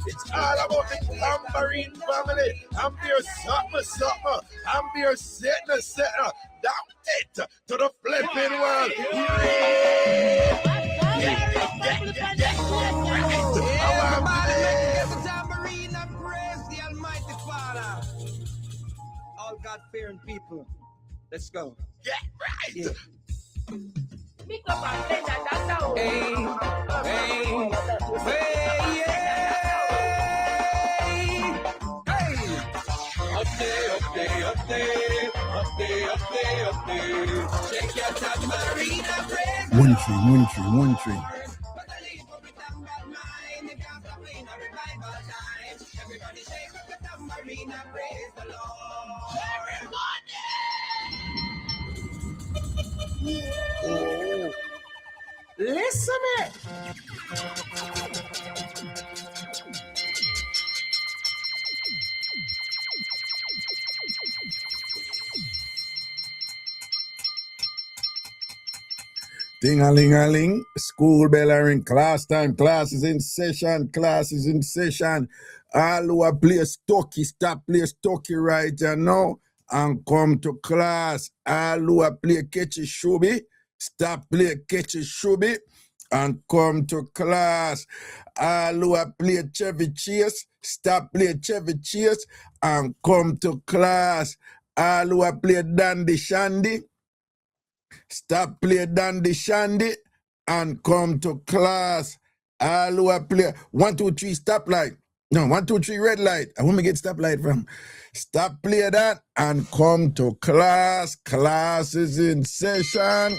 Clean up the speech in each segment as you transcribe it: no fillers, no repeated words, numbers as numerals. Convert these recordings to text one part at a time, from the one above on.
It's all about the Tambourine family. I'm here something. I'm here setting. Down it to the flipping world. Tambourine and praise the Almighty Father. All God-fearing people. Let's go. Get right. Mixup An Blenda, Dancehall. Upday. Shake your tambourine and praise. One tree. Everybody shake up the tambourine and praise the Lord. Oh. Listen it. Ding-a-ling-a-ling, school bell a ring, class time, classes in session. All who are play stocky, stop play stocky right now and come to class. All who are play catchy shubi, stop play catchy shubi and come to class. All who are play Chevy Chase, stop play Chevy Chase and come to class. All who are play Dandy Shandy, stop play Dandy Shandy and come to class. All who are play 1, 2, 3 stoplight. No, 1, 2, 3 red light. I want me get stoplight from. Stop play that and come to class. Class is in session.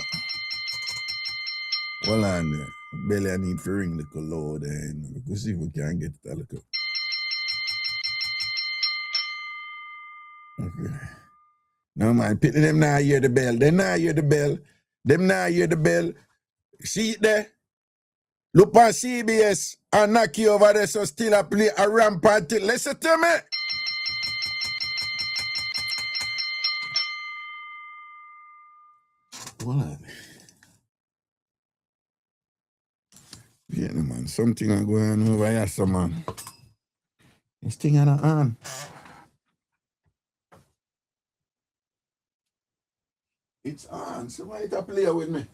Hold on there. Belly I need to ring the load and we can see if we can get it a little. Okay. No man, pity them now hear the bell. Them now hear the bell. See it there? Look on CBS and knock you over there so still a play a rampant. Listen to me. Hold on. Yeah, man. Something are going on over here, so man. This thing on the arm. It's on. So why you play with me?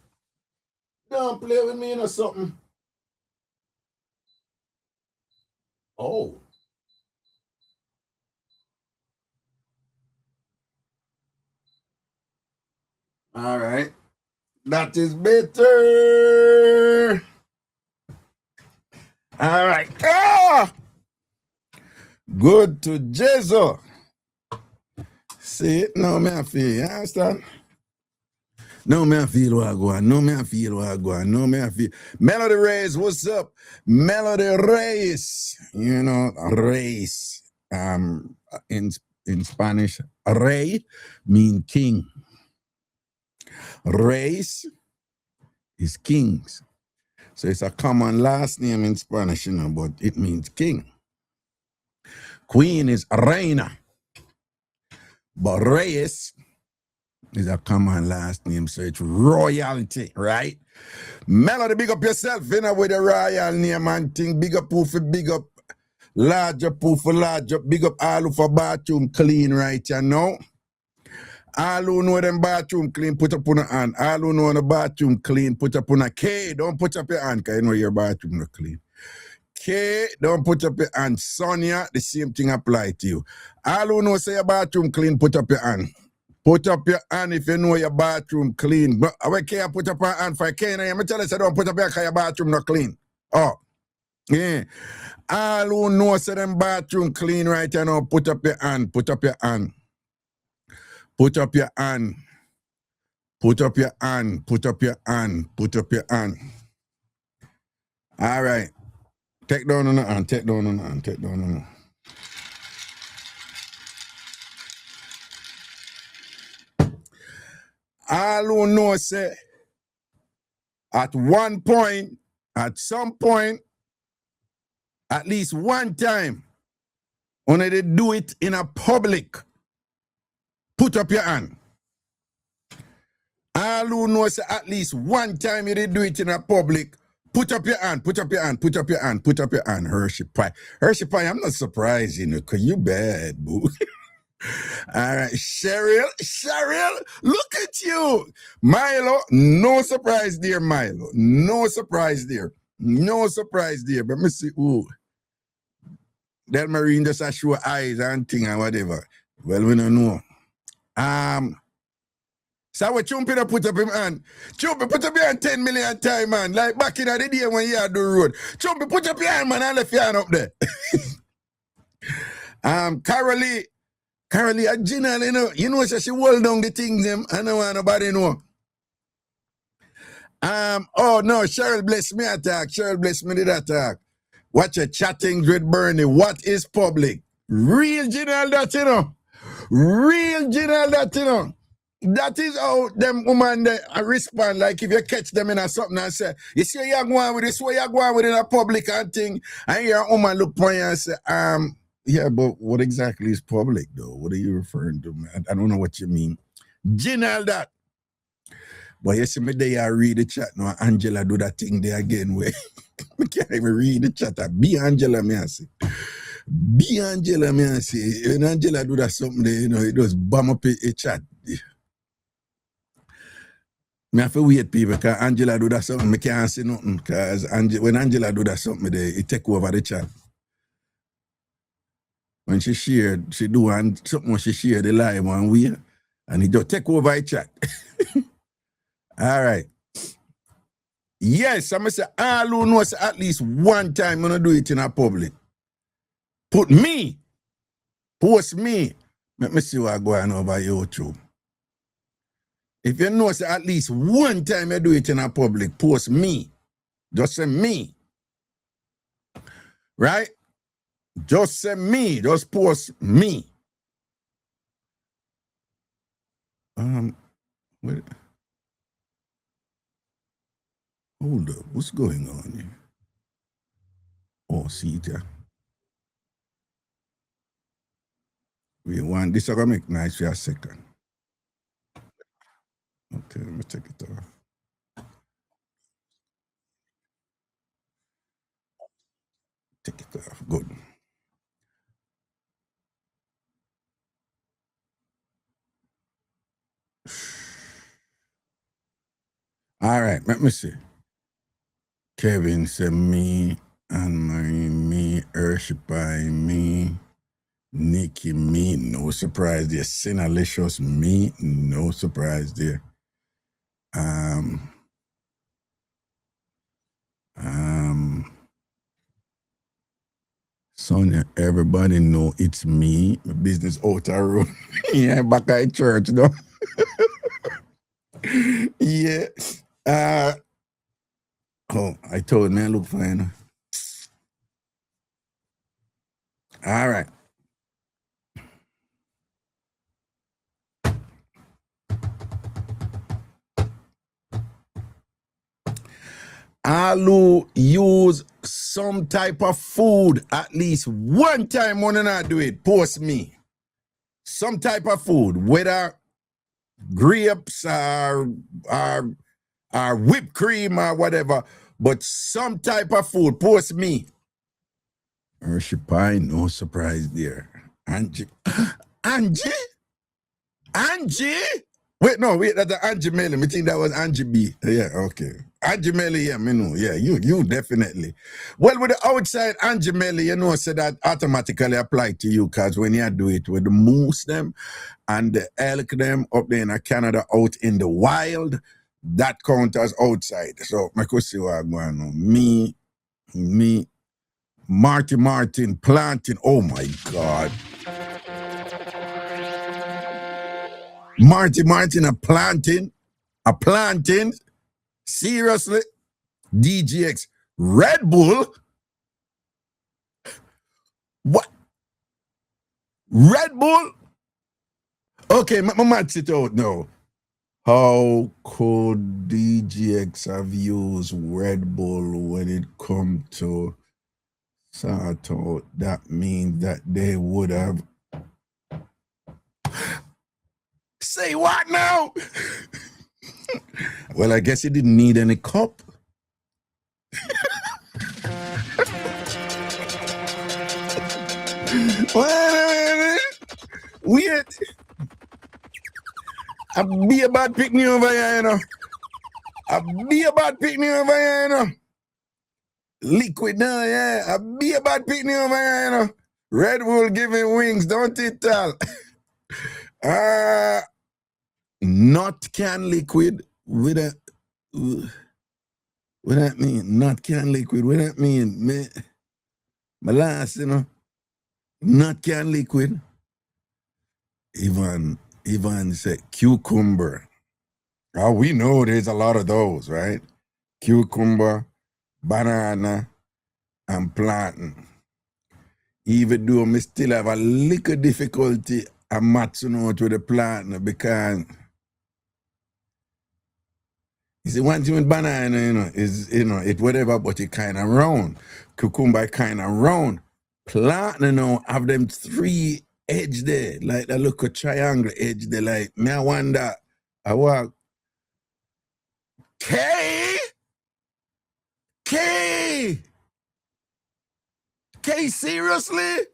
Don't play with me, you know something. Oh. All right. That is better. All right. Ah! Good to Jesu. See it? No, man, I feel. You understand? No, man, I feel what I go on. Melody Race, what's up? Melody Race. You know, race. In Spanish, rey mean king. Race is kings. So it's a common last name in Spanish, you know, but it means king. Queen is reina. But Reyes is a common last name, so it's royalty, right? Melody, big up yourself, you know, with the royal name and thing. Big up poof, big up larger poof, larger. Big up all who for bathroom clean, right, you know? All who know them bathroom clean, put up on a hand. All who know the bathroom clean, put up on a K. Don't put up your hand, because you know your bathroom not clean. K, don't put up your hand. Sonia, the same thing apply to you. All who know say your bathroom clean, put up your hand. Put up your hand if you know your bathroom clean. But I can't put up your hand for K. I tell you, don't put up your hand because your bathroom not clean. Oh, yeah. All who know say them bathroom clean right now, put up your hand. Put up your hand. Put up your hand. Put up your hand. Put up your hand. Put up your hand. All right. Take down on the hand. Take down on the hand. Take down on the hand. All who know say at one point, at some point, at least one time, when they do it in a public, put up your hand. All who know say at least one time you did do it in a public, put up your hand, put up your hand, put up your hand, put up your hand, Hershey Pie. Hershey Pie, I'm not surprised, you know, because you bad, boo. All right, Cheryl, look at you. Milo, no surprise there, Milo. No surprise there. No surprise there. But me see, ooh, that Marine just a show eyes and thing and whatever. Well, we don't know. So what Chumpy put up him hand? Chumpy put up your hand 10 million times, man. Like back in the day when you had the road. Chumpy put up your hand, man, and left your hand up there. Carolee, a Gina, you know, so she hold down the things them. I don't want nobody know. Oh no, Cheryl bless me attack. Cheryl bless me did attack. Watch your chatting with Bernie. What is public? Real Gina that, you know. Real Gina that, you know. That is how them woman they respond. Like if you catch them in a something and say, you see you're going with this, way you're going with in a public and thing, and your woman look for you and say, yeah, but what exactly is public though? What are you referring to, man? I don't know what you mean. Gina that. But you see me there, I read the chat now. Angela do that thing there again where I can't even read the chat. Be Angela, me I say. Be Angela, me I say. When Angela do that something there, you know, it does bum up a chat. Me have to wait people because Angela do that something, me can't say nothing. Because when Angela do that something there, it take over the chat. When she shared, she do and something when she share the live one way, and it just take over the chat. All right. Yes, I'm going to say, all who knows at least one time I'm going to do it in a public. Put me, post me. Let me see what going on over YouTube. If you know at least one time you do it in a public, post me. Just say me. Right? Just say me. Just post me. Wait. Hold up. What's going on here? Oh, see there. We want this to make nice for a second. Okay, let me take it off. Take it off. Good. All right, let me see. Kevin said me, Anne-Marie me, Urshipai me, Nikki me, no surprise there. Sinalicious me, no surprise there. Sonia, everybody know it's me. My business out of road. Yeah, back at church though. Yeah. Oh, I told man look fine. All right. All who use some type of food at least one time when I do it, post me. Some type of food, whether grapes or whipped cream or whatever, but some type of food, post me. Hershey Pie, no surprise there. Angie? Wait, that's the Angie Melly. Me think that was Angie B. Yeah, okay. Angie Melly, yeah, me know. Yeah, you definitely. Well, with the outside Angie Melly, you know, so that automatically apply to you, because when you do it with the moose them and the elk them up there in Canada out in the wild, that count as outside. So, I could see what I'm going on. Me, Martin planting. Oh my God. Martin a planting. Seriously? DGX. Red Bull? What? Red Bull? Okay, my match it out now. How could DGX have used Red Bull when it come to sort out? That means that they would have. Say what now? Well, I guess he didn't need any cup. Wait. I be a bad pick me over here, you know. I be a bad pick me over here, you know. Liquid now, yeah. I be a bad pick me over here, you know. Red Bull giving wings, don't it tell? Not can liquid with a what that mean? Not can liquid. What that mean? Me, my last, you know. Not can liquid. Ivan said cucumber. Oh, we know there's a lot of those, right? Cucumber, banana, and plantain. Even though I still have a little difficulty at matching out with the plantain because you see, one thing with banana, you know, is, you know, it whatever, but it kind of round. Cucumber kind of round. Plantain, you know, have them three edge there, like that look a triangle edge there, like, me I wonder, I walk, K, seriously?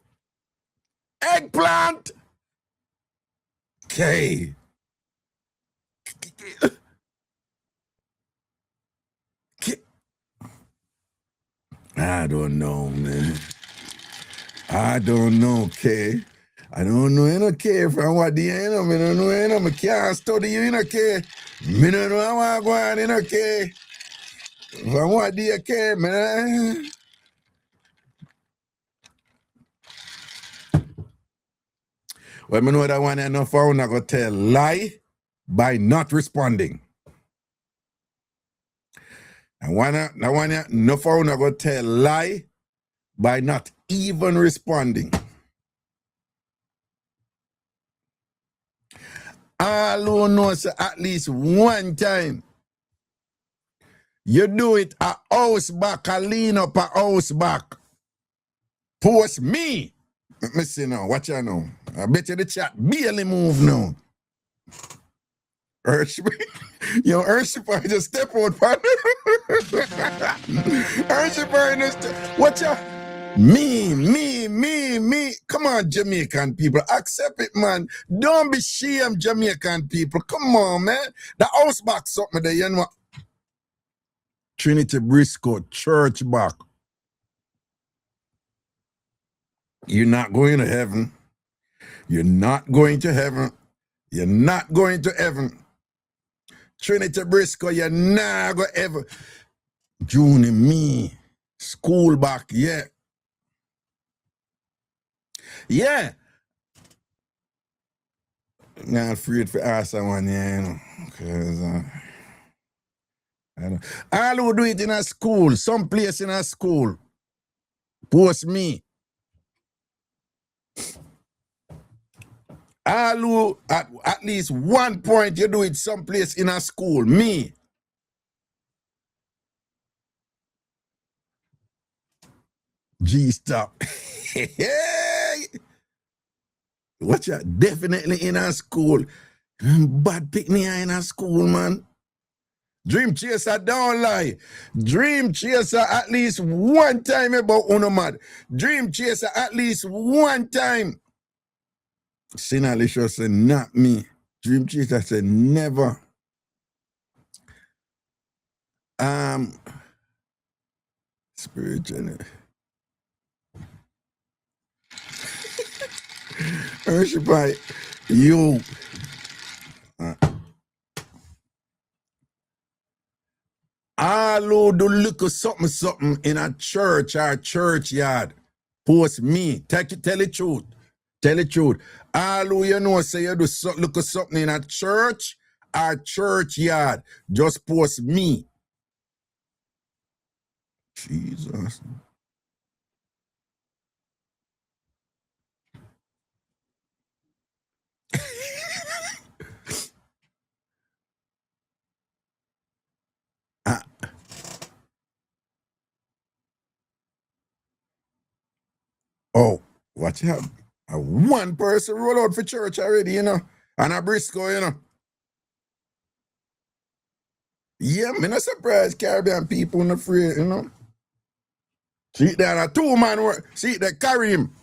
Eggplant? K. I don't know, man. I don't know, K. I don't know, you know, K, from what the, you know, I don't know, you know, I can't study you, you know, K. I don't know how I go on, you know, K. From what the, K, man. Well, I know that one enough, I'm not going to tell lie by not responding. And one enough, I'm not going to tell lie by not even responding. All who knows at least one time you do it a house back, a lean up a house back. Post me. Let me see now, watch out now. I bet you the chat barely move now. Yo, Urshipper just step out, partner. Urshipper just watch out. Me. Come on, Jamaican people. Accept it, man. Don't be shame, Jamaican people. Come on, man. The house back something there, you know. Trinity Briscoe, church back. You're not going to heaven. You're not going to heaven. You're not going to heaven. Trinity Briscoe, you're not going to ever. June, me. School back, yeah. Yeah. I'm not afraid for ask someone, yeah, you know. Because I don't. All who do it in a school, some place in a school. Post me. All who at least one point you do it someplace in a school. Me. G-stop. Watch out. Definitely in a school. Bad pick me in a school, man. Dream chaser, don't lie. Dream chaser at least one time about Uno mad. Dream chaser at least one time. Sinalicious said, not me. Dream chaser said, never. Spiritual. Hershey, you. All who do look at something in a church or churchyard, post me. Tell the truth. Tell the truth. All who you know say you do look at something in a church or churchyard, just post me. Jesus. Oh, watch out. One person roll out for church already, you know. And a Briscoe, you know. Yeah, me not surprised Caribbean people not afraid, you know. See that a two-man work. See that carry him.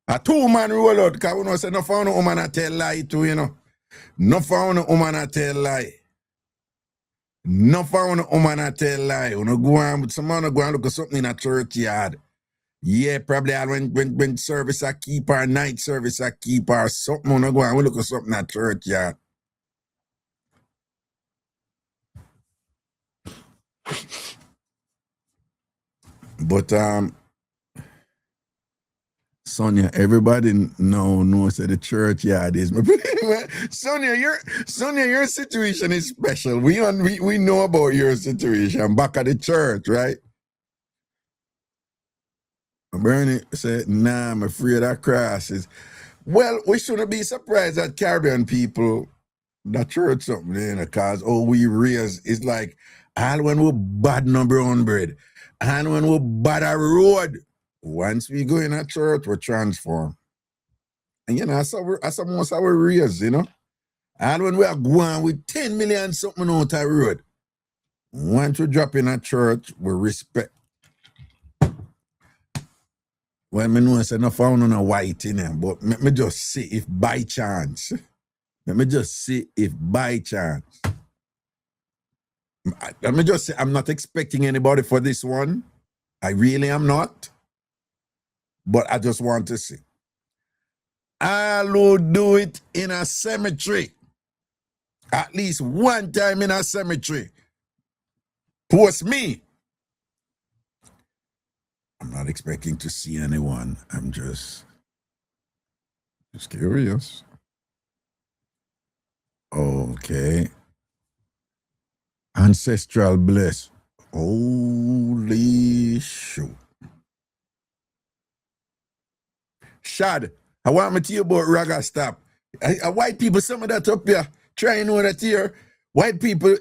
A 2-man roll out, because we know say no found a woman a tell lie too, you know. No found a woman a tell lie. No found a woman a tell lie. You know, go on, some man go and look at something in a churchyard. Yeah, probably when service a keep or night service a keep or something, you know, go and look at something in a churchyard. But Sonia, everybody knows that the churchyard is. Sonia, your situation is special. We know about your situation back at the church, right? Bernie said, nah, I'm afraid of crosses. Well, we shouldn't be surprised that Caribbean people that church something, you know, because we raise is like all when we bad no brown bread. And when we bad a road, once we go in a church, we transform. And you know, that's most our raise, you know. And when we are going with 10 million something out the road, once we drop in a church, we respect. Well, me know I say no found on a white in there, but let me just see if by chance. Let me just see if by chance. Let me just say I'm not expecting anybody for this one. I really am not. But I just want to see. I'll do it in a cemetery. At least one time in a cemetery. Post me. I'm not expecting to see anyone. I'm just curious. Okay. Ancestral bliss. Holy shoot. Shad, I want me to you about Raga stop. White people, some of that up here, try to know that here. White people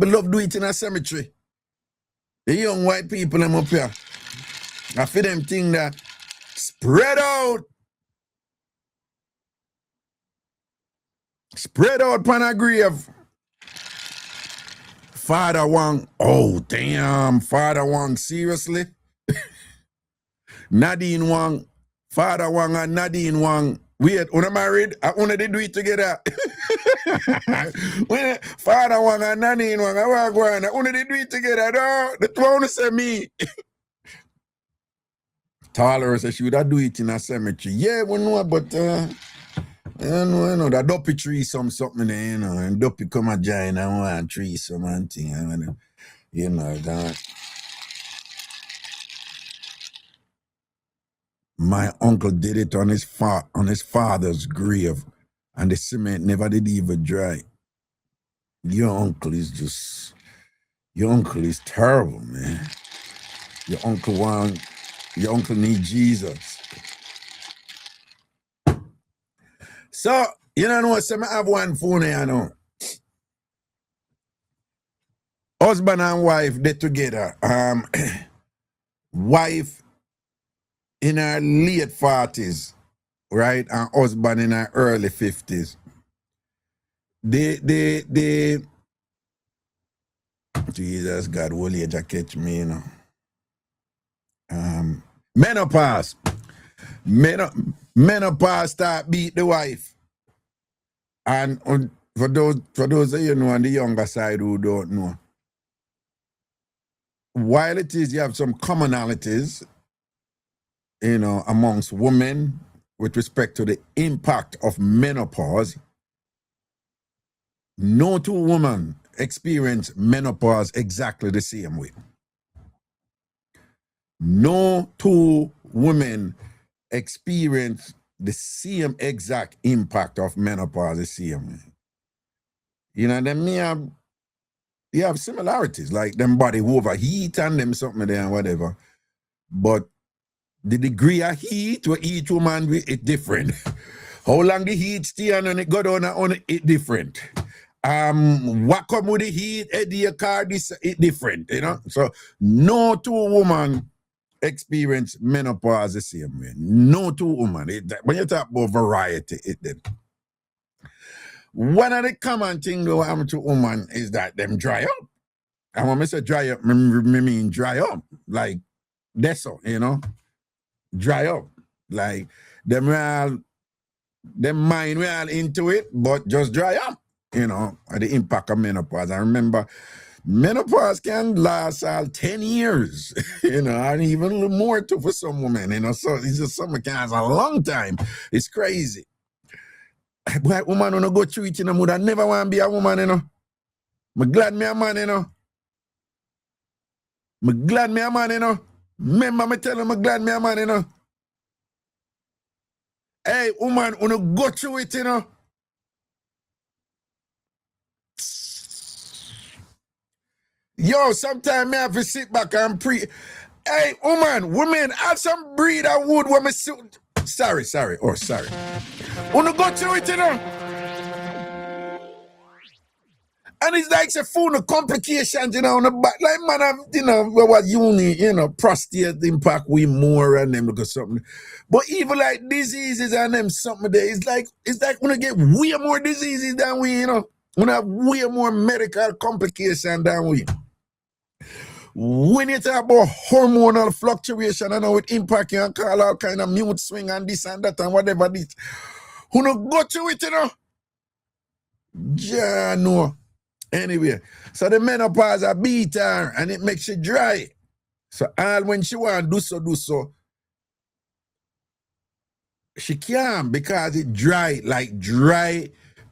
love do it in a cemetery. The young white people them up here. I feel them thing that spread out. Spread out upon a grave. Father Wang. Oh, damn. Father Wang, seriously? Nadine Wang. Father Wang and Nadine Wang. Wait, when married, I only they do it together. When Father Wang and Nadine Wang, I only they do it together. No, the two say me. Taller says she would have do it in a cemetery. Yeah, we know, but you know, that dopey tree something there, you know, and dopey come a giant and one tree some and thing, and you know that. My uncle did it on his father's grave, and the cement never did even dry. Your uncle is terrible, man. Your uncle needs Jesus. So, you know what, I have one phone here, you know. Husband and wife, they together. Wife in her late 40s, right? And husband in her early 50s. They Jesus God, will you catch me, you know. Menopause. Menopause start beat the wife. And for those of you know on the younger side who don't know, while it is you have some commonalities, you know, amongst women with respect to the impact of menopause, no two women experience menopause exactly the same way. No two women experience the same exact impact of menopause the same way. You know, them you have similarities, like them body overheat and them something there and whatever. But the degree of heat where each woman is different. How long the heat stay and it go down on it different. What come with the heat, Eddie your car, this it different, you know. So no two women experience menopause the same way. No two women. When you talk about variety, it did. One of the common things though happen to women is that them dry up. And when I say dry up, I mean dry up. Like that's all, you know. Dry up. Like, them mind real into it, but just dry up, you know, at the impact of menopause. I remember menopause can last all 10 years, you know, and even a little more too for some women, you know, so it's just something can last a long time. It's crazy. But woman wanna go through it, you know, I never want to be a woman, you know. I'm glad me a man, you know. I'm glad me a man, you know. Remember me tell him I'm glad me a man, you know. Hey, woman, wanna go through it, you know. Yo, sometimes me have to sit back and Hey, women, add some breed of wood when me suit. Sorry. Wanna go through it, you know. And it's like a full of complications, you know, on the back. Like, man, have, you know, what uni, you know, prostate impact we more and them look at something. But even like diseases and them something there, it's like when get way more diseases than we, you know. We have way more medical complications than we. When you talk about hormonal fluctuation and how it impact you and call all kind of mood swing and this and that and whatever this. Who no go through it, you know? Yeah, no. Anyway, so the menopause a beat her and it makes she dry. So all when she want do so, she can't because it dry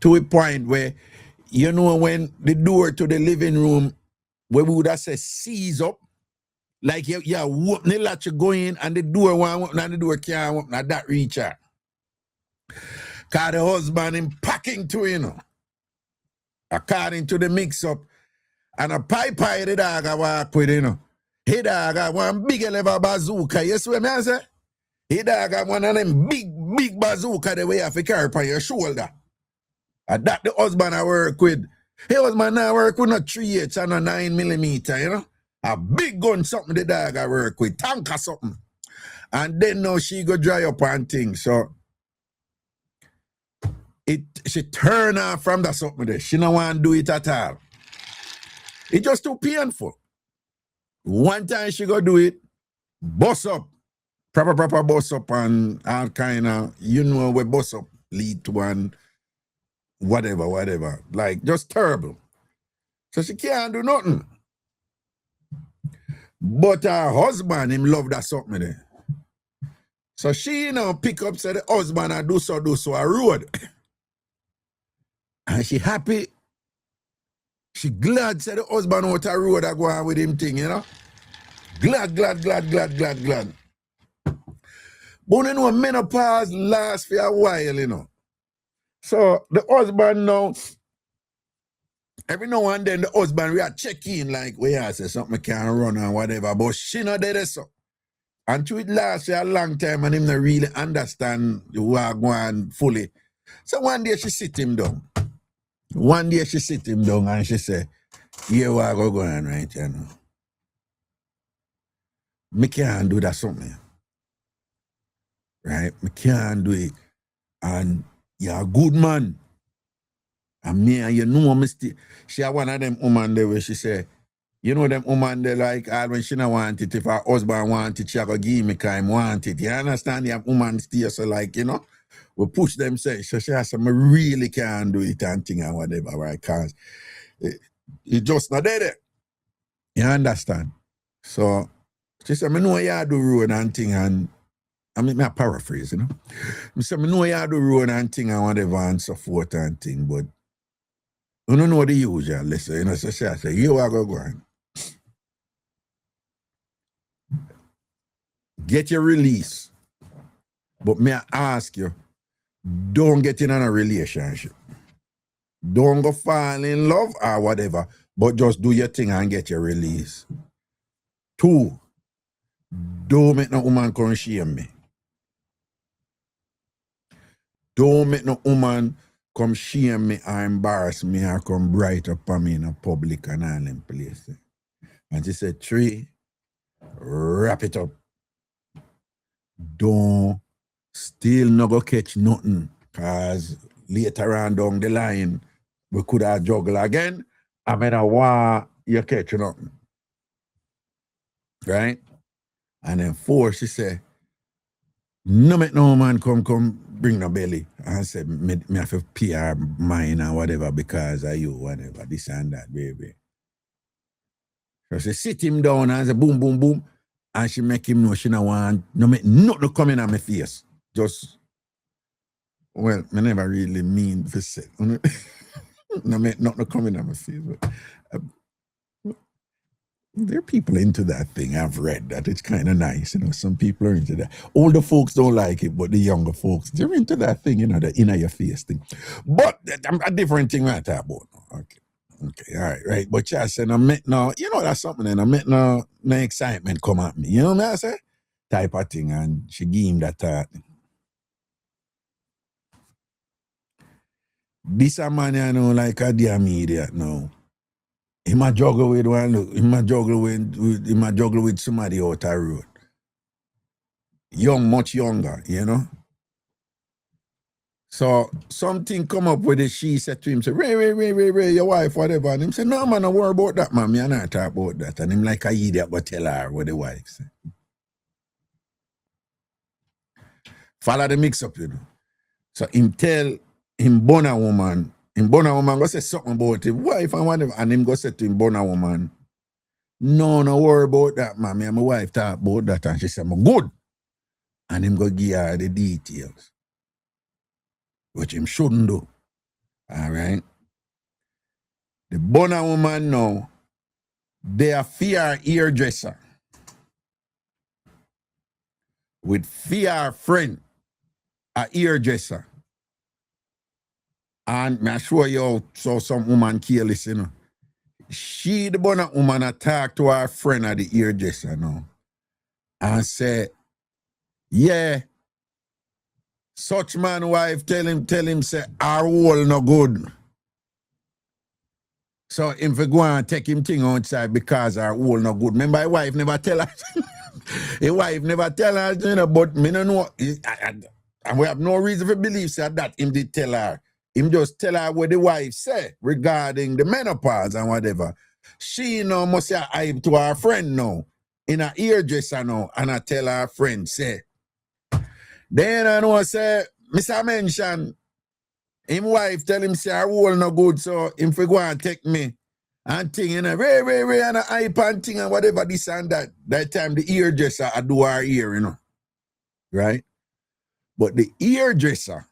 to a point where, you know, when the door to the living room, where we would have said seize up, like you open the latch, you go in and the door won't open and the door can't open, and that reach her. Because the husband him packing to, you know, according to the mix-up. And a pie the dog I walk with, you know. He dog got one big level bazooka. You see what I say? He dog got one of them big bazooka the way you have to carry on your shoulder. And that the husband I work with. He husband I work with not 3/8 and a 9mm, you know. A big gun something the dog I work with. Tank or something. And then now she go dry up and things. So she turn off from that something there. She don't want to do it at all. It's just too painful. One time she go do it, bust up, proper bust up and all kind of, you know where bust up lead to one, whatever. Like, just terrible. So she can't do nothing. But her husband, him love that something there. So she, you know, pick up, say the husband and do so a road. And she happy. She glad, say the husband out a road I go on with him thing, you know. Glad. But you know, menopause lasts for a while, you know. So the husband now, every now and then the husband we are check in like, we are say something can't run or whatever, but she not there so. And to it lasts for a long time and him not really understand the war going fully. So one day she sit him down. And she say, here we are going right, you know. Me can't do that something. Right? Me can't do it. And you're a good man. And me and you know me still. She had one of them woman there where she say, you know them woman there like when she not want it, if her husband want it, she go give me because he want it. You understand? The woman still so like, you know, we push them say. So she said, me really can't do it and thing and whatever, right? Because it just not there. You understand? So she said, me know you do road and thing and I mean, I paraphrase, you know. I say, me know you do road and thing and whatever and so forth and thing, but you don't know the usual, listen, you know, so she say, you are going. Get your release. But may I ask you, don't get in a relationship. Don't go fall in love or whatever, but just do your thing and get your release. 2, don't make no woman come shame me. Don't make no woman come shame me or embarrass me or come bright up on me in a public and all them places. And she said, 3, wrap it up. Don't still not go catch nothing, because later on down the line, we could have juggle again. I mean, I want you catch nothing. Right? And then 4, she said, No make no man come bring no belly and say me have to pay her mine or whatever because of you, whatever, this and that, baby. So she sit him down and say boom, boom, boom. And she make him know she no want no make nothing coming on my face. Just well, I never really mean to say no make nothing coming on my face. But, there are people into that thing. I've read that. It's kind of nice. You know, some people are into that. Older folks don't like it, but the younger folks, they're into that thing, you know, the inner your face thing. But a different thing I talk about. Okay. Okay, all right, right. But I said, I met no, you know, that's something, and I met no excitement come at me. You know what I say? Type of thing. And she gave him that thought. This a man, you know, like a damn idiot now. He might juggle with one, he might juggle with somebody out the road. Young, much younger, you know. So something come up with it, she said to him, say, Ray, your wife, whatever. And him said, no man, don't worry about that, man. Me not talk about that. And him like a idiot, but tell her what the wife said. Follow the mix up, you know. So him tell him born a woman go say something about his wife and whatever, and him go say to him born a woman, no worry about that, man. Me and my wife talk about that, and she said, I'm good. And him go give her the details, which him shouldn't do. All right. The born a woman now, they are fear hairdresser with fear friend, a hairdresser. And me assure you, so some woman careless, you know. She, the bonnet woman, attack to her friend at the hairdresser now. And say, yeah, such man wife tell him, say, our wall no good. So him for go and take him thing outside because our wall no good. Remember, his wife never tell her. His wife never tell her, you know, but me no know. And we have no reason to believe that him did tell her. Him just tell her what the wife said regarding the menopause and whatever. She now must say hype to her friend now. In a hairdresser now. And I tell her friend, say. Then I know say, Mr. Mention, him wife tell him say her whole no good, so him for go and take me. And thing, you know, Ray, and a hype and thing and whatever this and that. That time the hairdresser I do her ear, you know. Right? But the hairdresser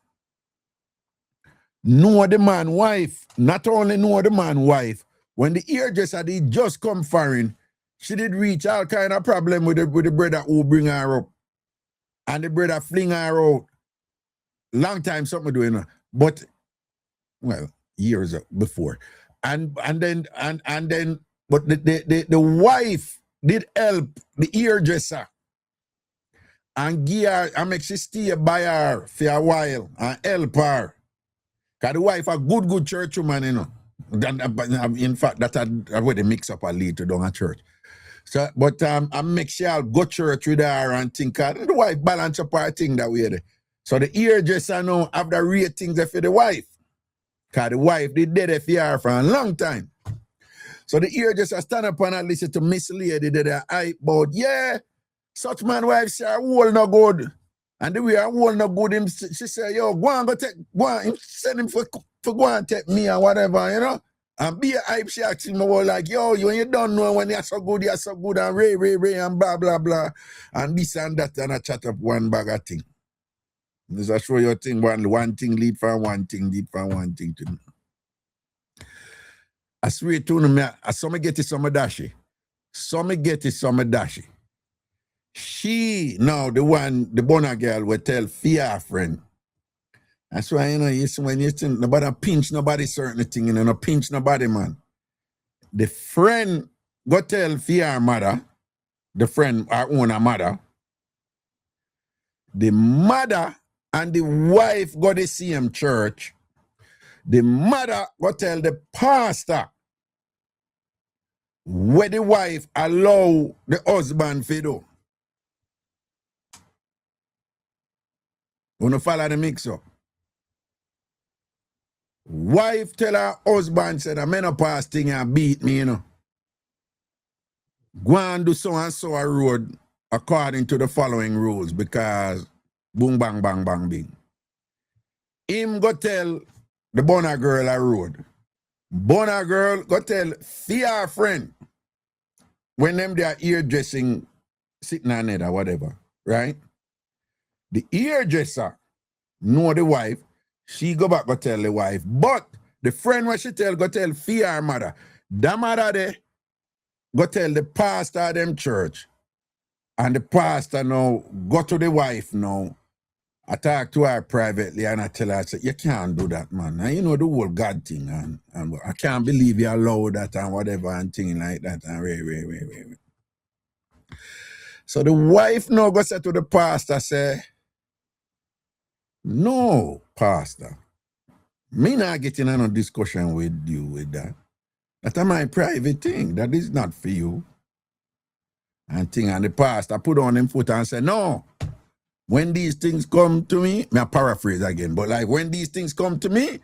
know the man wife, not only know the man wife, when the hairdresser did just come foreign, she did reach all kind of problem with the brother who bring her up. And the brother fling her out. Long time something doing, but well, years before. And then but the wife did help the hairdresser and give her and make she stay by her for a while and help her. Because the wife a good church woman, you know. In fact, that's where the mix up a lead to down a church. So, but I make sure I'll go church with her and think, the wife balance up her thing that way. So the hairdresser now have the ratings for the wife. Because the wife did dead for her for a long time. So the hairdresser stand up and listen to Miss Lady did a hype about, yeah, such man wife say her whole no good. And the way her whole no good, him, she say, yo, go on, send him for go and take me or whatever, you know. And be a hype, she asked him about like, yo, you don't know when you're so good, and Ray, and blah, blah, blah. And this and that, and I chat up one bag of thing. This I show you a thing, one thing lead for one thing, lead for one thing to me. I swear to me, some get it, some dashy. Some get it, some dashy. She, now the bonner girl will tell fear friend. That's why, you know, when you think nobody pinch nobody certain thing, you know, no pinch nobody, man. The friend go tell fear mother, the friend, our own mother. The mother and the wife go to the same church. The mother go tell the pastor where the wife allow the husband to do. You want to follow the mix up? Wife tell her husband said a menopause thing and beat me, you know. Go and do so and so a road according to the following rules because Boom, bang, bang, bang, bing. Him go tell the Bonner girl a road. Bonner girl go tell Thea friend when them they are hairdressing sitting on it or whatever, right? The hairdresser know the wife. She go back go tell the wife. But the friend what she tell go tell Thea mother. That mother there go tell the pastor of them church. And the pastor now go to the wife now. I talk to her privately and I tell her, I say, you can't do that, man. And you know the whole God thing and I can't believe you allow that and whatever and thing like that and wait. So the wife now go say to the pastor, say, no, pastor. Me not getting on a discussion with you with that. That's my private thing. That is not for you. And the pastor put on him foot and say, no. When these things come to me, I paraphrase again, but like when these things come to me,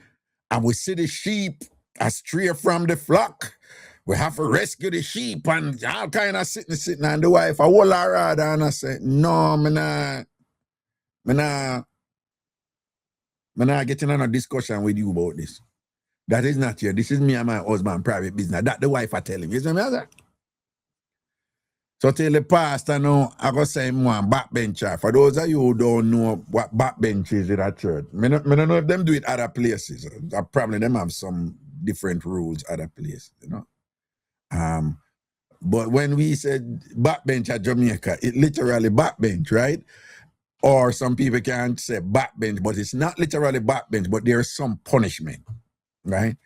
I will see the sheep astray from the flock. We have to rescue the sheep and all kind of sitting and the wife, I hold her rod and I say, no, me not getting on a discussion with you about this. That is not here. This is me and my husband private business. That the wife I tell him. You see me? So tell the pastor now, I go say him one backbencher. For those of you who don't know what backbench is in a church, I don't know if them do it other places. Probably them have some different rules other places, you know. But when we said backbench at Jamaica, it literally backbench, right? Or some people can't say backbench, but it's not literally backbench, but there's some punishment, right?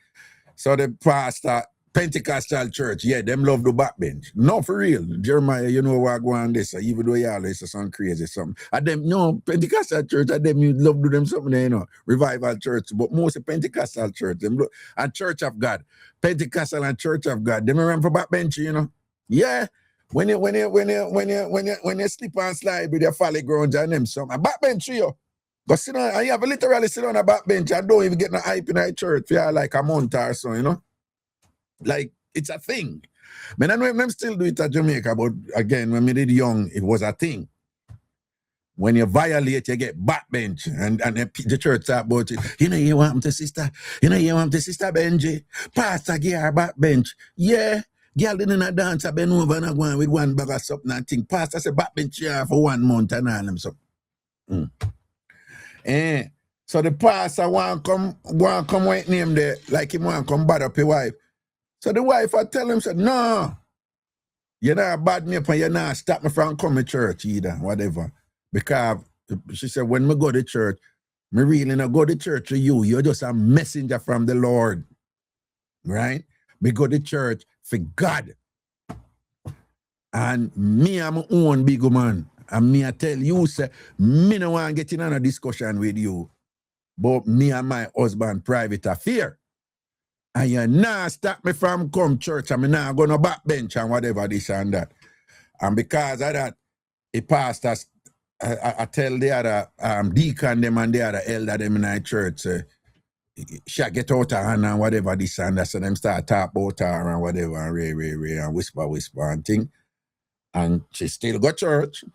So the pastor, Pentecostal church, yeah, them love the backbench. No, for real. Jeremiah, you know what go on this, even though you always say some crazy something. And them, no, Pentecostal church, and them you love to them something, you know, revival church, but most of Pentecostal church, them and Church of God, Pentecostal and Church of God, them remember for backbench, you know. Yeah. When you slip and slide with your folly grounds and them some, a backbench you. Go sit down, and you have literally sit on a backbench and don't even get no hype in a church for like a month or so, you know. Like, it's a thing. I don't know if them still do it at Jamaica, but again, when we did young, it was a thing. When you violate, you get backbench, and the church talk about it. You know, you want to sister, Benji. Pastor give her backbench. Yeah, girl didn't a dance, I been over and I go on with one bag of something and think. Pastor said backbench here for 1 month and all them so. So the pastor want come with him there, like he want come bad up his wife. So the wife I tell him, said, no, you're not bad me up and you're not stop me from coming to church either, whatever. Because she said, when me go to church, me really not go to church to you. You're just a messenger from the Lord. Right? Me go to church for God. And me am my own big man. And me I tell you, say, me no want to get in on a discussion with you. But me and my husband private affair. And you not stop me from come church and me not go no backbench and whatever this and that. And because of that, the pastors, I tell the other deacon them and the other elder them in our church, she get out of hand and whatever this and that. So them start talk about her and whatever and ray and whisper and thing. And she still go church.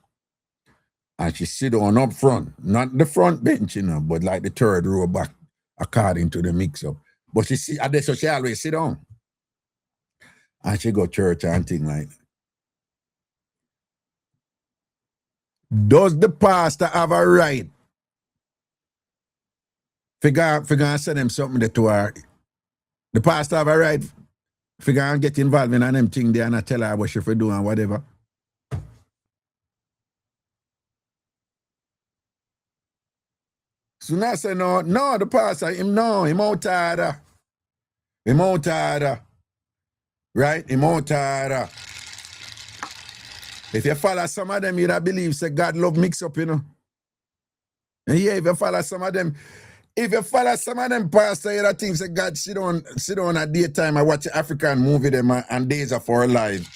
And she sit on up front. Not the front bench, you know, but like the third row back according to the mix-up. But she see, so she always sit down. And she go to church and thing like that. Does the pastor have a right? Figure say them something to her. The pastor have a right figure get involved in them thing there and I tell her what she for do and whatever. So now say no, the pastor, him out harder. Him out harder. Right? Him out harder. If you follow some of them, you'd believe say God love mix up, you know. And yeah, if you follow some of them pastor, you'd think say God sit on at daytime and watch African movie them and Days of Our Lives.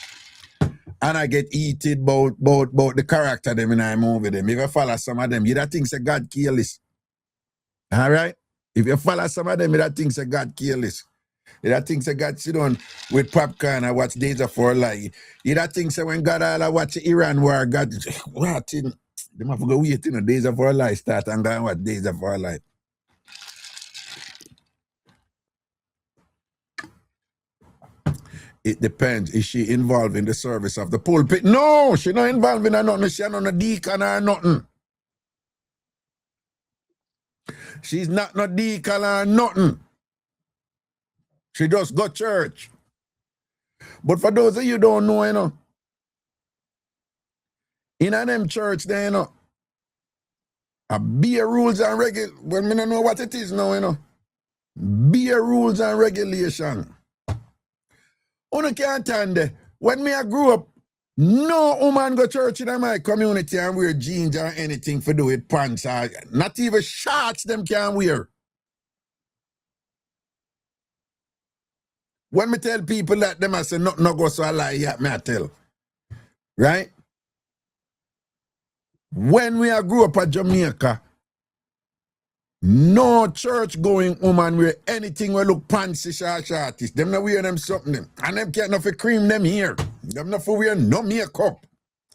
And I get heated about the character them in I movie them. If you follow some of them, you'd think say God kill this. All right? If you follow some of them, you'd think say God kill this. You'd think say God sit on with popcorn and watch Days of Our Life. You'd think say when God all watch Iran war, God Them have to go wait, you know, Days of Our Life start and go and watch Days of Our Life. It depends. Is she involved in the service of the pulpit? No, she not involved in nothing. She not a deacon or nothing. She's not no deacon or nothing. She just go church. But for those of you who don't know, you know, in a them church there, you know, a bare rules and regulation. Well, me don't know what it is now, you know. Bare rules and regulation. You can't stand. When me I grew up, no woman go church in my community and wear jeans or anything for do with pants or not even shorts them can wear. When me tell people that them I say nothing no go so I lie yet, me I tell. Right? When we are grew up at Jamaica, no church going woman wear anything we look fancy shorties. Them not wear them something them. And them can't not for cream them here. Them not for wear no makeup.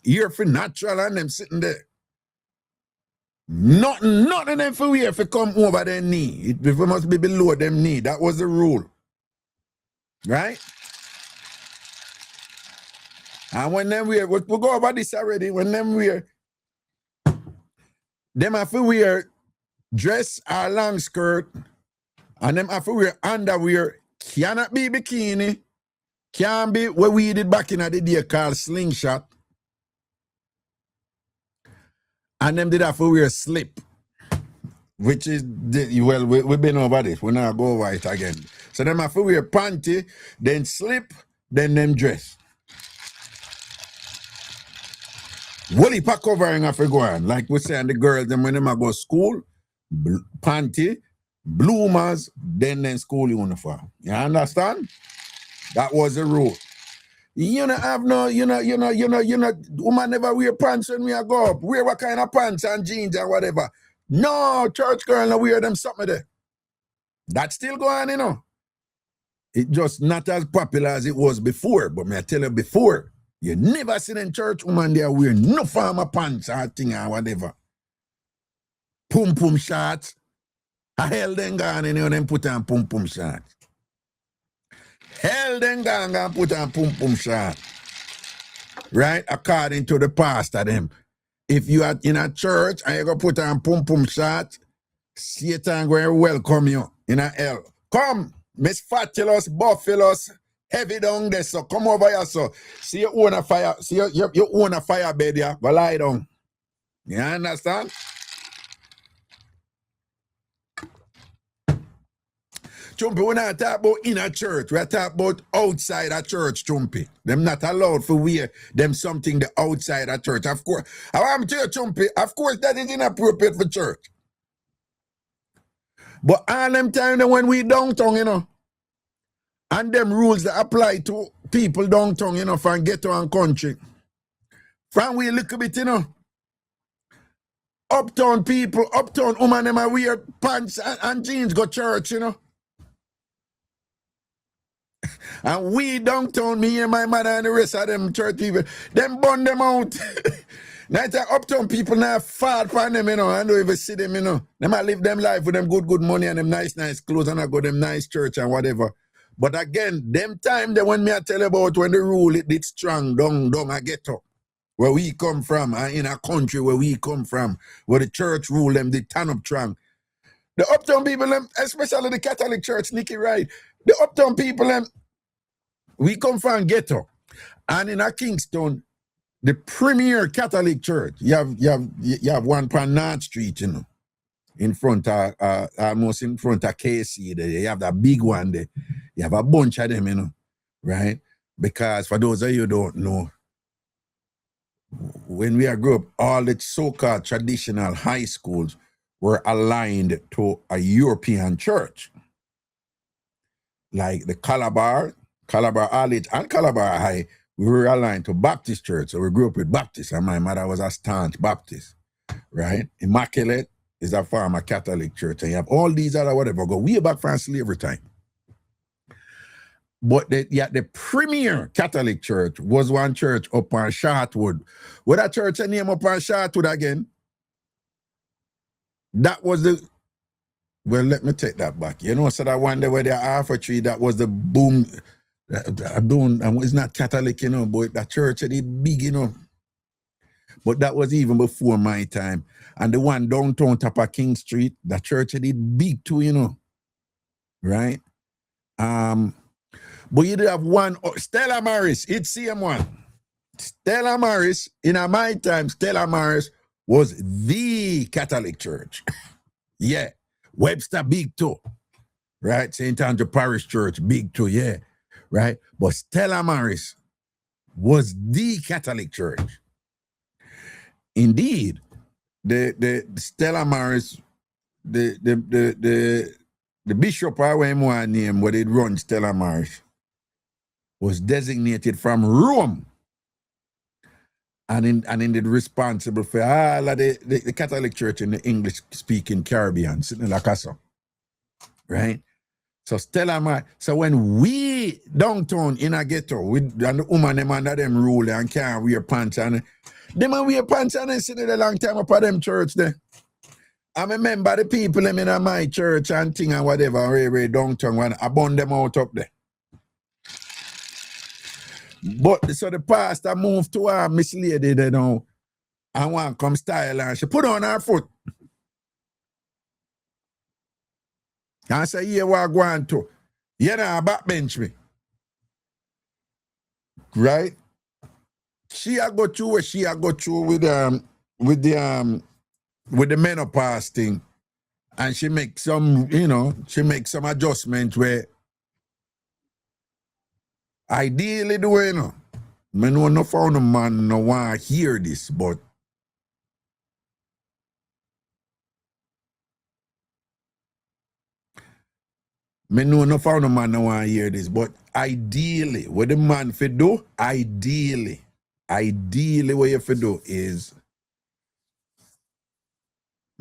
Here for natural and them sitting there. Nothing of them for wear for come over their knee. It must be below them knee. That was the rule. Right? And when them wear, we'll go over this already. When them wear, them have to wear dress or long skirt, and them have to wear underwear. Cannot be bikini. Can't be what we did back in the day called slingshot. And them did have to wear slip, which is, well, we've been over this. We're not go over it again. So them have to wear panty, then slip, then them dress. Woolly pack covering have to go on. Like we say, and the girls, them when them go school, panty, bloomers, then school uniform. You understand? That was the rule. You know, have no, woman never wear pants when we go up. Wear what kind of pants and jeans and whatever. No, church girl no wear them something there. That's still going, you know. It just not as popular as it was before. But me I tell you before, you never see them church woman there wear no form of pants or thing or whatever. Pum shorts. I hell then gone and you them put on pum shorts. Hell then gone and put on pum shorts. Right? According to the pastor them. If you are in a church and you go put on pum shorts, Satan going to welcome you in a hell. Come, Miss Fatulous, Buffalus, heavy down there, so come over here, so. See you own a fire, see you own a fire bed here, go lie down. You understand? Chumpy, we're not talking about in a church. We're talking about outside a church, Chumpy. Them not allowed for wear them something the outside a church. Of course, I want to tell you, Chumpy, of course that is inappropriate for church. But all them time when we downtown, you know, and them rules that apply to people downtown, you know, from ghetto and country. From we look a bit, you know, uptown people, uptown woman, them wear pants and jeans go church, you know. And we downtown, me and my mother and the rest of them church people, them burn them out. Now the uptown people now fart for them, you know, I don't even see them, you know. They might live them life with them good money and them nice clothes and I go them nice church and whatever. But again, them time they when me I tell about when the rule it did strong down a ghetto. Where we come from, in a country where we come from, where the church rule them did turn up strong. The uptown people, them, especially the Catholic church, Nicky right. The uptown people, them, we come from ghetto. And in a Kingston, the premier Catholic church, you have one on North Street, you know, in front of, almost in front of KC there. You have that big one there. You have a bunch of them, you know, right? Because for those of you who don't know, when we grew up, all the so-called traditional high schools were aligned to a European church. Like the Calabar College and Calabar High, we were aligned to Baptist church. So we grew up with Baptist, and my mother was a staunch Baptist, right? Immaculate is a former Catholic church, and you have all these other whatever go way back from slavery time. But the premier Catholic church was one church up on Shortwood. What that church name up on Shortwood again? That was the, well, let me take that back. You know, so that one day where they offer tree, that was the boom. I don't, it's not Catholic, you know, but that church did big, you know. But that was even before my time. And the one downtown top of King Street, that church did big too, you know. Right? But you did have one, Stella Maris, it's same one. Stella Maris, in my time, Stella Maris was the Catholic church. Yeah. Webster, big too. Right? St. Andrew Parish Church, big too, yeah. Right? But Stella Maris was the Catholic church. Indeed, the Stella Maris, the bishop I went name where they run Stella Maris was designated from Rome. And in the responsible for all of the Catholic Church in the English-speaking Caribbean, sitting like us. Right? So Stella Maris, so when we downtown in a ghetto, and the woman them under them rule and can't wear pants, and them and wear pants and they sitting there a long time up at them church there. I remember the people them in my church and thing and whatever, way downtown, when I burn them out up there. But so the pastor moved to her Miss Lady, they know, and want come style and she put on her foot. And I say, yeah, what I going to? You know, backbench me. Right? She a go through what she a go through with the menopause thing. And she make some, you know, she make some adjustments where ideally the way, you know, I know no found a man no want to hear this, but I know no found a man no want to hear this, but ideally, what the man fi do, ideally what you fi do is,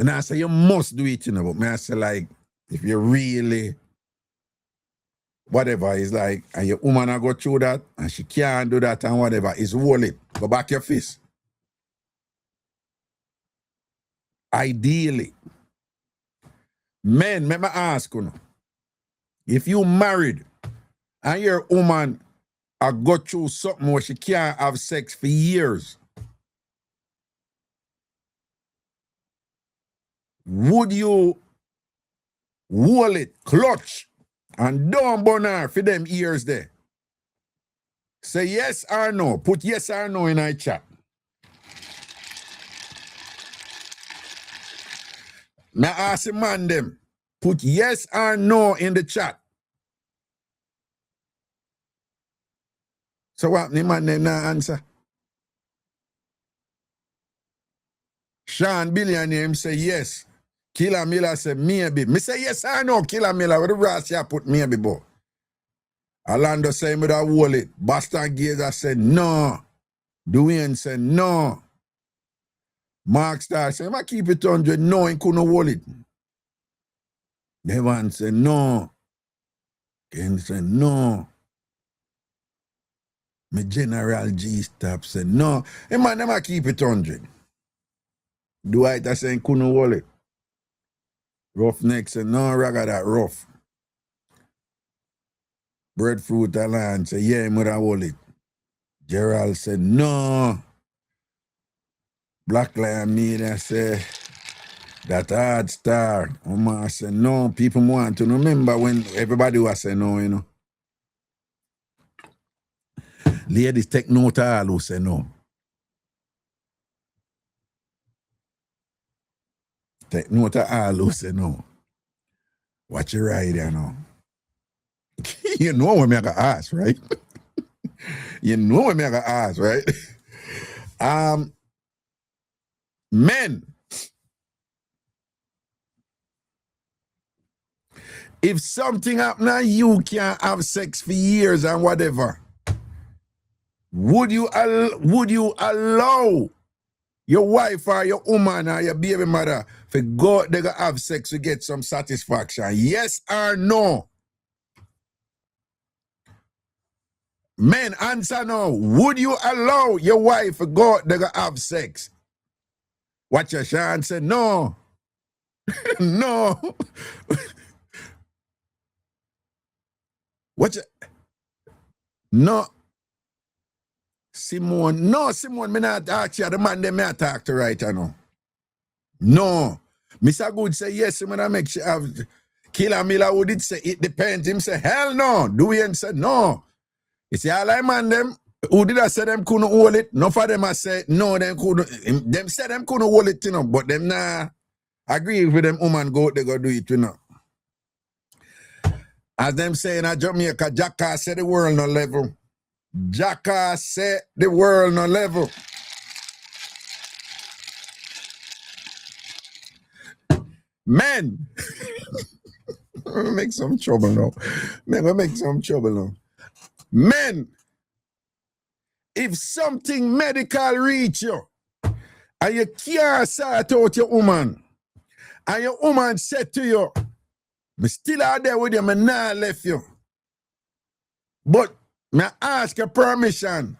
I not say you must do it, you know, but I say like, if you really, whatever, is like, and your woman a go through that, and she can't do that and whatever, is hold it, go back your fist. Ideally. Men, let me ask you, if you married, and your woman a go through something where she can't have sex for years, would you hold it, clutch, and don't burn her for them ears there? Say yes or no. Put yes or no in our chat. Now ask the man them. Put yes or no in the chat. So what the man them now answer? Sean Billionaire him say yes. Killer Miller say maybe. Me say yes or no, Killer Miller. What the brass here put maybe, boy. Orlando say me that hold it. Boston Gazer said no. Dwayne said no. Mark Star said, I keep it 100. No, he couldn't hold it. Devon said no. Ken said no. My General G Stop said no. Hey man, never keep it 100. Dwight I said couldn't hold it. Roughneck said no, Raga that rough. Breadfruit Alliance said yeah, I'm gonna hold it. Gerald said no. Black Lion Media said that hard star. Omar said no. People want to remember when everybody was saying no, you know. Ladies take note of all who say no. Take note of all who say no. Watch your ride there now. You know what me I got ask, right? You know what me I got ask, right? Men, if something happen and you can't have sex for years and whatever, would you allow your wife or your woman or your baby mother to go they go have sex to get some satisfaction? Yes or no? Men, answer no. Would you allow your wife to go they go have sex? Watch your Sean say no. No. What you? No. Simone, me not ask you the man them me talk to right now. No. Mr. Good say yes, me not make sure have Killer Miller who did say it depends. Him say hell no. Dwayne said no. You see all I man them who did I say them couldn't hold it? None of them I say no, them couldn't. Them said them couldn't hold it, you know, but them nah agree with them woman go they go do it, you know. As them saying at Jamaica, Jacka said the world no level. Jacka said the world no level. Men, make some trouble now. Make some trouble now. Men, if something medical reach you, and you can't sort out your woman, and your woman said to you, me still out there with you, me not left you. But me ask your permission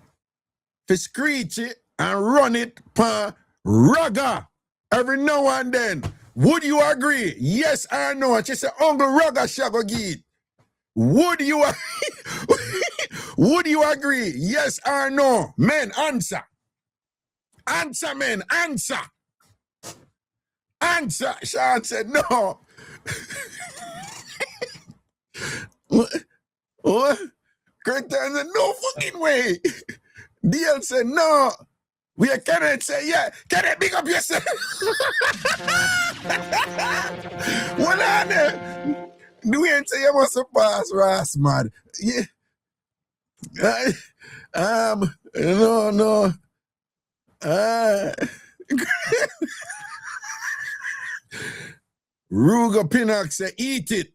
to screech it and run it per Raga every now and then. Would you agree? Yes or no? She said, Uncle Raga shall go get. Would you would you agree? Yes or no? Men, answer. Answer, men, answer. Answer. Sean said no. What? Curtin said, no fucking way. DL said, no. We are Kenneth say, yeah. Kenneth, big up yourself. What on there? Dwayne say, you must have passed Ross, man. Yeah. No. Ruga Pinnock say, eat it.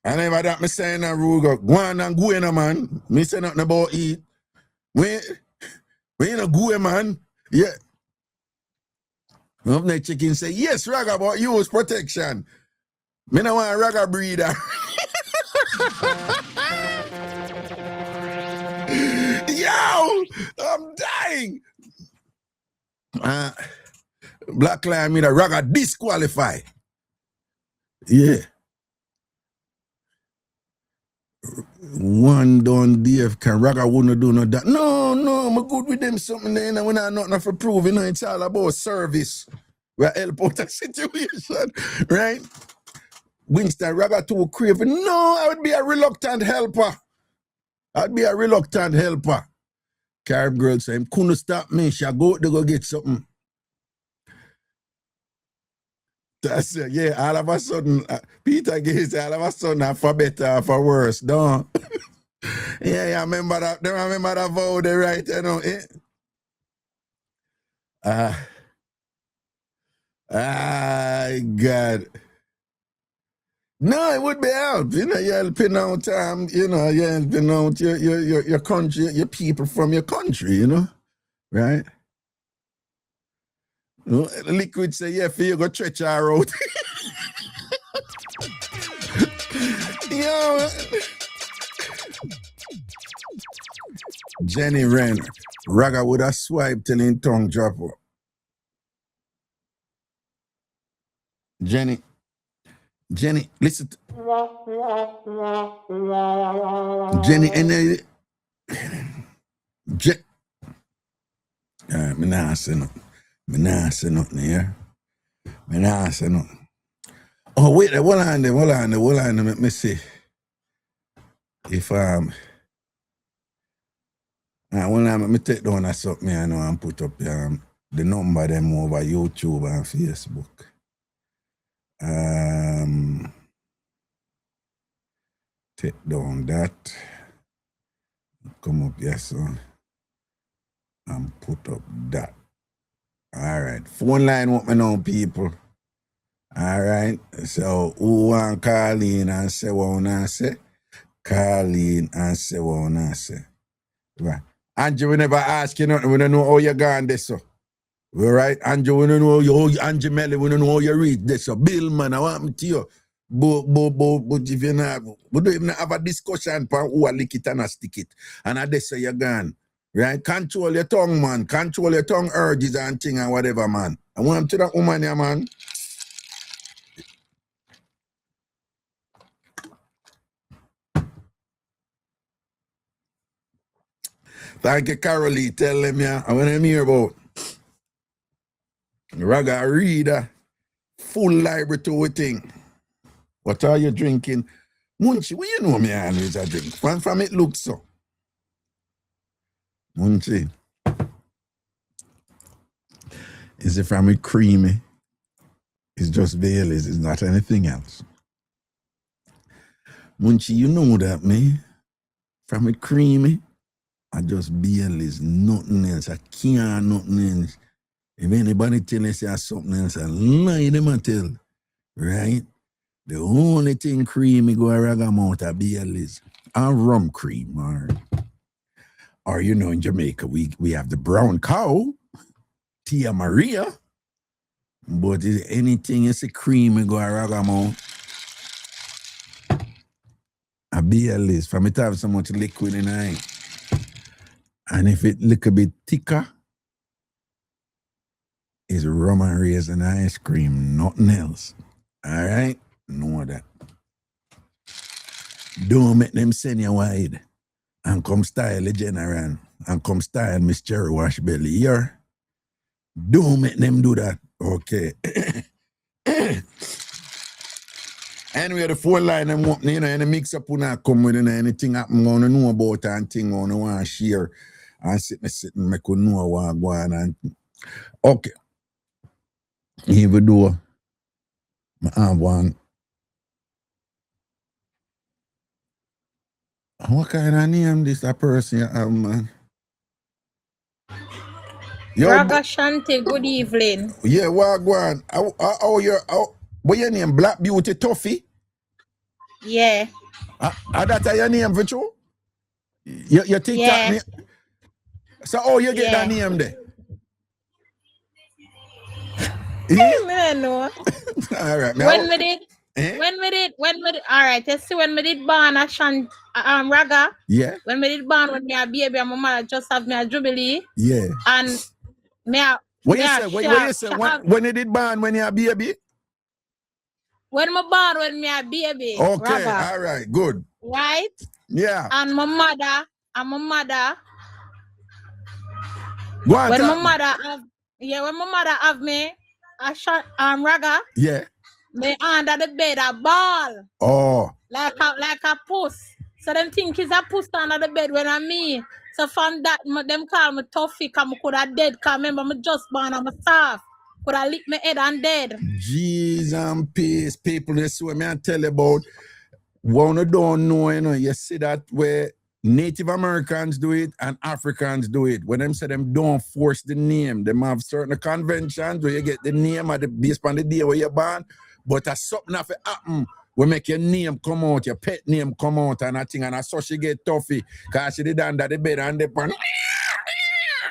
I never that me saying that Ruga. Go on and go in, man. Me say nothing about eat. We ain't a go, man. Yeah. Up the chicken say, yes, Raga, but use protection. Me no want a Raga breeder. Yo, I'm dying. Black Lion made a Raga disqualify. Yeah. One done DF can Raga wouldn't do no that. No, I'm good with them something there. And when I nothing for prove, you know, it's all about service. We help out a situation, right? Winston Raga too craving. No, I would be a reluctant helper. Carib girl say, couldn't stop me. She'll go to go get something. That's it. Yeah, all of a sudden, Peter Gates, all of a sudden, for better or for worse. No. Yeah, I remember that. I remember that vow there, right? You know, God. No, it would be help. You know, you're helping out, you know, you're helping out your country, your people from your country, you know, right? Liquid say, yeah, for you go stretch her out. Yo. Jenny Wren, Raga would have swiped till in tongue drop her. Jenny, listen. Jenny, and me nah say nothing. Me nah say nothing here. Me nah say nothing. Oh, wait, hold on, let me see. If, hold on, let me take down that something I know and put up the number them over YouTube and Facebook. Take down that. Come up here, son. And put up that. All right. Phone line what me know, people. All right. So, who want call in and say what I say? Call in and say what I say. Right. Andrew, we never ask you nothing. We don't know how you gone this, so. All right. Andrew, we don't know how you, Andrew Melly, we don't know how you read this, so. Bill, man, I want me to you. But if you not, we don't even have a discussion on who a lick it and a stick it. And I just say you're gone. Right? Control your tongue, man. Control your tongue urges and thing and whatever, man. I want to that woman here, man. Thank you, Carolee. Tell them, yeah, I want to hear about Raga reader, full library to a thing. What are you drinking? Munchie, what you know me always a drink? From it looks so. Munchie. Is it from it creamy? It's just Baileys, it's not anything else. Munchie, you know that, man. From it creamy, I just Baileys, nothing else. I can't nothing else. If anybody tell us something else, I lie them and tell. Right? The only thing creamy go a ragamount of Baileys. And rum cream. Or you know, in Jamaica, we have the brown cow, Tia Maria. But if anything is a creamy go a ragamount. A Baileys. For me to have so much liquid in it. And if it look a bit thicker, it's rum and raisin ice cream, nothing else. All right? Know that. Don't make them send you wide. And come style the general. And come style Miss Cherry Wash Belly here. Don't make them do that. Okay. Anyway, the phone line them up, you know, and the mix up when I come with anything happen, I know about and thing I want to share. And sitting, make you know what I go on. And okay. Even though I have one. What kind of name this a person you have, man? Ragashanti, good evening. Yeah, what go on? What your name? Black Beauty Toffee? Yeah. That's your name for true? Your TikTok Yeah. name? So how you get that name there? I know. All right. When we did, all right, let's see, when we did born Raga. Yeah. When we did born, when me a baby, my mother just have me a jubilee. Yeah. And me a... What you say? When you did born, when you a baby? When me born, when me a baby. Okay, Raga. all right, good. Right? Yeah. And my mother... When my mother have me Raga. Yeah. Me under the bed a ball. Oh. Like a puss. So them think is a puss under the bed when I'm me. So from that, them call me Toffee, because I could have dead, because remember me just born and I'm soft. Could have licked my head and dead. Jeez and peace, people, this way me I tell you about. One you don't know, you know, you see that where Native Americans do it and Africans do it. When them say them don't force the name, them have certain conventions where you get the name at the based on the day where you're born, but as something have to happen, we make your name come out, your pet name come out and a thing, and I saw she get Toffee, because she did under the bed and they pan.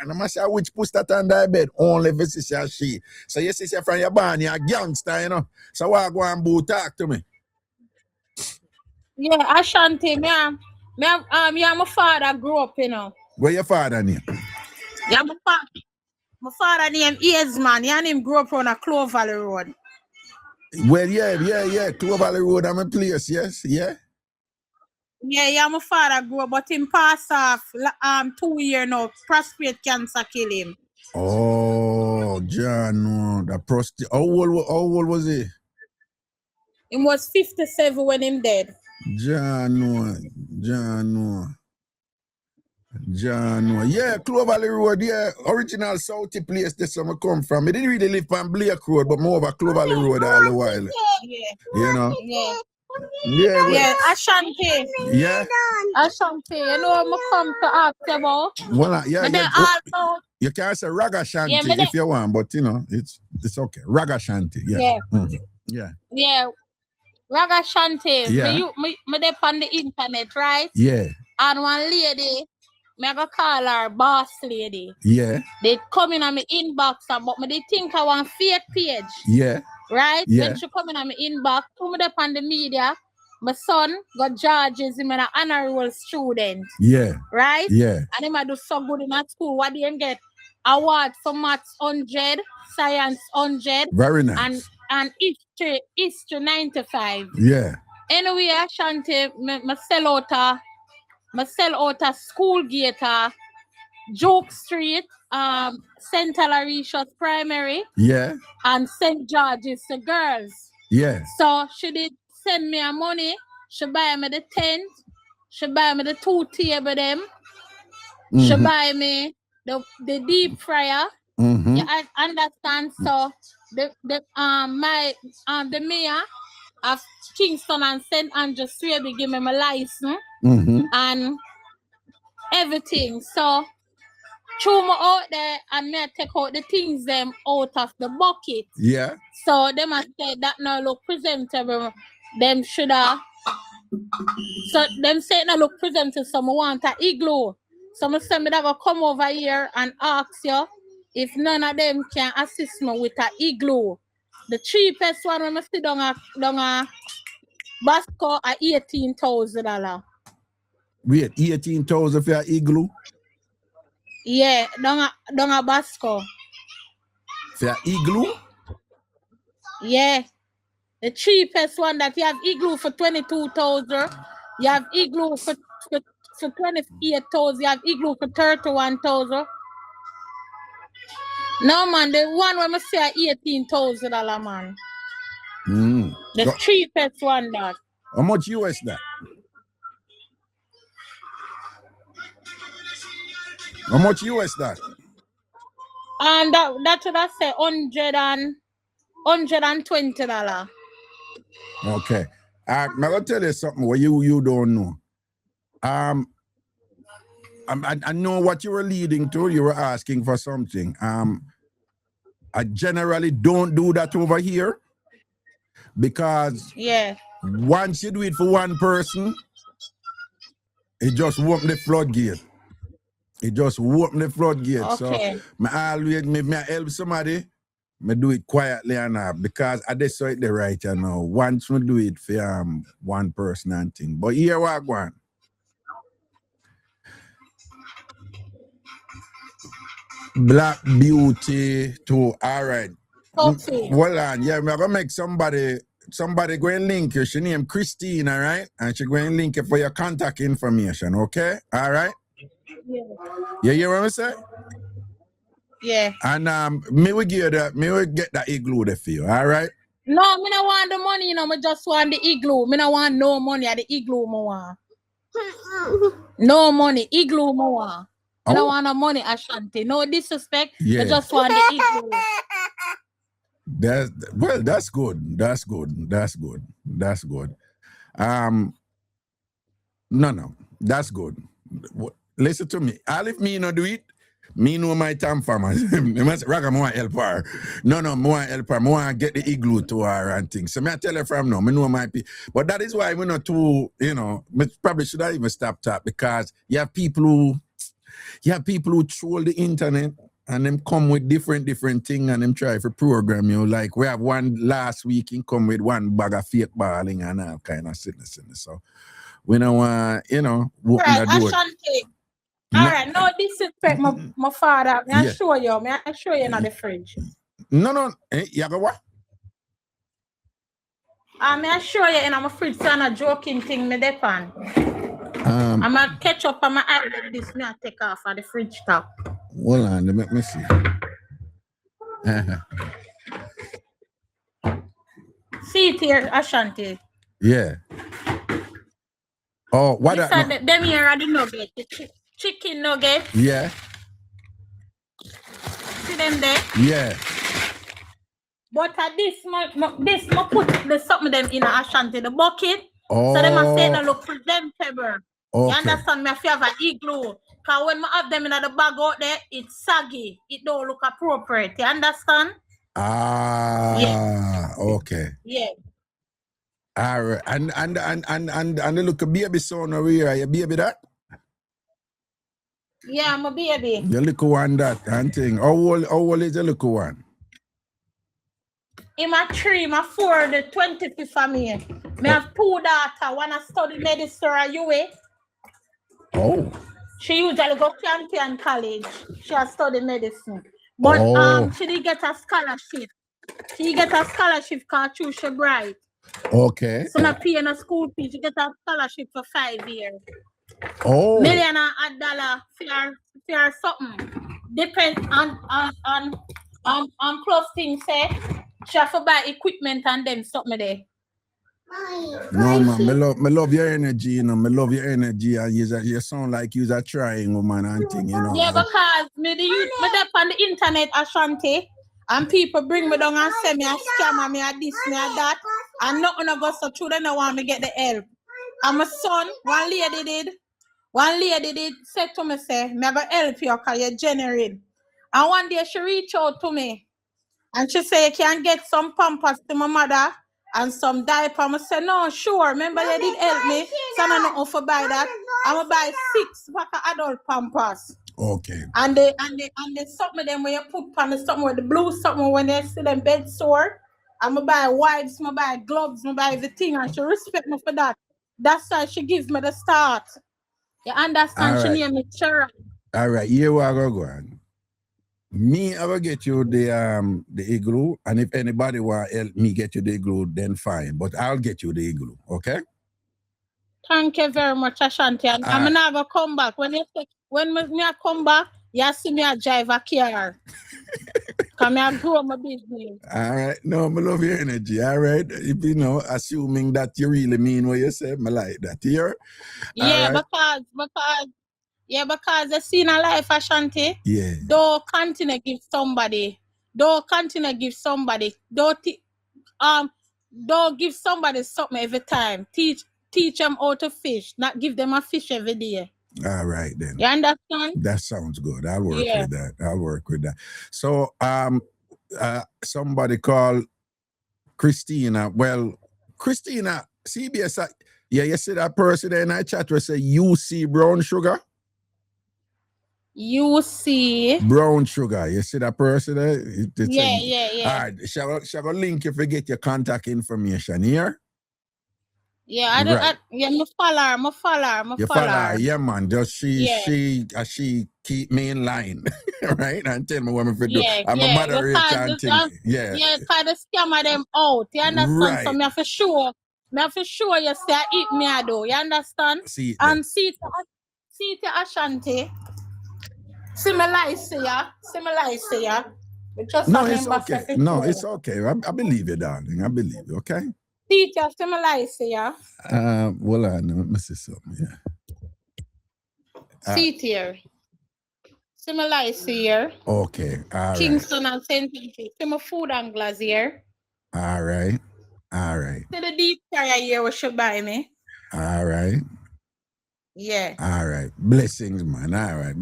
And I must say, which push that under the bed? Only if it's she. So you see from your born, you're a gangster, you know. So why go and boo talk to me? Yeah, Ashanti, my father grew up, you know. Where your father name? Yeah, my father name is man. Your name grew up on a Clover Valley Road. Well, yeah. Clover Valley Road, I'm a place, yes, yeah. Yeah, my father grew up, but him passed off 2 years now. Prostate cancer kill him. Oh, John, no, the prostate. How old was he? He was 57 when him dead. John, no. Yeah, Clover Valley Road, yeah. Original Southie place, that's where I come from. I didn't really live on Blake Road, but more over Clover Valley Road all the while. Yeah. You know? Yeah, Ashanti. Yeah. Ashanti, you know I'm come to ask you about. Well, you can say Ragashanti if you want, but you know, it's okay. Ragashanti, yeah. Yeah. Ragashanti. Yeah. Me dey on the internet, right? Yeah. And one lady, I go call her boss lady. Yeah. They come in on my inbox, but me they think I want fake page. Yeah. Right? Yeah. When she come in on my inbox, come up on the media, my son got Georges, him an honorable student. Yeah. Right? Yeah. And him do so good in that school. What do you get? Award for maths 100, science 100. Very nice. And history 95. Yeah. Anyway, Ashanti, I sell out a school gator Joke Street, St. Alaricia Primary, Yeah. and St. George's the girls. Yeah. So she did send me a money. She buy me the tent. She buy me the 2 table them. She buy me the deep fryer. Yeah, I understand. So the mayor of Kingston and St. Andrews Street give me my license and everything. So throw me out there and me take out the things them out of the bucket. Yeah. So them I say that now look presentable. Them shoulda. So them say now look presentable. So I want a igloo. So I say me that go come over here and ask you if none of them can assist me with a igloo. The cheapest one when I sit down a Basco at $18,000. Wait, 18,000 for an igloo? Yeah, down a Basco. For an igloo? Yeah. The cheapest one that you have igloo for 22,000. You have igloo for 28,000. You have igloo for 31,000. No man, the one when I say $18,000, man. The cheapest one that. How much US that? How much US that? And that should I say $120. Okay. I'm gonna tell you something what you don't know. I know what you were leading to. You were asking for something. I generally don't do that over here because once you do it for one person, it just open the floodgate. It just open the floodgate. Okay. So me help somebody, me do it quietly enough because I just saw it the right now. Once me do it for one person and thing. But here we go on. Black Beauty too. All right. Okay. Well on, yeah, we're gonna make somebody go and link you. She named Christine, all right? And she go and link you for your contact information, okay? All right? Yeah. You hear what I say? Yeah. And me will get that igloo there for you, all right? No, me don't want the money, you know, me just want the igloo. Me don't want no money at the igloo, me want. No money, igloo, me want. I don't want no money, Ashanti. No disrespect. Yeah. I just want the igloo. That's good. That's good. That's good. That's good. No, that's good. Listen to me. All if me not do it, me know my TamFam. Raga, I want help her. No, I want help her. I want to get the igloo to her and things. So I tell her from now, I know my people. But that is why we're not too, you know, probably should I even stop that because you have people who troll the internet and them come with different things and them try to program you. Like we have one last week, he come with one bag of fake balling and all kind of sickness. So we don't want, you know, right, Ashanti. All right, no disrespect my father. May I show you in the fridge. No. You go what? May I show you in my fridge, so I'm a joking thing me depend. I'm a ketchup on my eye like this. Me I take off of the fridge top. Hold on, let me see. See it here, Ashanti. Yeah. Oh, what? Them here are the nuggets, the chicken nuggets. Yeah. See them there? Yeah. But at this put the something them in Ashanti, the bucket. Oh. So them a say they look presentable. Okay. You understand me? If you have an igloo, because when I have them in the bag out there, it's saggy. It don't look appropriate. You understand? Okay. Yeah. All right. And look a baby son over here. Are you baby that? Yeah, I'm a baby. The little one that and thing. How old is the little one? I'm a 3, I'm a 4, the 25th of May. I have 2 daughters. One study medicine at UA. Oh. She usually go Champion College. She has studied medicine. But she did get a scholarship. She get a scholarship called Choose Your Bright. Okay. So not paying a school fee. She get a scholarship for 5 years. Oh. Million and $1 for something. Depends on close things say. She have to buy equipment and them something there. No man, me love your energy, you know. Me love your energy, and you sound like you're a trying woman and thing, you know. Yeah, because me up on the internet, Ashanti, and people bring me down and say me a scammer, me a this, me a that, and nothing go so true. They don't want me get the help. And my son, one lady did say to me, say, me go help you because you're genuine. And one day she reached out to me and she said, you can get some pampers to my mother and some diaper. I said, no, sure. Remember, you did help me. So I don't know for buy that. I'm going to buy 6 pack of adult pampers. Okay. And they something them when you put on the something with the blue something when they see them bed sore. I'm going to buy wipes, I'm going to buy gloves, I'm going to buy everything. And she respect me for that. That's why she gives me the start. You understand? All She right. name me Sharon. All right, here we go on. Me, I will get you the igloo, and if anybody want help me get you the igloo, then fine. But I'll get you the igloo, okay? Thank you very much, Ashanti. And I'm not gonna come back. When me come back, you see me a drive a car. Come here, grow my business. All right. No, I love your energy. All right. If you know, assuming that you really mean what you say, I like that. Here. Yeah, right. because the scene of life, Ashanti. Yeah. Don't continue give somebody. Don't give somebody something every time. Teach them how to fish, not give them a fish every day. All right then. You understand? That sounds good. I'll work with that. I'll work with that. So somebody called Christina. Well, Christina, CBS, yeah, you see that person in that chat will say you see brown sugar? You see brown sugar. You see that person there? Yeah. All right. Shall I link you to get your contact information here? Yeah, me follow her. You follow her, yeah, man. Just she keep me in line, right? And tell me what I'm do. I'm a moderator and thing. Yeah, because the scammer them out. You understand? Right. So me have to show you say I eat me I do. You understand? See and see to Ashanti. Similar say ya. No, it's okay. No, it's okay. I believe you, darling. I believe you, okay? Teacher, similar say ya. Well, I know. Let me see something, yeah. See here. Similar say here. Okay, all right. Kingston and St. Vincent. See my food and glass here. All right. See the deep fryer here what should buy me. All right. Yeah. All right. Blessings, man. All right.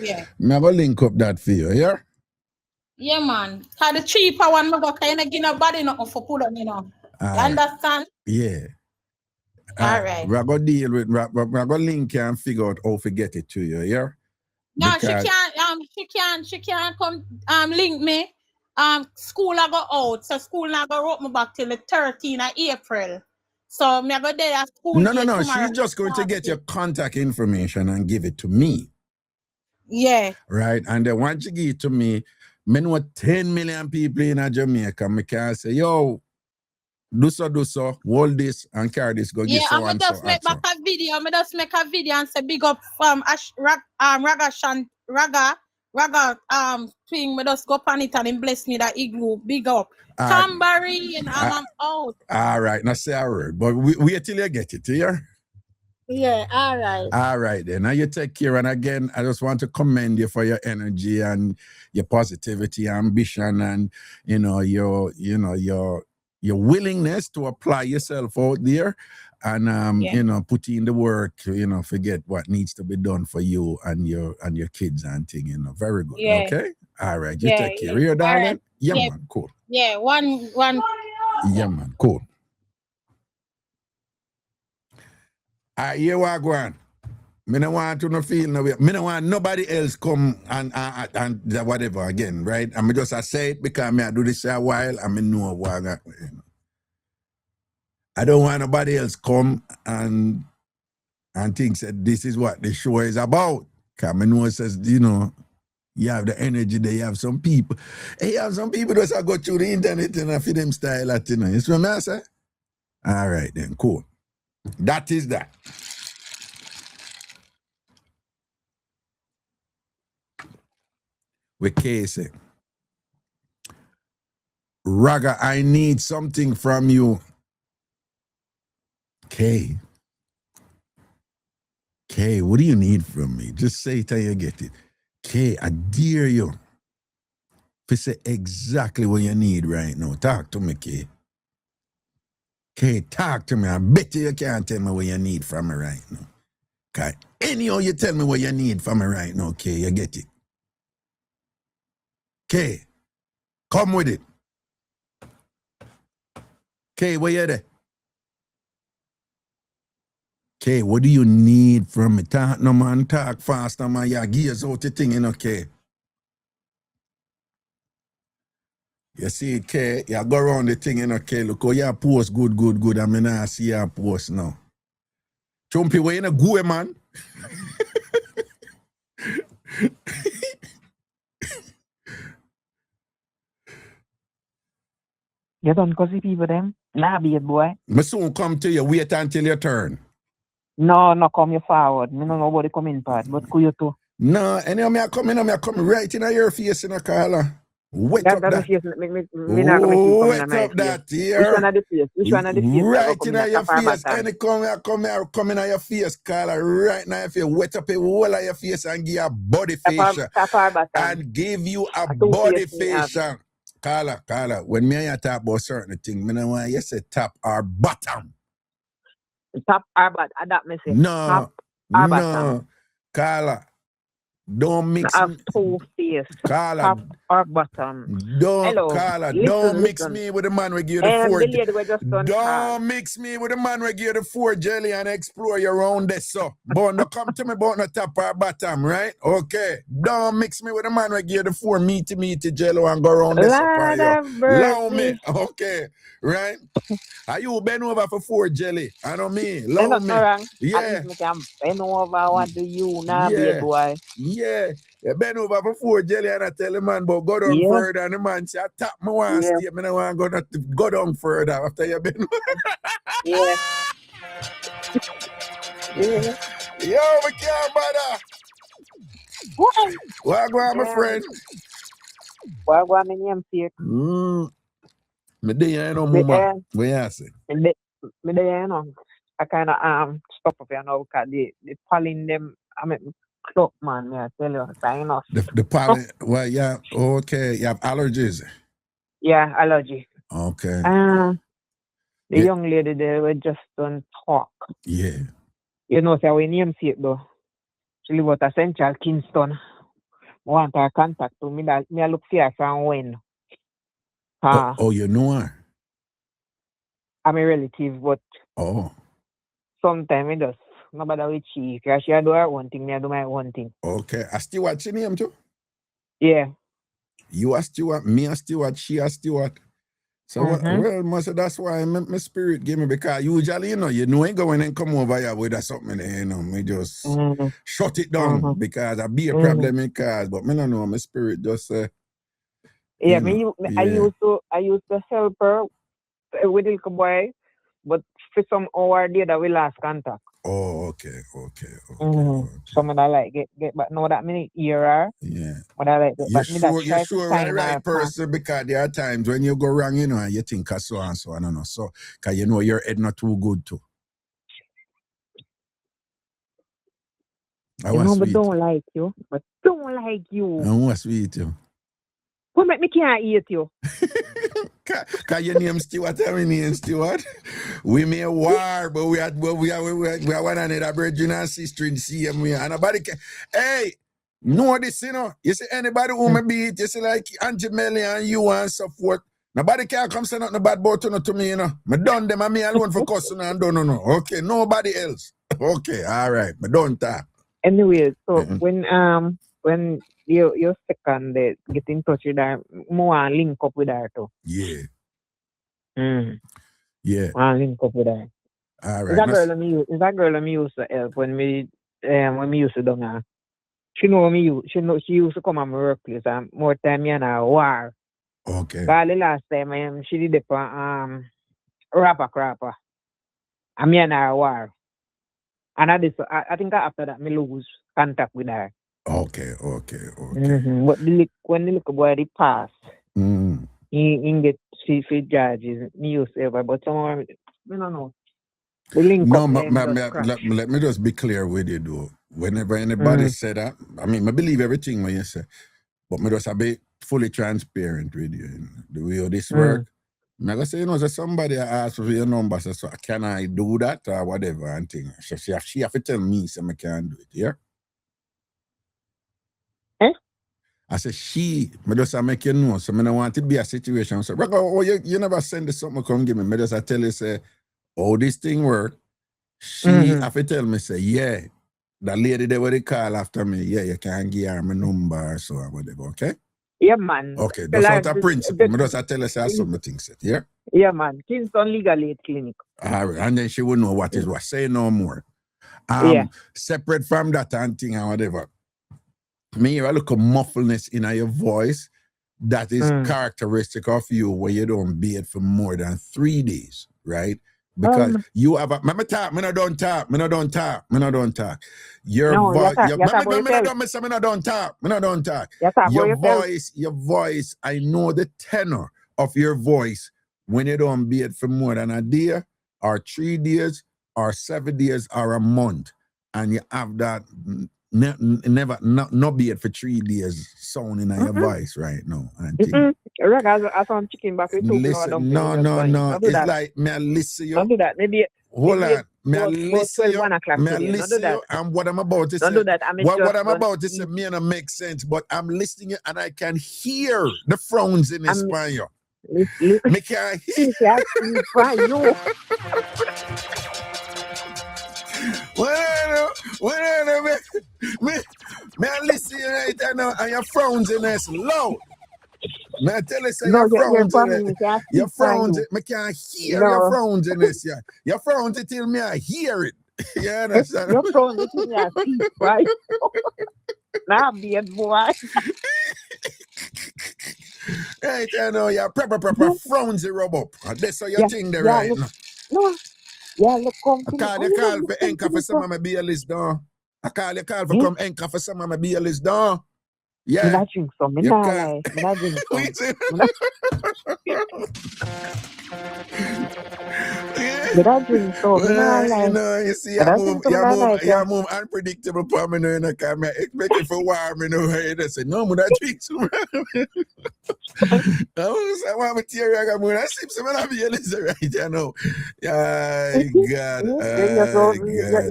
Yeah. I'm going to link up that for you, yeah? Yeah, man. Because the cheaper one, I go kind of give nobody nothing for put on, you know. You understand? Yeah. All right. We're going to deal with, we're going to link you and figure out how to get it to you, yeah? No, she can't come link me. School I go out, so school not go rope me back till the 13th of April. So me go there at school. No. She's just going to get your contact information and give it to me. Yeah. Right? And then once you give it to me, I know 10 million people in Jamaica. I can say, yo, do so, hold this and carry this, go get so and so. Yeah, I just make a video and say big up from Ragashanti, thing, me just go on it and him bless me that igloo, big up. Tambourine, I'm out. All right, now say a word, but wait till you get it here. Yeah, all right. All right, then. Now you take care. And again, I just want to commend you for your energy and your positivity, ambition, and your willingness to apply yourself out there and put in the work, forget what needs to be done for you and your kids and thing, very good. Yeah. Okay? All right, you take care. Here, darling. Right. Yeah, man, cool. Yeah, one. Yeah, man, cool. Here we go on. Me don't want to feel no way. Me don't want nobody else come and whatever again, right? I'm just say it because I do this a while and I know what I don't want nobody else come and think that this is what the show is about. Because I know it says, you have the energy there. You have some people. You have some people that go through the internet and feed them style at, You see what I say? All right, then, cool. That is that. with Casey. Raga, I need something from you. Kay, what do you need from me? Just say it till you get it. Kay, I dare you to say exactly what you need right now. Talk to me, Kay. Kay, talk to me. I bet you can't tell me what you need from me right now. Cause anyhow you tell me what you need from me right now, Kay, you get it. Kay, come with it. Kay, where you there? Kay, what do you need from me? Talk no man, talk fast, no man. You gears out the thing, you know, Kay. You see, Kay, you go around the thing, you know, Kay. Look how you post good. I mean, I see you post now. Chumpy, where you know go, man? You don't cosy people them? Nah, be it boy. Me soon come to you, wait until your turn. No come you forward. Me no know about the coming part, but could you too? No, anyhow, me come right in your face in a collar. Wet up that. Face, me not gonna see coming Wet on my up face. that here. Which one of the face? Which one of the face? Right in your face. Any come in your face, collar. Right now, if you wet up a whole of your face and give you a body facial. And give you a body facial. Carla, when me and you talk about certain things, me know why you say top or bottom. Top or bottom, that me say. No, top or bottom. Carla, don't mix. Have two face. Carla, top or bottom. Don't, Hello. Carla, Listen, don't mix me with the man we give the four. Don't mix me with the man we give the four jelly and explore your own this so. But no come to me about no top or bottom, right? Okay. Don't mix me with the man we give the four meaty jello and go around this up. Allow me. Okay. Right? Are you bend over for four jelly? I don't mean. Allow me. Yeah. At least me can bend over. What do you now, be boy? Yeah. You bend over for four jelly and I tell the man, but go down further. And the man say, I tap my one stay. I don't want to go down further after you bend over. Yeah. Yo, we can't bother. What go on, my friend? What go on, my name, Ph.D? Me there, you know, mama. What you say? Me there, you know. I kind of stop up here now because the pollen them, I mean, clock, man, I tell you, sign off. The pollen, well, yeah, okay. You have allergies? Yeah, allergy. Okay. The young lady there, we just don't talk. Yeah. You know, so we name it though. She live out of Central Kingston. I want her contact to me that me I look for her from when. Oh, you know her? I'm a relative, but sometimes it just nobody with she. Because she do her one thing, me I do my one thing. Okay. I Stewart, she name too? Yeah. You are Stewart, me a Stewart, she a Stewart. So well, that's why my spirit gave me, because usually, you know ain't going and come over here with something, me just shut it down because I be a problem in cars, but me don't know, my spirit just I used to help her with the little boy, but for some hour there that we lost contact. Oh, okay. Some of that like get back now that me hear her. Yeah. But I like you're sure we're the right person, because there are times when you go wrong, and you think so and so, I don't know. So, because your head not too good too. But don't like you. And what's sweet you? What make me can't eat you? Cause your name Stewart, my name Stewart. We may war, but we are one another brethren and sister in CM. And nobody can. Hey, know this, You see anybody who may beat, you see like Auntie Melly and you and so forth. Nobody can come say nothing bad about to me, Me done them and me alone for cussing and don't know. Okay, nobody else. Okay, all right. But don't talk. Anyway, so when your second get in touch with her, more link up with her too. Yeah. Yeah. Link up with her. All right. Is that girl me used to help when me used to do her. She used to come at my workplace and more time me and her war. Okay. But the last time she did it for rapper. And me and her war. And I think after that me lose contact with her. Okay. But when the little boy they pass, he get free judges. Me used to ever, but some I don't know. The link No, up them just crash. let me just be clear with you though. Whenever anybody say that, I mean, I believe everything when you say, but me just be fully transparent with you. You know, the way this work. I'm gonna say, so somebody asked for your number, so can I do that or whatever and thing. So she have to tell me so I can do it, yeah? I said, me just make you know, so I don't want to be a situation. So, you never send this something, come give me. Me just I tell you, say, this thing work. She have to tell me, say, yeah, the lady there what they call after me, yeah, you can give her my number, so or whatever, okay? Yeah, man. Okay, that's out of principle. Me just I tell her, say, some things, yeah? Yeah, man. Kingston Legal Aid Clinic. All right, and then she will know what is what. Say no more. Separate from that and thing and whatever. Me hear a little muffleness in your voice that is characteristic of you when you don't bathe for more than 3 days, right? Because you have a me don't talk. Your voice, your voice, I know the tenor of your voice when you don't bathe for more than a day or 3 days or 7 days or a month, and you have that never not be it for 3 days sound in your voice right now. I some chicken back with listen, no. It's like me I listen you. Don't do that. Maybe hold on. Me I listen you. And what I'm about to say. Do that. What I'm about to say may not make sense, but I'm listening you and I can hear the frowns in his spine. Me can hear. Me I listen you right now and your frowns in this low. Me I tell you say your frowns in it. Your frowns, me can't hear your frowns in this. Yeah. Your frowns till me I hear it. You understand? Your frowns till me I see, right? Nah, be a boy. Right, you know, you're proper frowns the rub up. That's how you think there right now. No. Yeah, look, come I call for anchor for some of my beer list down. I call for come anchor for some of my beer list down. Yeah. Me not drink some. Me not lie. Me not drink some. Me not drink some. Me not lie. You know, you see, you move unpredictable for me now. I expect it for warm, you know. I say, no, me not drink some. I want to tear you. I sleep some of the list right, you know. Yeah, God.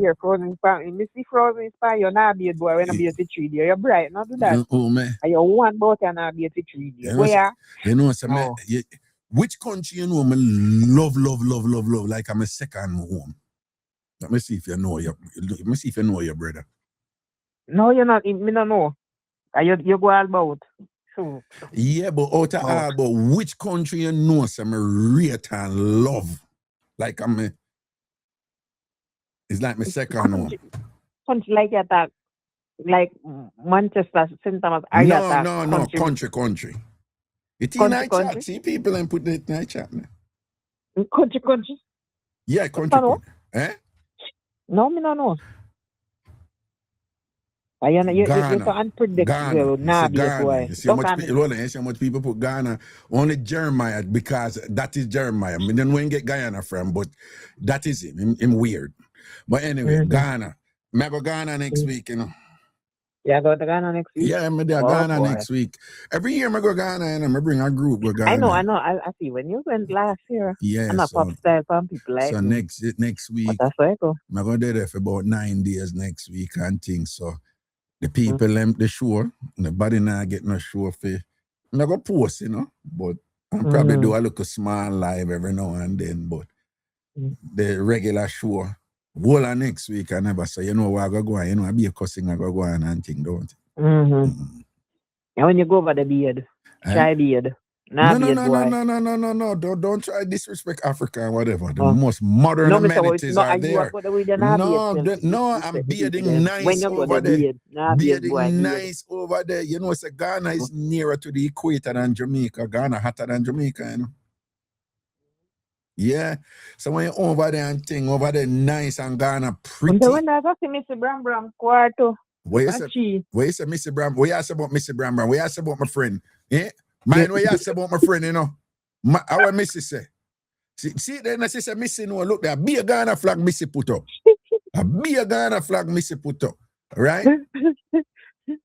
You're frozen spine. Me see frozen spine. You're not be a boy when I be a 3 day. You're bright. Not do that. Oh, man. You want both and not be a 3 day. Where? You know, which country you know me love like I'm a second home. Let me see if you know your brother. No, you're not. Me don't know. You go all about. So. Yeah, but out of all about which country you know some rate and love. Like it's like my second home. Country like that. Like Manchester, St. Thomas. No, country. It's in night chat. See people and put it in night chat. Country. Yeah, country. Eh? No, me no know. You're so unpredictable. Ghana. You see how much people put Ghana. Only Jeremiah, because that is Jeremiah. I mean, then when get Guyana from, but that is him weird. But anyway, Ghana. I go Ghana next week, you know. Yeah, go to Ghana next week. Yeah, I'm there Ghana next week. Every year I go Ghana and I bring a group with Ghana. I know. I see when you went last year. Yeah, I'm a pop style from people like so me. next week. That's where I go. I'm going to there for about 9 days next week and things. So the people the show, nobody now get no show for. I'm not going to post, you know, but I'm probably do a little small live every now and then, but the regular show. Whole of next week I never say, you know where I go on, you know, I be a cussing, I go on and thing, don't it? And when you go over the beard, try beard. No. Don't try disrespect Africa and whatever. The most modern amenities are there. No, I'm bearding nice over there. Bearding nice over there. You know, Ghana is nearer to the equator than Jamaica. Ghana hotter than Jamaica, you know. Yeah, so when you're over there and thing, over there nice and Ghana pretty. And when I see Mr. Bram quarto. What you say, Missy Bram? What you say about Missy Bram? What you say about my friend? Yeah? Mind what you say about my friend, you know? How Missy say? See, then I say, Missy, no, look, there be a Ghana flag Missy put up. Be a Ghana flag Missy put up. Right?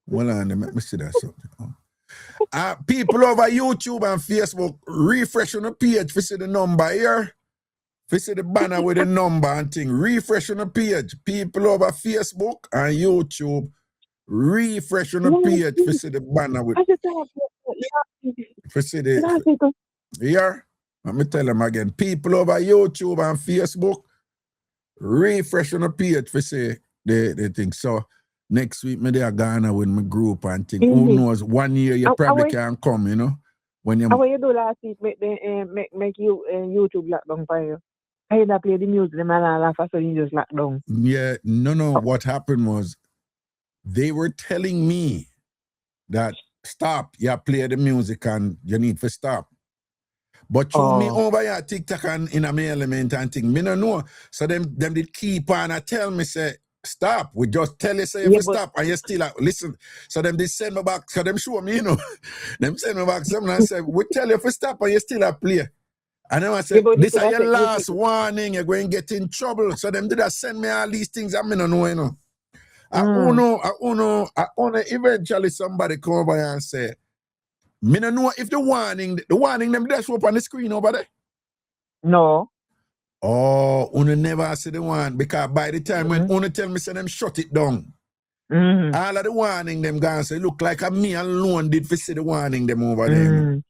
Well, let me see that something. People over YouTube and Facebook, refresh on the page for see the number here. For see the banner with the number and thing. Refresh on the page. People over Facebook and YouTube, refresh on the page for see the banner with. For see the here. Let me tell them again. People over YouTube and Facebook, refresh on the page for see the thing. So next week, me there Ghana with my group and thing. Who knows? 1 year you probably can't come, you know. When you how you do last week? Make you YouTube lock down for you. I had to play the music, the man laugh, so you just lock down. Yeah, no. What happened was they were telling me that stop, you play the music and you need to stop. But through me over here TikTok and in my element and thing, me no know. So them did keep on and tell me say stop. We just tell you say if you stop and you still listen. So them they send me back. So them show me, you know. Them send me back something and say we tell you if you stop and you still play. And then I said, this is your last warning, you're going to get in trouble. So them did send me all these things I don't know, you know. I don't know, eventually somebody come over here and say, me don't know if the warning them just up on the screen over there. No. Oh, you never see the one because by the time when you tell me say them shut it down. All of the warning them gone say look like me alone did for see the warning them over there.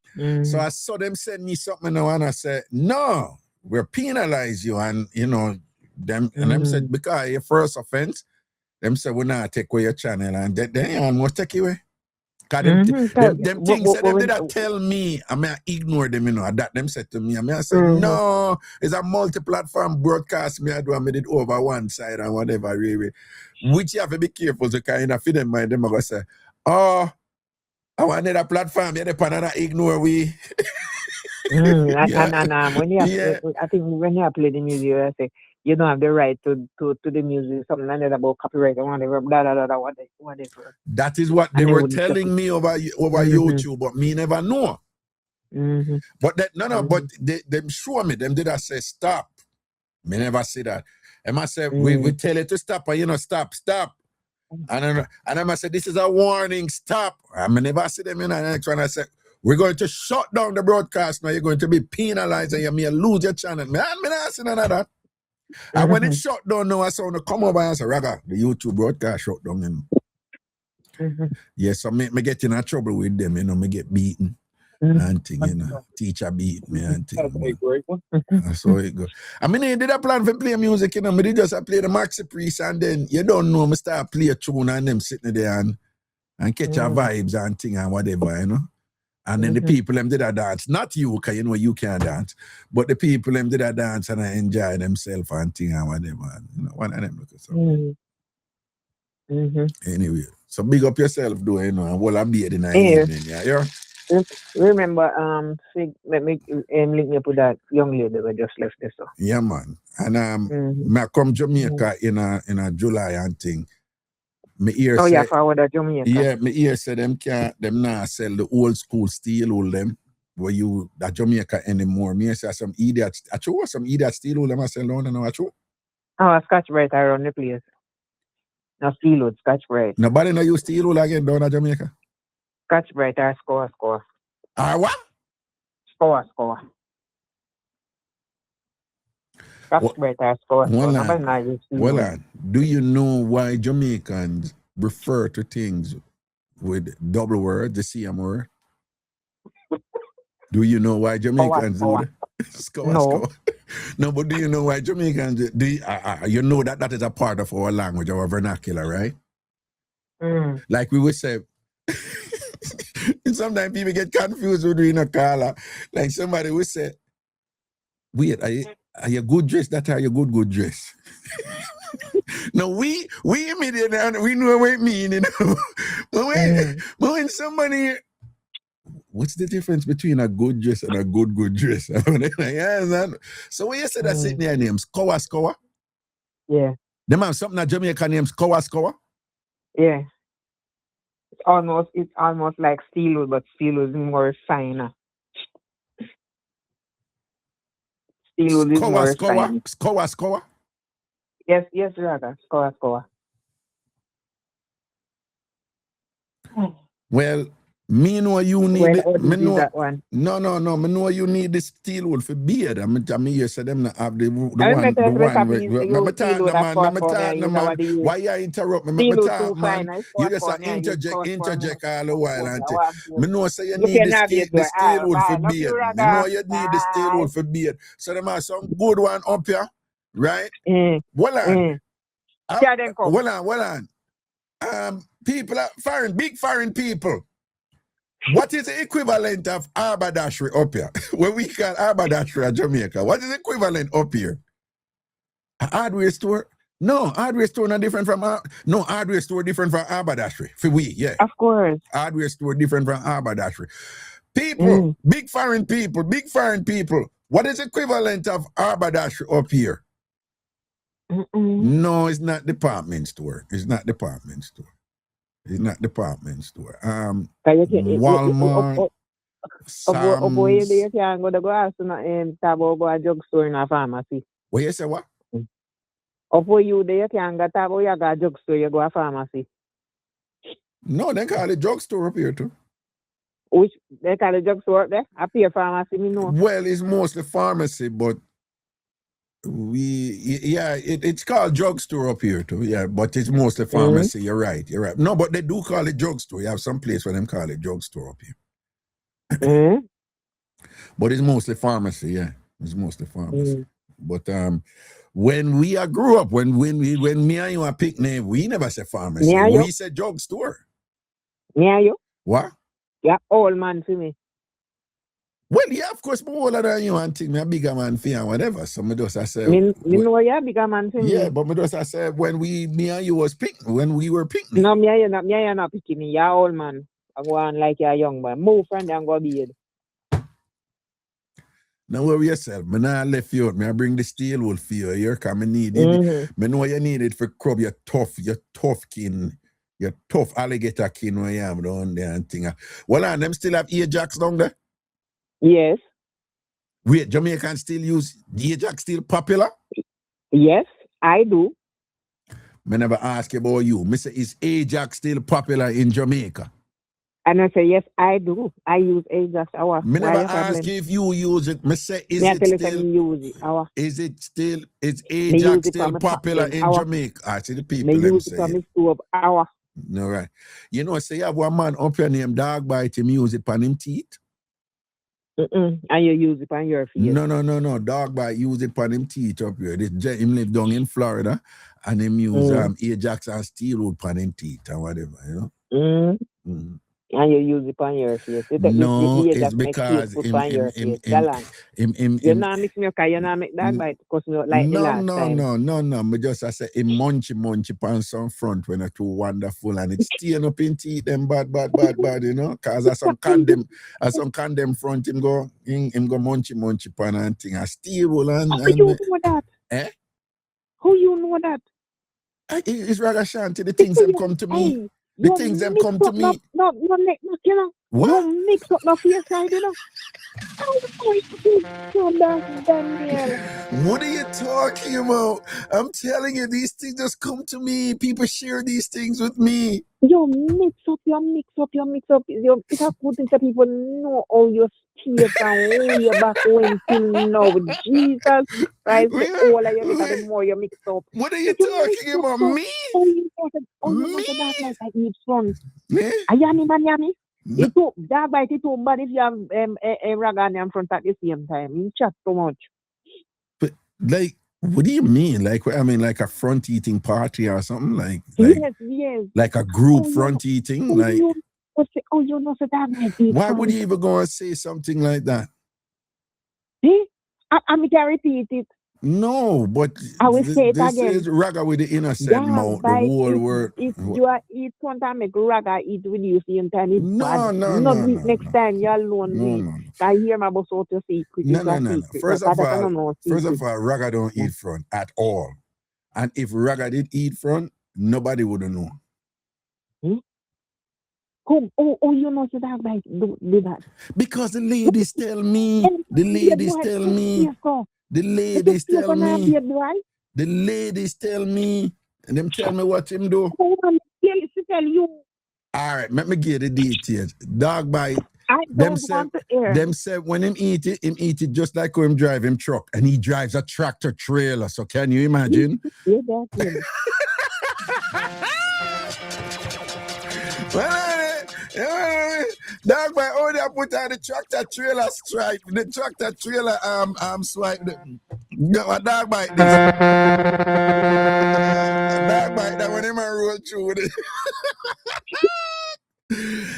So I saw them send me something now and I said, no, we'll penalize you. And you know, them and them said, because your first offense, them said we're not take away your channel and they almost take you away. Cause them things said them did not tell me, I mean I ignore them, you know, that them said to me. I mean I said, no, it's a multi-platform broadcast me I do, I made it over one side and whatever really. Which you have to be careful to kind of feed them mind them are gonna say, oh, I want another platform, you don't ignore we. When you I think when you play the music, I say you don't have the right to the music, something like that about copyright or whatever, whatever. That is what they were telling me over YouTube, but me never know. But that but them show me, them did I say stop. Me never say that. And I said, we tell you to stop, and you know, stop. And I said, this is a warning, stop. I never see them in the next one. I said, we're going to shut down the broadcast now. You're going to be penalized and you may lose your channel. Man, I'm not saying none of that. And when it shut down now, I saw them come over and say, Raga, the YouTube broadcast shut down. You know? Yeah, so me get in trouble with them, you know, me get beaten. And thing, you know, teacher beat me and thing. That's how it go. I mean, I did a plan for play music, you know, I did just play the Maxi Priest and then you don't know, I start play a tune and them sitting there and catch our vibes and thing and whatever, you know. And then the people them did a dance, not you, because you know you can't dance, but the people them did a dance and I enjoy themselves and thing and whatever. And, you know, one of them look at something. Anyway, so big up yourself, though, you know, and what I'm in the evening, yeah. Remember, let me link me up with that young lady that just left this. So. Yeah, man. And I come Jamaica in a July and thing. Me ear say, forward at Jamaica. Yeah, me ear say them not sell the old school steel wool them where you that Jamaica anymore. Me say some idiots. I show some idiots steel wool them I sell down and I show. Oh, Scotch Brite around the place. No steel wool, Scotch Brite. Nobody know you steel wool again down at Jamaica. Scotch Brite or score. What? Score. Scotch Brite or score. Well, do you know why Jamaicans refer to things with double words, the same word? Do you know why Jamaicans do that? Score. No, but do you know why Jamaicans do? You know that is a part of our language, our vernacular, right? Like we would say. Sometimes people get confused with doing a caller. Like somebody will say, wait, are you good dress? That are you good dress? No, we immediately we know what it means, you know. But when somebody, what's the difference between a good dress and a good dress? So when you say that sitting there names Scowa? Yeah. Them have something that Jamaican names Scowa? Yeah. It's almost like steel wood, but steel wood is more finer. Steel wood is more fine. Skoa. Yes, Raga. Skoa. Well, me know you need it. Well, Me know that one. No. Me know you need the steel wool for beard. I mean, you said them not have the one. I Me talk no man. Why you interrupt me? Me talk man. You just interject all the while, auntie. Me know say you need the steel wool for beard. Me know you need the steel wool for beard. So them are some good one up here, right? Well on. Well on. People are big foreign people. What is the equivalent of haberdashery up here? When we call haberdashery at Jamaica, what is the equivalent up here? A hardware store? No, hardware store not different from hardware store different from haberdashery. For we, yeah. Of course. Hardware store different from haberdashery. People, big foreign people. What is the equivalent of haberdashery up here? No, it's not department store. Walmart, Sam's. You can go ask a drugstore in a pharmacy. What you say what? For you there can go to a drugstore, you go a pharmacy. No, they call it drugstore up here too. Which they call it drugstore up there? Up here pharmacy, me know. Well, it's mostly pharmacy, but it's called drugstore up here too. Yeah, but it's mostly pharmacy. You're right. No, but they do call it drugstore. You have some place where them call it drugstore up here. But it's mostly pharmacy. Yeah, it's mostly pharmacy. But when we grew up, when me and you are picnic, we never said pharmacy. We said drugstore. Yeah, you. What? Yeah, old man for me. Well, yeah, of course, but older than you and think me a bigger man for you and whatever. So me just I say me know you're a bigger man for me. Yeah, but me just I say when me and you was picking, when we were picking. No, you're not picking me. You're old man. I go on like you're a young boy. Move from there and go beard. Now worry yourself. Me not left you out. Me I bring the steel wool for you here because me need it. Me know you need it for crop your tough kin. Your tough alligator kin where you have down there and thing. Well, and them still have Ajax down there? Yes. Wait, Jamaican still use Ajax still popular? Yes, I do. Me never ask about you. Me say, is Ajax still popular in Jamaica? And I say, yes, I do. I use Ajax. Me never ask you if you use it. Me say, is Ajax still popular in Jamaica? I see the people them say it. No, right. You know, say you have one man up here named Dog Bite, him use it on him teeth. And you use it on your face. No. Dog Bite use it on him teeth up here. Him live down in Florida and him use Ajax and steel wood on him teeth and whatever, you know. And you use it on your face. No, it's because you're not mixing your car, you're not make that bite because you like the last time. No. Me just I say it munchy on some front when it's too wonderful and it's staying up in teeth them bad, you know. Cause I some condemn front him go munchy pan and thing. I steel wool and How you know that? Who you know that? It's Ragashanti, the things them come to me. The things them come to me. No, you know. What? You mix up the face side, you know. What are you talking about? I'm telling you, these things just come to me. People share these things with me. You mix up. It's a good thing that people know all your tears and all your back when till now. Jesus Christ, the older you get, the more you mix up. What are you talking about? Me? You that like I eat front. Ayami. It too that bite it too bad if you have a Raga in front at the same time. You chat so much. But like, what do you mean? Like, I mean, like a front eating party or something? Like yes. Like a group front eating? Like, you know so that might be. Why would you even go and say something like that? I'm going to repeat it. No, but I will say it this again. is Raga with the innocent mouth, the whole word. If you eat sometimes, make Raga eat with you same time. No. Next time you're alone. No. I hear my boss out your secret. No. First of all, Raga don't eat front at all. And if Raga did eat front, nobody would know. Come, you know, the dog bite do that. Because the ladies tell me. And The ladies boy, tell come me. here, so. The You ladies just tell on our me. bed, right? The ladies tell me. And them tell me what him do. Come on, she tell you. All right, let me give the details. Dog bite. I don't want to hear. Them said when him eat it just like how him drive him truck. And he drives a tractor trailer. So can you imagine? Yeah, that's him. Dog bite, oh, they put on the tractor trailer stripe. The tractor trailer swipe. Dog bite this. Dog bite that when him a roll through with it.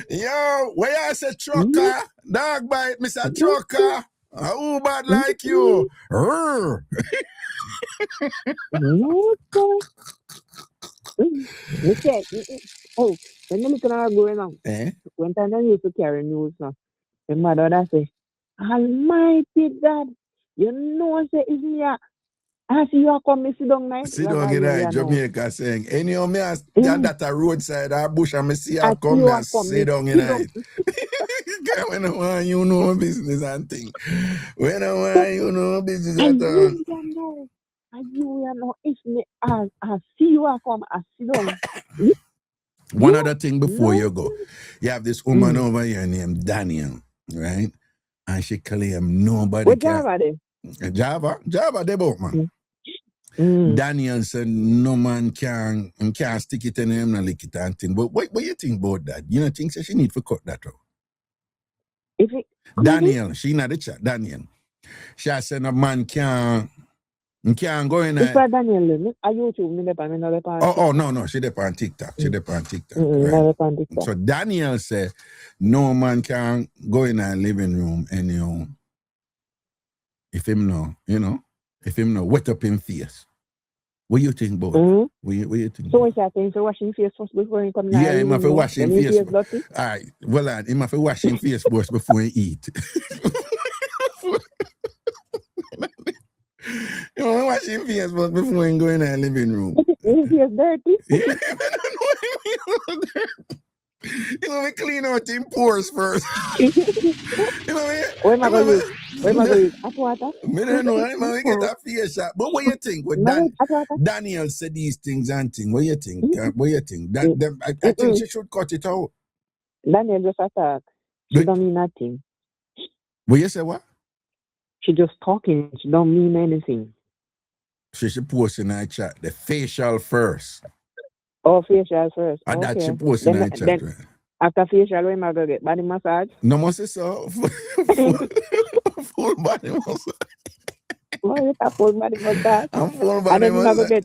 Yo, where I say trucker? Dog bite, Mr. Trucker. Who bad like you? Okay. Oh, when you look at our going on, when time I used to carry news now, my mother would say, Almighty God, you know, say, is me I see you are coming, sit down night. Sit down in Jamaica saying, any of me stand at a roadside or bush and me see her come and sit down in it. When I want you know business and thing. When I want you know business at all. And you know, if me I see you are come, I sit down. One other thing before you go. You have this woman over here named Daniel, right? And she claim nobody what can. Java there? Java, they both, man. Daniel said no man can stick it in him and lick it and thing. But what you think about that? You don't think so she need to cut that out? Daniel, she not the chat. Daniel. She said no man can go in there. Daniel, are you YouTube? No, she dep on TikTok. She dep on TikTok. Right? So Daniel said no man can go in our living room anyhow. If him no wet up him face. What you think about it? What you think? So what's that thing? So washing face first before you come down? Yeah, he must wash him face. All right. Well, he must wash him face first before he eat. You want to wash him face first before he go in the living room. His face dirty? Yeah, you know me clean out him pores first. You know me? Where am I going to use? Where am I going to use? Hot water? I don't know. I'm going to get a face shot. But what you think? Daniel said these things and things. What you think? What you think? I think she should cut it out. Daniel just attack. She don't mean nothing. What you say what? She just talking. She don't mean anything. She should post in her chat. The facial first. Oh, facial first. And okay. that she post in her chat. Right? After facial, where am I going to get? Body massage? No more say so. Full body massage. Well, you have full body massage. I'm full body massage. And then you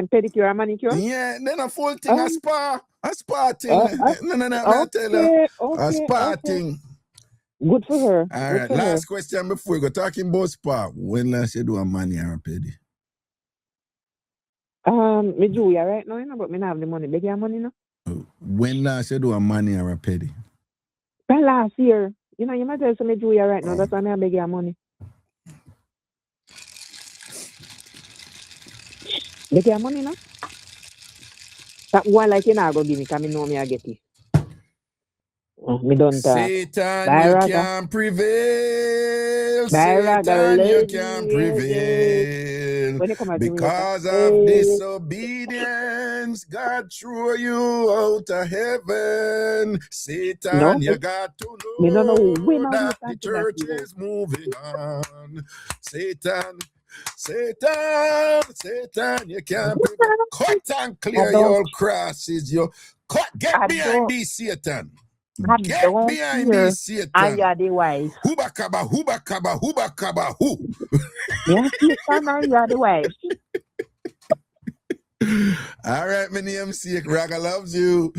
get pedicure and manicure? Yeah, then a full thing, a spa thing. No, tell her. A spa thing. Good for her. All right, last question before we go. Talking about spa. When last you do a mani or a pedi? Me do ya right now, you know, but me not have the money. Beg your money now. When last you do a mani or a pedi? Well, last year. You know, you might tell me do ya right now. That's why I beg your money. Beg your money now. That one like you now go give me, because me know me I get it. Me don't talk. Satan, you can't prevail. Satan, you can't prevail. Because of disobedience, God threw you out of heaven. Satan, you got to know that the church is moving on. Satan, you can't prevail. Cut and clear your crosses. Get behind these, Satan. Get behind this Satan. And you're the wife. Hubakaba, who? Yes, Satan, and you're the wife. All right, my name is Raga loves you.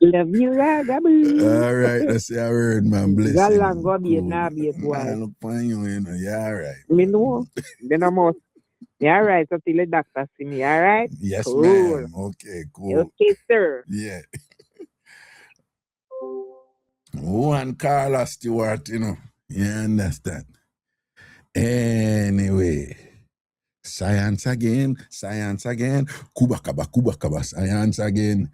Love you, Raga. All right, that's your word, man. Bless you. Galang go be a boy. I look fine, you know. Yeah, all right. Me know. Then I'm all. Yeah, all right. So till the doctor see me, all right? Yes, cool. Ma'am. Okay, cool. Okay, sir. Yeah. One Carla Stewart, you know. You understand? Anyway. Science again. Kubakaba, science again.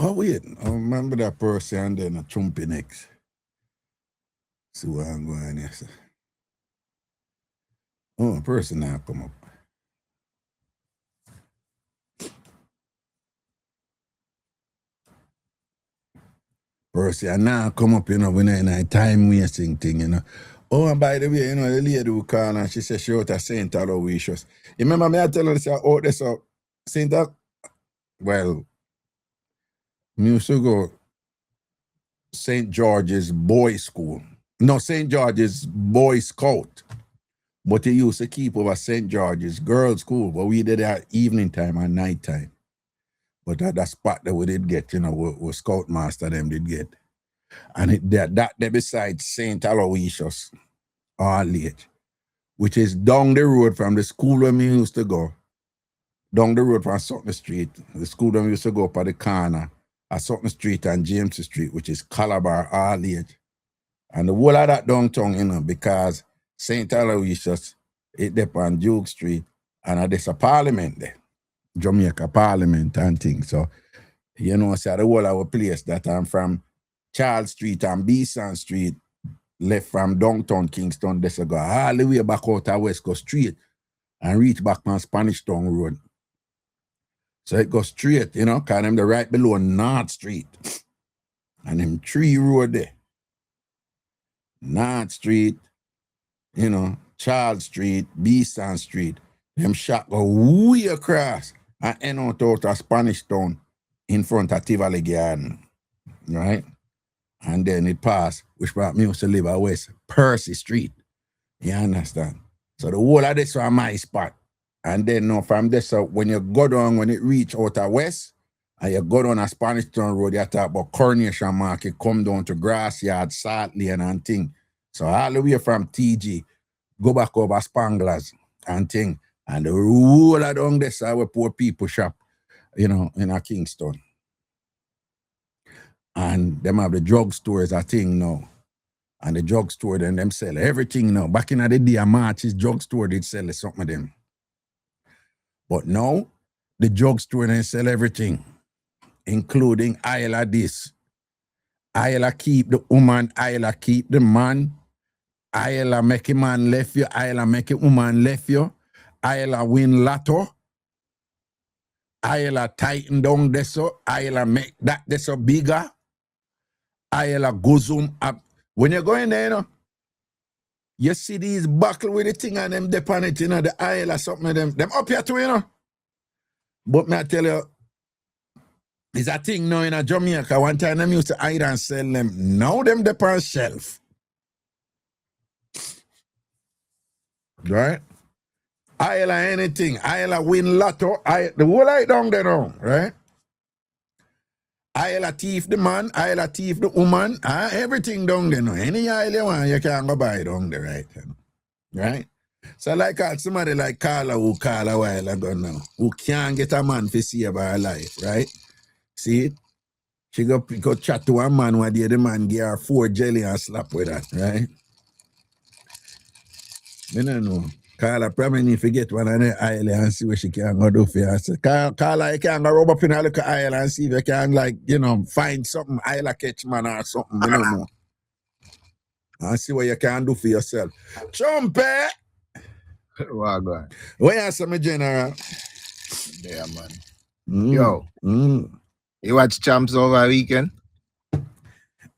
Oh, wait. I remember that person and then a trumpy next. See what I'm going here. Sir. Oh, a person now come up. Person now come up, when in a time wasting thing, Oh, and by the way, the lady who called and she said she wrote a St. Aloysius. You remember me I tell her, this St. Well, me used to go St. George's Boys School. No, St. George's Boy Scout. But he used to keep over St. George's Girls School. But we did that evening time and night time. But that spot that we did get, we Scoutmaster them did get. And that there beside St. Aloysius, all late, which is down the road from the school where we used to go. Down the road from Sutton Street, the school where we used to go up at the corner at Sutton Street and James Street, which is Calabar, all late. And the whole of that downtown, because St. Aloysius, it up on Duke Street, and there's a parliament there, Jamaica Parliament and things. So, so the whole of our place that I'm from Charles Street and Beeson Street, left from downtown Kingston, there's a go all the way back out to West Coast Street and reach back on Spanish Town Road. So it goes straight, because them the right below North Street. And them 3 road there. North Street, Charles Street, Beeson Street. Them shop go way across and end out of Spanish Town in front of Tivoli Garden. Right? And then it passed, which brought me to live at West Percy Street. You understand? So the whole of this was my spot. And then from this, when you go down, when it reach out of West, and you go down a Spanish Town Road, you talk about Coronation Market, come down to Grassyard, Salt Lane and thing. So all the way from TG, go back over Spanglers and thing. And the whole of down this, where poor people shop, in a Kingston. And them have the drugstores a thing now. And the drugstore, then them sell everything now. Back in the day, a March's drugstore did sell something of them. But now, the drugstore then sell everything, including Isla this. Isla keep the woman, Isla keep the man. Isla make a man left you, Isla make a woman left you. Isla win lotto. Isla tighten down this so. Isla make that this so bigger. Isla go zoom up. When you go in there, you see these buckle with the thing and them dip on it, the Isla something of them up here too, But me I tell you, it's a thing now in Jamaica. One time them used to hide and sell them. Now them dip on shelf. Right? Isla anything. Isla win lotto. The whole light down there now, right? Isla thief the man, Isla thief the woman, everything down there now. Any Isla you want, you can go buy down there, right? Right? So like somebody like Carla who call a while ago now, who can't get a man to save her life, right? See it? She go chat to a man one day, the man give her 4 jelly and slap with that, right? I don't know. Carla probably need to get one of the island and see what she can go do for her. So Carla, you can go rub up in a little island and see if you can, find something, island catch man or something, I don't know. And see what you can do for yourself. Trumpet! What going? Where are some general? Yeah, man. Yo, you watch Champs over the weekend?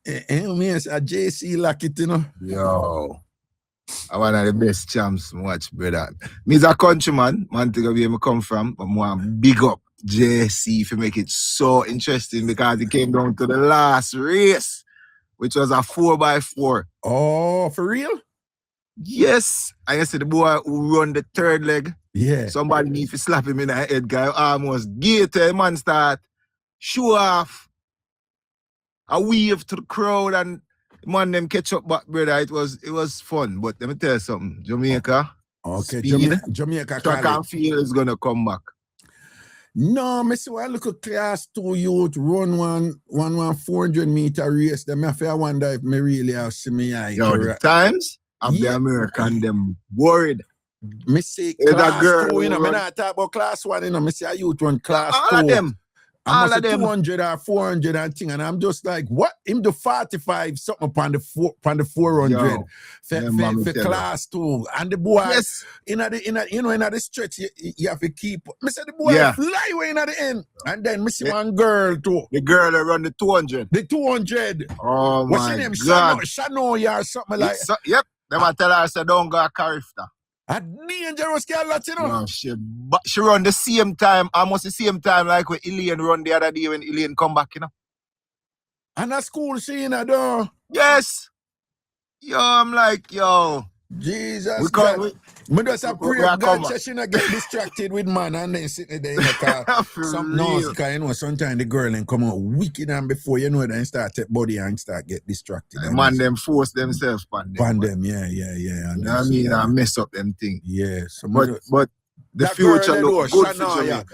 Me a JC like it, Yo. I one of the best champs watch, brother. Me's a countryman, man, to where I come from, but I want big up JC to make it so interesting because he came down to the last race, which was a 4x4. Oh, for real? Yes. I see the boy who run the third leg. Yeah. Somebody need to slap him in the head, guy. Almost gated, man start show off. A wave to the crowd and man, them catch up back, brother. It was fun, but let me tell you something. Jamaica, okay, speed, Jamaica track and field is gonna come back. No, I see one look at class 2 youth run one 400-meter race. Them I wonder if me really have see me eye. The times of the American them worried. Me say class 2, me not talk about class 1, me say a youth run class 2. All of them. I All must of have them. 200 or 400 and thing, and I'm just like, what? Him do 45 something upon the 400 Yo, for remember me tell you. class 2. And the boy Yes. in the stretch, you have to keep. Me say the boy Yeah. fly away in at the end, and then me see Yeah. one girl too. The girl that run the 200. The 200. Oh What's my her name? God. Shanoya or something like. Yep. Them I tell her, I said, don't go a Carifta. A dangerous girl, that you know. No, she run the same time, almost the same time like when Elaine run the other day when Elaine come back, you know. And at school, she in a door. Yes. Yo, I'm like, yo. Jesus. We just a pray God says she not get distracted with man and then sitting there in the car. Something else, because you know sometimes the girl and come out wicked and before you know then start take body and start get distracted. Man, them force themselves pan them. Yeah. You know what I mean? I mess up them things. Yeah. So but the future look good for Jamaica.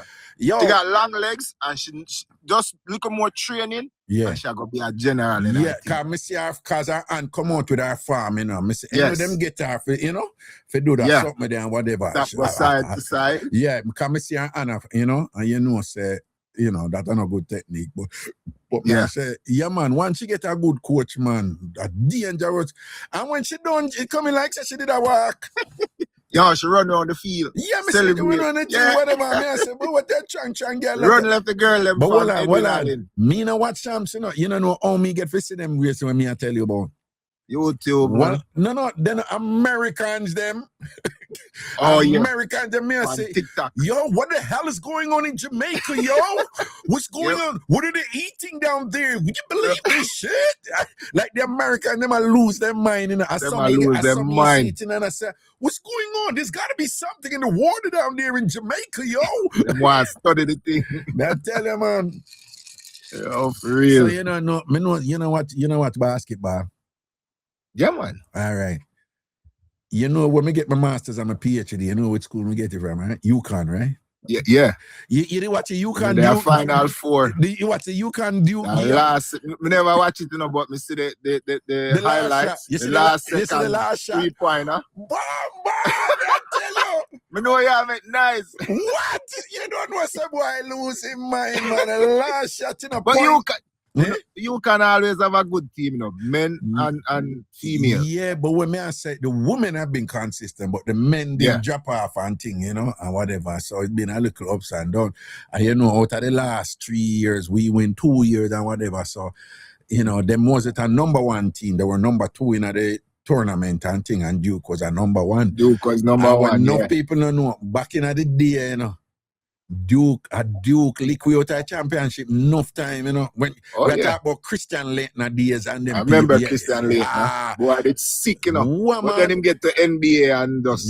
Yo. She got long legs and she just look more training. Yeah. And she go be a general in yeah, because I see her, because her aunt come out with her farm, you know. Them get her, for, you know, for do that something there and whatever. Stop side to side. Yeah, because I see her aunt, you know, and you know, say, you know, that's not a good technique. But I say, yeah, man, once she get a good coach, man, that dangerous. And when she done, it coming like she did a walk. Yo, she run around the field. Yeah, me say run on the team, whatever. I say, but what that chang girl? Run left the girl. But hold on. Me no watch champs, you know. You know how me get to see them race when me I tell you about. YouTube, well, no, then Americans them. Americans them me I say, TikTok. Yo, what the hell is going on in Jamaica, yo? What's going on? What are they eating down there? Would you believe this shit? Like the Americans, them I lose their mind, you know. I saw me eating and I said, what's going on? There's gotta be something in the water down there in Jamaica, yo. Them want to study the thing. I tell you, man. Yo, for real. So you know what basketball. Yeah, man. All right. You know, when we get my master's and my PhD, you know which school we get it from, right? UConn, right? Yeah. You did watch the UConn Duke? The Final Four. You watch the UConn Duke? Me never watch it, you know, but me see the highlights. The last shot. 3-pointer. I tell you. Me know you have it nice. What? You don't know some boy losing mind, man. The last shot in a but point. You can always have a good team, you know, men and female. Yeah, but when I say the women have been consistent, but the men didn't drop off and thing, you know, and whatever. So it's been a little ups and down. And you know, out of the last 3 years, we win 2 years and whatever. So, you know, them was it a number one team. They were number 2 in the tournament and thing, and Duke was a number 1. Duke was number 1. No people don't know. Back in the day, you know. Duke liquid out a championship enough time, you know. When we talk about Christian Leitner days and them. I remember Christian Leitner. Boy, it's sick, you know. But then him get to NBA and just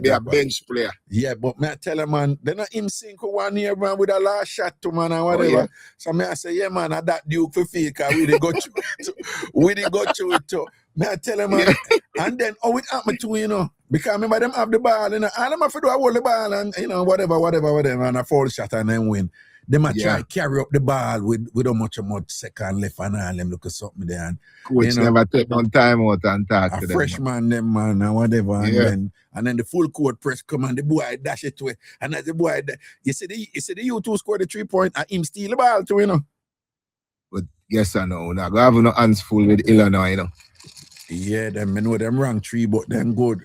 be a bench player. Yeah, but me I tell him, man, they not him sink 1 year, man, with a last shot to man and whatever. So me I say, yeah, man, I that Duke for fake, because we did go through it. We did go through it too. Me I tell him, man, and then it happened to, you know. Because remember them have the ball, you know, and them have to do a hold the ball and, you know, whatever, and a foul shot and then win. Them a try carry up the ball with how much second left and all them look at something there. And, coach never take no time out and talk to them. A freshman, them man, and whatever. And then the full court press come and the boy dash it to it. And as the boy, you see the U2 scored the 3-point and him steal the ball too, you know. But yes I know, now go have no hands full with Illinois, you know. Yeah, them, I know them wrong 3, but them good.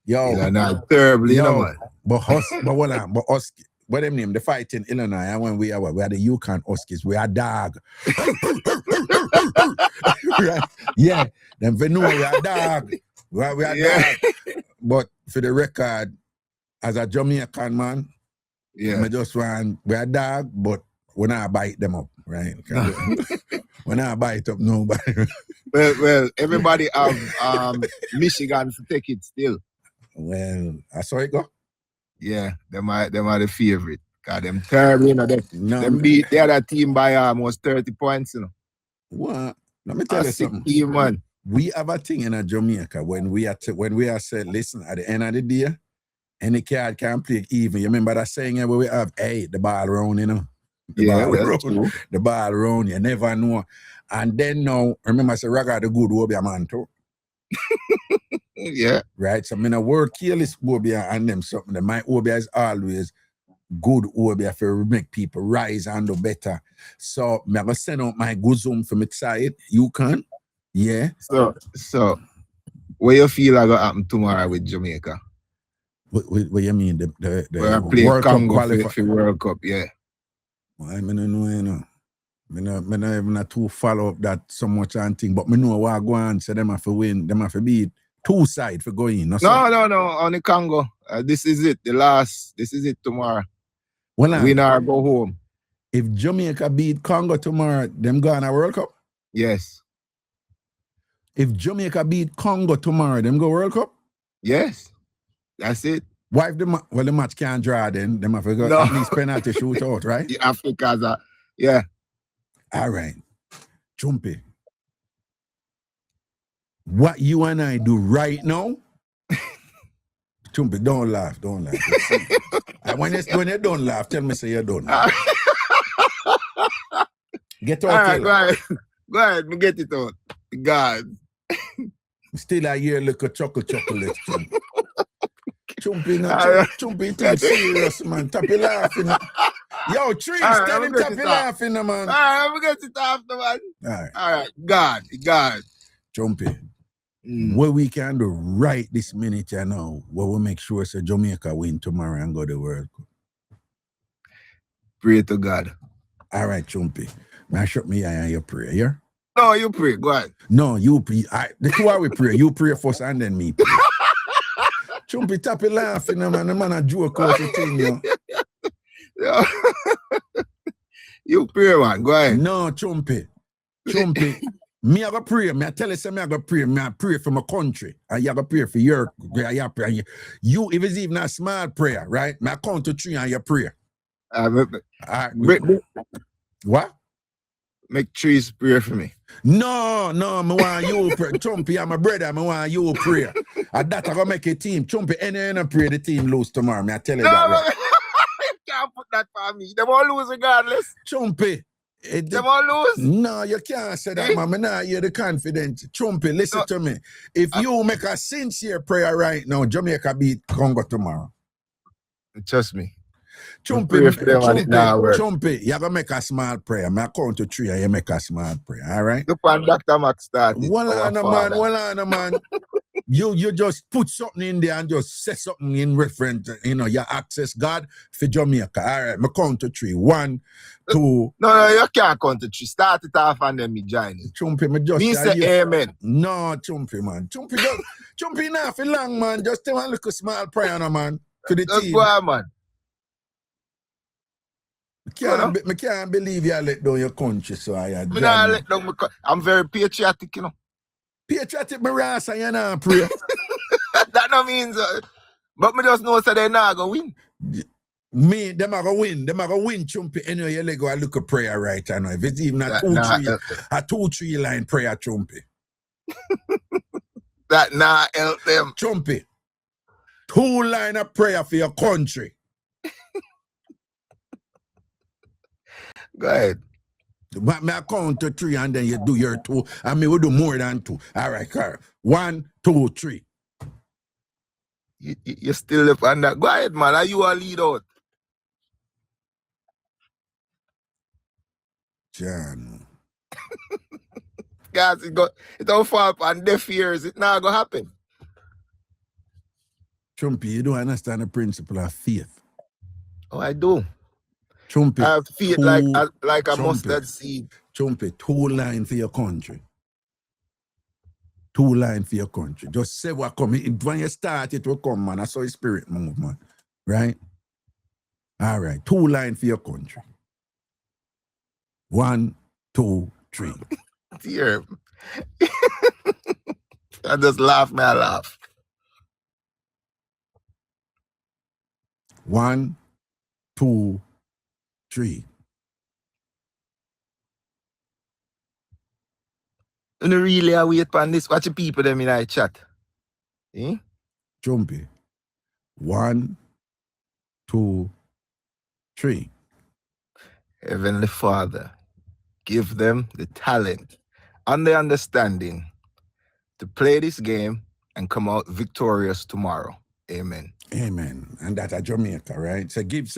Yo, not terribly, you know, man. But us, what them name? The fight in Illinois, and when we are the UConn Huskies, we are dog. Right? Yeah, them for know we are dog. We are dog. But for the record, as a Jamaican man, I just want we are dog, but we not bite them up, right? We not bite up nobody. well, everybody have Michigan to take it still. Well, I saw it go. Yeah, them are the favorite. Cause them terrible, you know. Them beat the other team by almost 30 points, you know. What? Let me tell you something. Team, man. We have a thing in Jamaica when we are said, listen, at the end of the day, any card can play even. You remember that saying where we have, hey, the ball round, you know. The ball round, you never know. And then now, remember I said, Raga the good will be a man too. Yeah. Right. So I mean a word careless Obia and them something. My Obia is always good or be to make people rise and do better. So I'm gonna send out my good Zoom from its side. You can, yeah. So what you feel are gonna happen tomorrow with Jamaica? What you mean? The World Cup qualifier for World Cup, yeah. Well, I don't know, you know. I not even too follow up that so much and thing, but I know what I go on, so them have to win, them have to beat two sides for going. No, only Congo. This is it, this is it tomorrow. Well, winner go home. If Jamaica beat Congo tomorrow, them go on a World Cup? Yes. If Jamaica beat Congo tomorrow, them go World Cup? Yes. That's it. Why if the match can't draw then? Them have to go at least penalty shootout, right? The Africans yeah. All right. Chumpy. What you and I do right now? Chumpy, don't laugh. When you don't laugh, tell me say you don't laugh. Get out. All right, go ahead, me get it out. God. Still I hear like a chocolate. Chumpy, too serious, man. Tappy laughing. Yo, Trees, tell him Tappy laughing, man. All right, I'm going to get it after, man. All right. God. Chumpy, what we can do right this minute, you know, what we make sure so Jamaica win tomorrow and go to the World Cup. Pray to God. All right, Chumpy. Mash up me eye and you pray, yeah? No, you pray. Go ahead. No, you pray. The two are we pray. You pray first and then me pray. Chumpy Tappy laughing, man. The man a joke out the thing, yo. You pray, man. Go ahead. No, Chumpy. Me I go pray. Me I tell you something. I go pray. Me I pray for my country. And you go pray for your. You if it's even a small prayer, right? Me I count to 3 and you pray. What? Make Trees pray for me. No, me want you pray. Chumpy, I'm my brother. Me want you pray. And that I go make a team. Chumpy, any pray the team lose tomorrow. Me I tell you that. Right? You can't put that for me. They won't lose regardless. Chumpy. They won't lose. No, you can't say that, man. Me not hear the confidence. Chumpy, listen to me. If you make a sincere prayer right now, Jamaica beat Congo tomorrow. Trust me. Chumpy, you gotta make a small prayer. I count to 3 and you make a small prayer, all right? Look when Dr. Max started. Well on, man. You just put something in there and just say something in reference, you access God for Jamaica. All right, I count to 3. 1, 2. No, you can't count to 3. Start it off and then me join it. Chumpy, me just say amen. No, Chumpy, man. Chumpy not for long, man. Just tell one little small prayer, no, man, for the team. Go on, man. I can't believe you let down your country, so I'm very patriotic, Patriotic, my ass, and you not pray. That no means, but me just know that they're not going to win. Them are going to win, Chumpy. Anyway, you go and look at prayer right now. If it's even a 2-3 line prayer, Chumpy. That not help them. Chumpy, 2 line of prayer for your country. Go ahead. But I count to 3 and then you do your 2. I mean, we do more than 2. All right, Carl. 1, 2, 3. You still up on that. Go ahead, man. Are you a lead out? John. Guys, it don't fall upon deaf ears. It's not going to happen. Chumpy, you don't understand the principle of faith. Oh, I do. Chumpy, I have faith like a mustard seed. Chumpy, 2 lines for your country. 2 lines for your country. Just say what come. When you start, it will come, man. I saw your spirit move, man. Right? All right. 2 lines for your country. 1, 2, 3. Dear. I just laugh, man. I laugh. 1, 2, 3. You don't really wait for this. Watch the people them in our chat. Eh? Chumpy. 1, 2, 3. Heavenly Father, give them the talent and the understanding to play this game and come out victorious tomorrow. Amen. Amen. And that at Jamaica, right? So give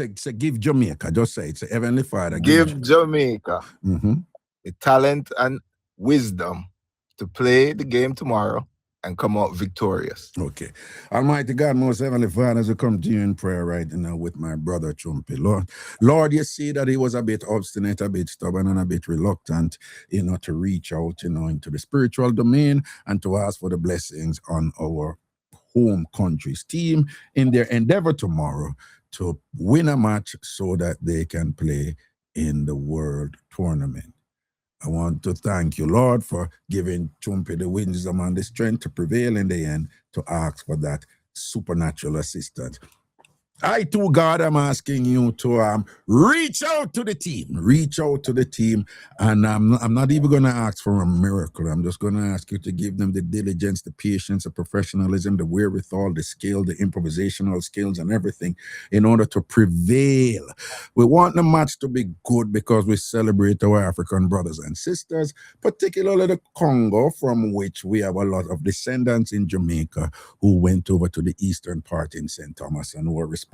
Jamaica. Just say it. Say, Heavenly Father, Give Jamaica Mhm. the talent and wisdom to play the game tomorrow and come out victorious. Okay. Almighty God, most heavenly Father, as we come to you in prayer right now with my brother Chumpy. Lord, you see that he was a bit obstinate, a bit stubborn, and a bit reluctant, to reach out, into the spiritual domain and to ask for the blessings on our home country's team in their endeavor tomorrow to win a match so that they can play in the world tournament. I want to thank you, Lord, for giving Chumpy the wisdom and the strength to prevail in the end, to ask for that supernatural assistance. I too, God, am asking you to reach out to the team, and I'm not even going to ask for a miracle. I'm just going to ask you to give them the diligence, the patience, the professionalism, the wherewithal, the skill, the improvisational skills, and everything in order to prevail. We want the match to be good because we celebrate our African brothers and sisters, particularly the Congo, from which we have a lot of descendants in Jamaica who went over to the eastern part in St. Thomas and were responsible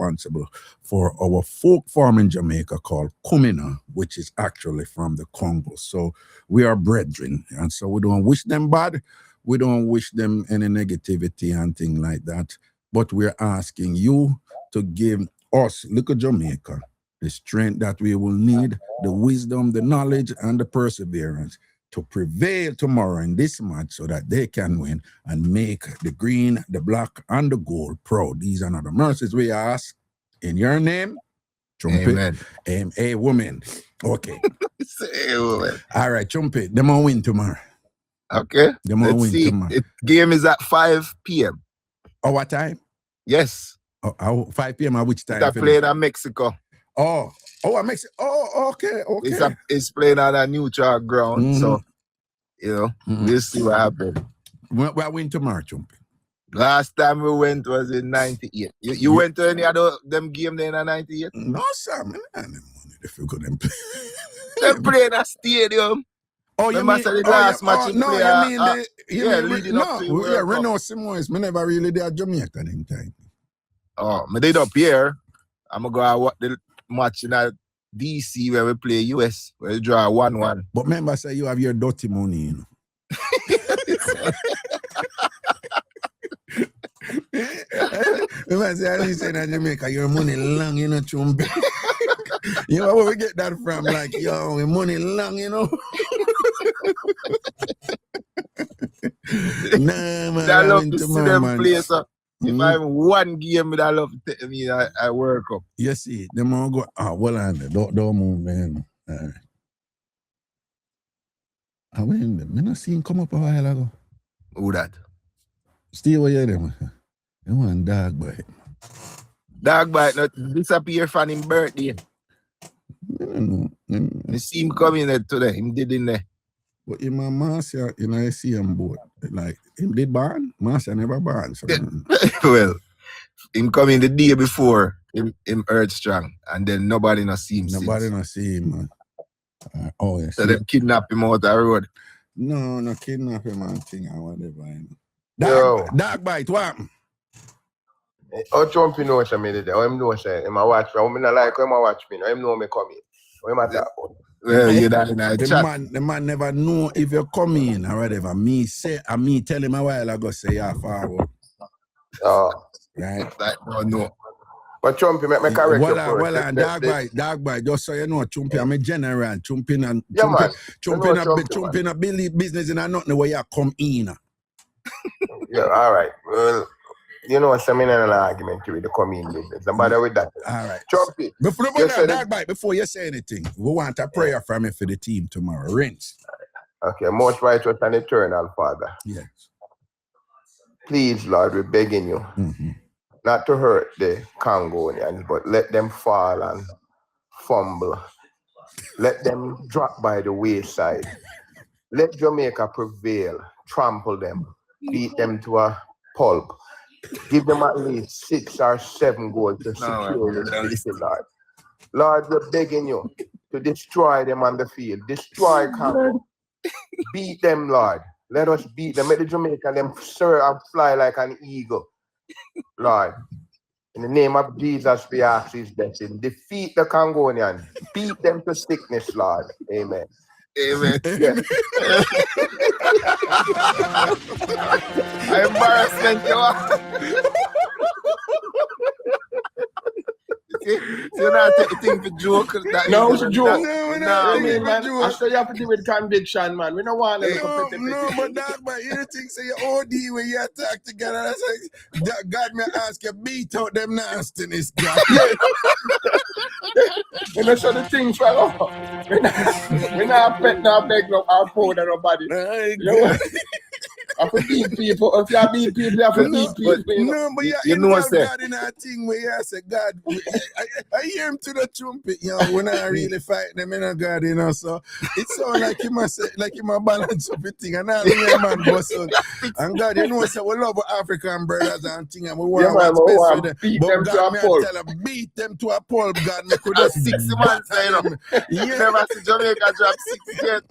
for our folk farm in Jamaica called Kumina, which is actually from the Congo. So we are brethren, and so we don't wish them bad. We don't wish them any negativity and things like that. But we're asking you to give us, look at Jamaica, the strength that we will need, the wisdom, the knowledge, and the perseverance to prevail tomorrow in this match so that they can win and make the green, the black, and the gold proud. These are not the mercies we ask in your name. Trumpet. Amen. A woman. Okay. Say woman. All right, Trumpet. Them all win tomorrow. Okay. Them all Let's win see. tomorrow. Game is at 5 p.m. Oh, what time? Yes. 5 p.m. at which time? They're playing at Mexico. Oh, Mexico. Oh, okay. It's playing on a neutral ground, so we'll see what happens. We'll win tomorrow, Chumpy. Last time we went was in 98. You went to any other them game there in 98? No, sir. Man, I don't know if you could play. They play in a stadium. Oh, you mean the last match? No, you mean leading up to Renault Simons. Me never really there at Jamaica in time. Oh, me did up here. I'm gonna go watch the match in DC where we play US, where we draw 1-1. But remember, say you have your dirty money, Remember, say I say in Jamaica, your money long, Chumpy. You know where we get that from? Like, yo, your money long, Nah, man. I love to see them play, so if I have one game, I love to take me, I work up. You see, them all go, well, don't move, man. I not see him come up a while ago. Who that? Steve, what you doing? You want dog bite. Dog bite not disappear from his birthday. I don't know. I see him coming there today. Him did in there. But in my Marcia, I see him both. Like, him did born. Marcia never born. So. Well, him coming the day before him Earth Strong. And then nobody not see him Nobody since. not see him, man. Yes. So them kidnap him out the road. No kidnap him and thing or whatever. Dog bite, what? Oh, Chumpy know what I made it. I'm know what I'm watch. I'm not like him. I watch me. I'm know me coming. What am I talking about? Well, you that in a chat. The man never know if you come in or whatever. Me tell him a while ago say forward. Right. Oh no. But Chumpy, make me correct you first. Well, dog bite. Just so you know, Chumpy, I'm a general. Chumpy a business in a nothing where you come in. Yeah, all right. Well, you know, I'm in an argument with the coming business. Don't bother with that. All right. Chumpy. Before you say anything, we want a prayer from you for the team tomorrow. Rinse. Okay, most righteous and eternal Father. Yes. Please, Lord, we're begging you not to hurt the Congonians, but let them fall and fumble. Let them drop by the wayside. Let Jamaica prevail, trample them, beat them to a pulp. Give them at least 6 or 7 goals to secure this city, Lord. Lord, we're begging you to destroy them on the field. Destroy Congo. Beat them, Lord. Let us beat them. Let the Jamaican them soar and fly like an eagle. Lord, in In the name of Jesus, we ask his blessing. Defeat the Congonian. Beat them to sickness, Lord. Amen. Amen. Yeah. Embarrassment, you are. See, you're not taking the joke. That No, you it's a did joke. that. No, we're I not mean, taking man, the I joke. sure you have to do with conviction, man. We don't want to No, but dog, but you think say you OD when you attack together. That's like, God may ask you beat out them nastiness, God. You know, so the things fell off. We're not pet, not beg, no, our powder, nobody. My You know, God. I have to beat people. If you beat people, you have to beat people. You know? No, but you You know involve say. God in a thing where you say, God, I hear him to the trumpet, you know, when I really fight them in a God, you know, so it sounds like he must say, like he must balance up the thing, and I hear man bust out. And God, you know, so we love African brothers and thing, and we want Yeah, man, what's we best want for them. beat But them to God, a me I pulp. tell him, beat them to a pulp, God, me could That's just 6 months, you know. yeah. Never see Jamaica drop 6 yet.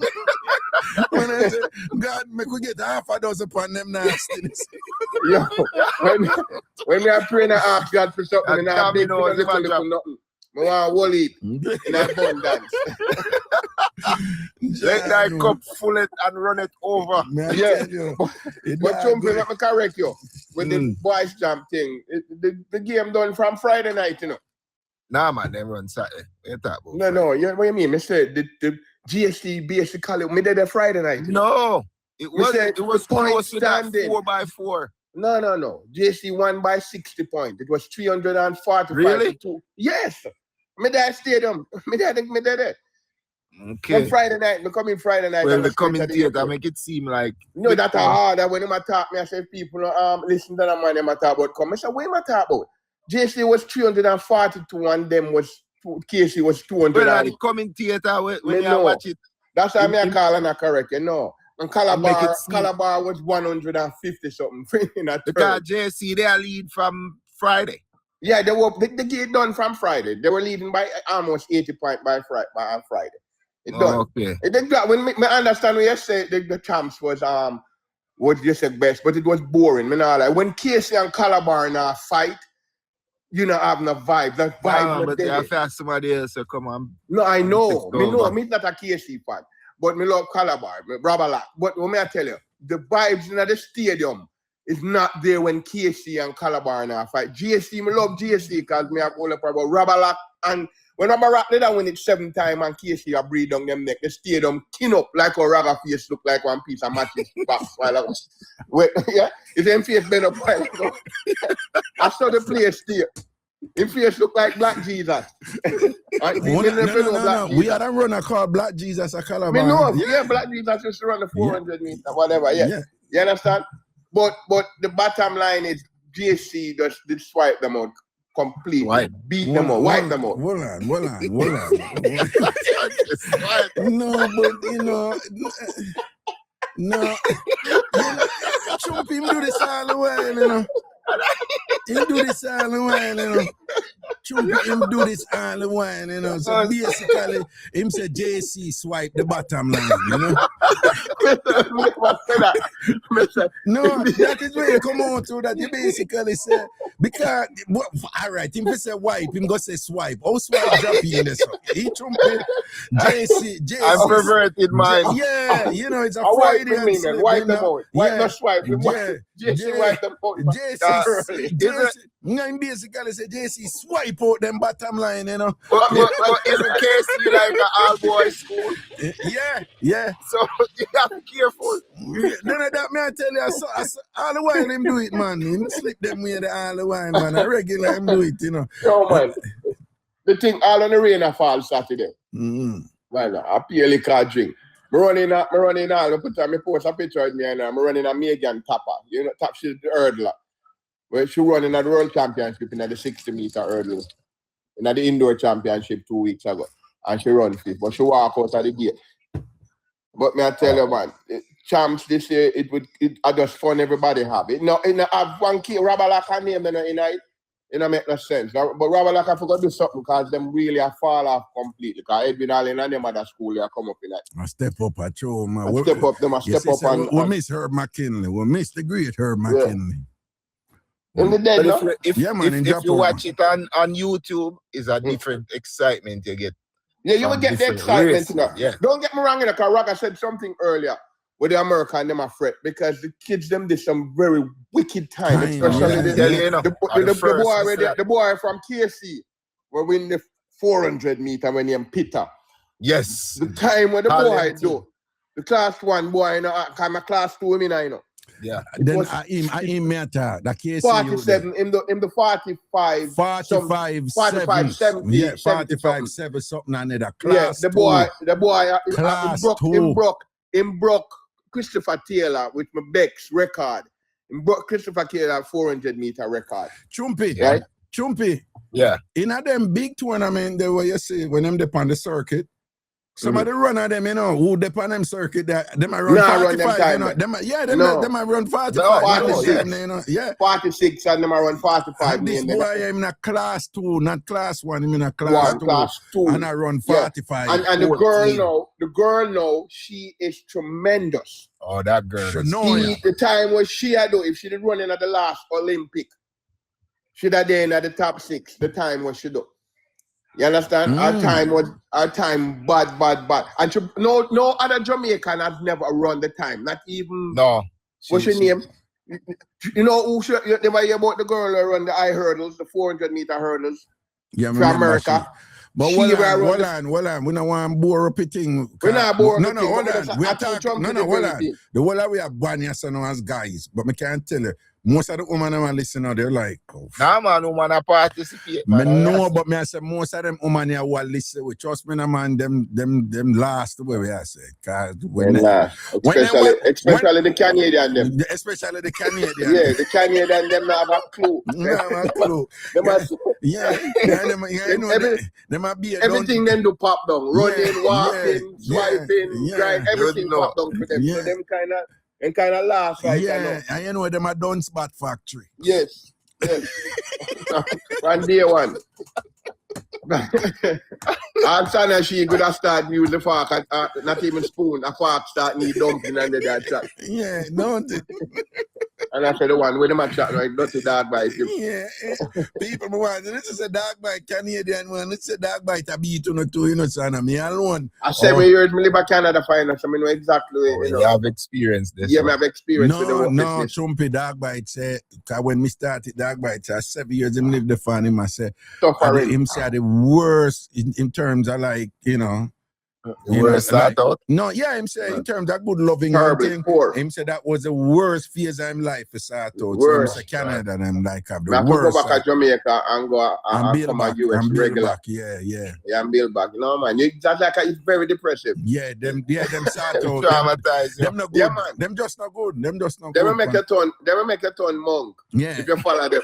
When I say, God, me could get half a dozen upon them nastiness. Yo, when we are praying, I ask God for something, and I beg for Dominoes, little drop. nothing. I want whole heap in abundance. Let thy cup full it and run it over. Man, Yeah. tell you, But Chumpy, let me correct you. With the boys jump thing, the game done from Friday night, you know. Nah, man, they run Saturday. What you talk about? No, you know what you mean? I said the GST basically, me did that Friday night. You know? No, it was close to that standing. 4x4. No. GST won by 60 points. It was 345 Really? to 2. Yes. Me that stadium. Me that. Okay. Then Friday night, me come in Friday night. Well, and the commentator make it seem like no, that's hard. When them talk, me I say people listen to that man. Them talk about come. I say what am I talk about? JC was 342 and them was Casey was 200. Well, the commentator when you know. watch it. That's why I call and I correct. You know. And Calabar was 150 something. Because JC they are lead from Friday. Yeah, they were the game done from Friday. They were leading by almost 80 points by Friday. It done. Okay. When me understand when you say the champs was what you said best, but it was boring. Me not like when Casey and Calabar now fight, you know have no vibe. That vibe. But I fast somebody else to come on. No, I know. Me not a Casey fan, but me love Calabar, me Rabalak. But what may I tell you, the vibes in the stadium is not there when Casey and Calabar now fight. GSC, me love GSC because me have all up about Rabalak, and when Rabalak they don't win it 7 times and Casey a breathe down them neck, the stadium kin up like a Raga face look like one piece of matches box while I was yeah, if them face been up while ago. I saw the place there. Him face look like Black Jesus. No. We had a runner called Black Jesus a Calabar. Me know, yeah, Black Jesus used to run the 400 meter, whatever, yeah. You understand? But the bottom line is GSC just did swipe them out completely. Beat them out, wipe them out. Hold on. No, but you know, no. Trump him do this all the while, you know. Him do this all the while, you know. Trump him do this all the while, you know. So basically, him say JC swipe the bottom line, you know. No, that is where you come out to that. You basically say, because, all right, him say wipe, him go say swipe. How swipe drop in this one? He trumpet, JC. I'm perverted mind. Yeah, you know, it's a Friday. slip. Wipe them out. Wipe the swipe. JC wipe them out. JC, no, basically say JC swipe out them bottom line, you know. But isn't Casey like an all-boy school? Yeah. So you have to be careful. None of that, me I tell you, all the while him do it, man. Him slip them way all the while, man. I regular him do it, you know. Yo, man. The thing all on the rain a fall Saturday. Right now, I pay a liquor drink. Me running all, me post a picture of me and I'm running a Megan Tapper. You know, top she's the hurdler. Where she running at the World Championship in the 60-meter hurdle. In the indoor championship 2 weeks ago. And she run 5th. But she walk out of the gate. But me I tell you, man, champs this year, it just fun everybody have. It have one key, Rabalaka name in it. It don't make no sense. But Rabalaka forgot to do something because them really are fall off completely. Because Edwin Allen and them other school, they come up in that. I step up at show, man. We miss Herb McKinley. We miss the great Herb McKinley. In the dead, But no? if Yeah, man, in you Japan. watch it on YouTube, it's a different excitement you get. Yeah, you will from get the different excitement. race, You know? yeah. Don't get me wrong, because Raga said something earlier with the American them are fret because the kids them did some very wicked time, especially the boy from KC were win the 400 meter when he and Peter. Yes. The time when the boy do the class 1 boy, you know, I'm a class 2 women, you know. Yeah. Then I matter the case 47 in the 45 45 45 70 yeah 70 45 7 something another yeah, class the boy class him broke Christopher Taylor with my Beck's record. Him broke Christopher Taylor 400 meter record. Chumpy, right? Chumpy. Yeah. In a them big tournament, they were you see when them dep on the circuit. Somebody run at them, you know, who dep on them circuit that them run 45, you know. Them run 45. You know, yeah. 46 and them run 45. And this boy I'm in a class 2, not class 1, I'm in a class 2. And I run 45. Yeah. And the girl now, she is tremendous. Oh, that girl. The time was she had do, if she did run in at the last Olympic, she'd have been at the top 6, the time was she do. You understand? Our time bad. And no other Jamaican has never run the time. Not even. No. What's your name? You know who you never hear about the girl who run the high hurdles, the 400 meter hurdles from America. But hold on. We don't want to bore up a thing. We're not boring. No, hold on. We are talking. No, hold on. The whole we are born here as guys, but I can't tell you. Most of the women are listening, they're like, oh, nah, man, woman are participate. I know, but me I say most of them women here will listen. We trust me, man, them last the way we are say. Especially the Canadian them. Especially the Canadian. Yeah, the Canadian them not have a clue. No have a clue. Them might be everything them do pop down. Running, walking, swiping, driving, everything pop down for them. So them kind of last right now. And you know them a done spot factory. Yes. One day one. I'm saying she could have started using the fork, not even spoon, a fork start need dumpling under that chat. Yeah, don't it? And I said the one with the man chat, right? Not the dog bite. Yeah. People want this is a dog bite Canadian one. This is a dog bite a beat on two, you know, son. Me alone. I 7 years me live in Canada finance, so I know exactly you have experience this. Yeah, I have experience with the No, Chumpy dog bite say when me started dog bite, 7 years him live the farm, him I say him say the worst in terms of like, you know. The worst start out? No, yeah, him say in terms of good loving thing. Him say that was the worst phase of his life for start out. So him say Canada and him like have the worst. Go back to Jamaica and go and come to US regular. Back. Yeah, and build back. No man, that's like it's very depressive. Yeah, them start out. Traumatized. Them not good. Yeah, man. Them just not good. Them just not good. They will make a ton monk. Yeah. If you follow them.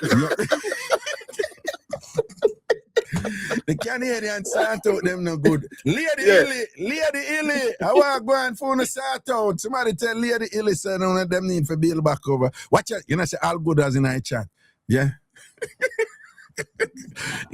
The Canadian start out them no good. Lady Illy. I want to go and phone a start out. Somebody tell Lady Illy say none of them need for build back over. Watch out, you know say all good as in I chat. Yeah.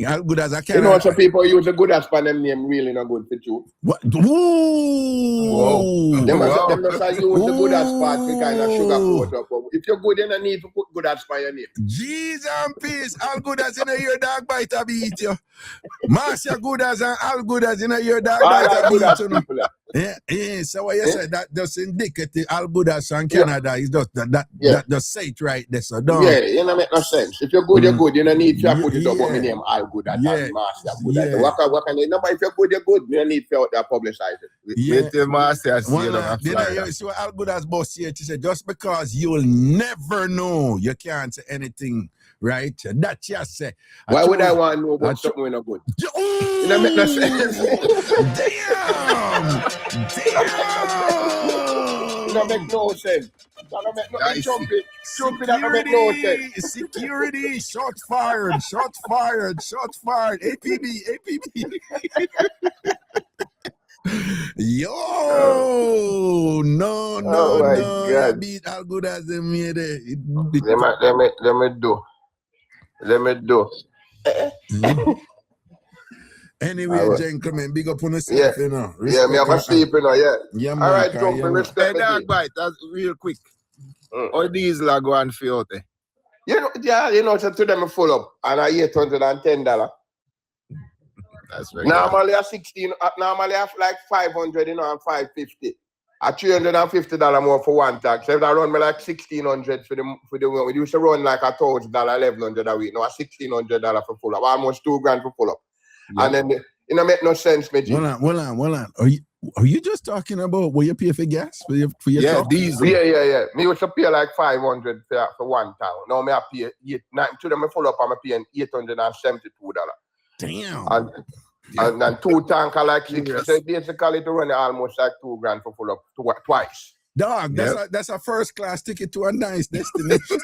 All good as I can. You know some people use the good as for them name really not good for you. What? Ooh. Them just use the good as part to kind of sugar coat up. If you're good, you don't need to put good as for your name. Jesus and peace. All good as in a year dog bite a beat you. Master good as and all good as in a year dog bite a beat you. Yeah. So what you said that just indicative all good as in Canada is just that just say it right there. So don't. Yeah, you know make no sense. If you're good, you're good. You don't need to put it up on my name all good as master good as. What can you know? If you're good, you're good. You don't need to publicize it. Wait till master see you see what all good as boss here to say just because you'll never know, you can't say anything. Right? That just say. Why would I want to know about something when I'm good? It don't make no sense. Damn! It don't make no sense. That don't make no sense. Jumpy, that don't make no sense. Security! Shots fired! APB! Yo! No. I beat all good as they made it. Let me do. Anyway, gentlemen, big up on yourself, you know. Yeah, me have a sleep, you know, yeah. All right, Jumpy, respect me. Dog bite, that's real quick. All these la go and feel. So to them full up and $810. That's very Normally a 16, normally I like 500, and 550. At $350 more for one tax. So if I run me like 1,600 for the we used to run like $1,000, $1,100 a week. Now $1,600 for full up, almost $2,000 for full up. Yeah. And then it make no sense, me. Hold on. Are you just talking about what you pay for gas for your truck? Diesel. Yeah. Me used to pay like 500 for one town. Now me I pay to them full up. I'm paying $872. Damn. And 2 tanker like 6. So basically to run it almost like $2,000 for full up twice. Dog, that's a first class ticket to a nice destination.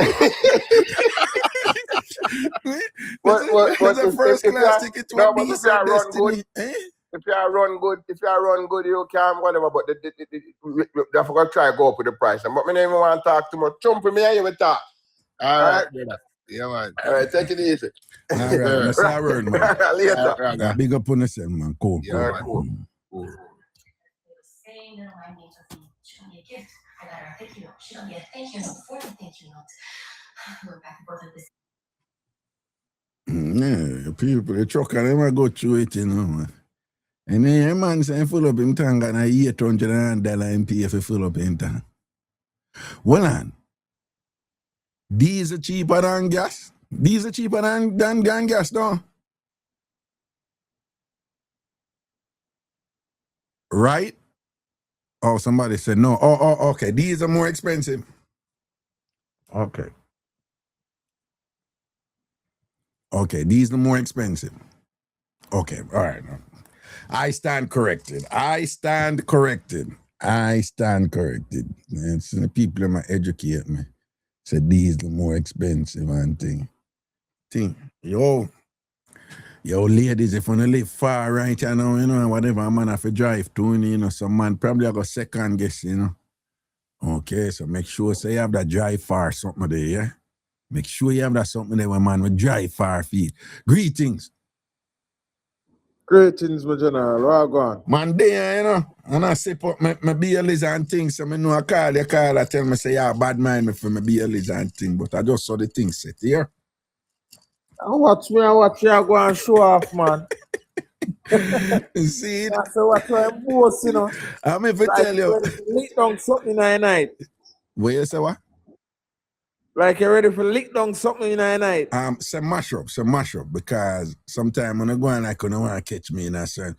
That's a first class ticket to a decent destination. If you run good, you can whatever. But I forgot to try go up with the price. But me never want to talk too much. Jump for me and you will talk. All right, brother. Yeah, man. All right, take it easy. All right, that's our word, man. Later. Big up on yourself, man. Cool. Cool. Yeah, people, the trucker, they might go through it, man. And then a man saying full up him tank and $800 in pay for full up in tank. Well, on. These are cheaper than gas. These are cheaper than gas, though. Right? Oh, somebody said no. Oh, okay. These are more expensive. Okay. Okay, these are more expensive. Okay, all right. I stand corrected. It's the people that might educate me. Said these are more expensive and thing. Yo, ladies, if you want to live far right now, whatever a man have to drive to, some man probably have a second guess, Okay, so make sure say you have that drive far something there, yeah? Make sure you have that something there when man will drive far feet. Greetings. Greetings, my general. Where you going? Man, there, and I sip up my BLs and things, so I know I call, I tell me, say, yeah, bad mind me for my BLs and things, but I just saw the thing set here. Watch you go and show off, man. See it? So watch I'm boss, I'm if I tell you. Lick down something in the night. What you say, what? Like you're ready for lick down something in the night. Some mash up, because sometimes when I go and I couldn't want to catch me in a certain,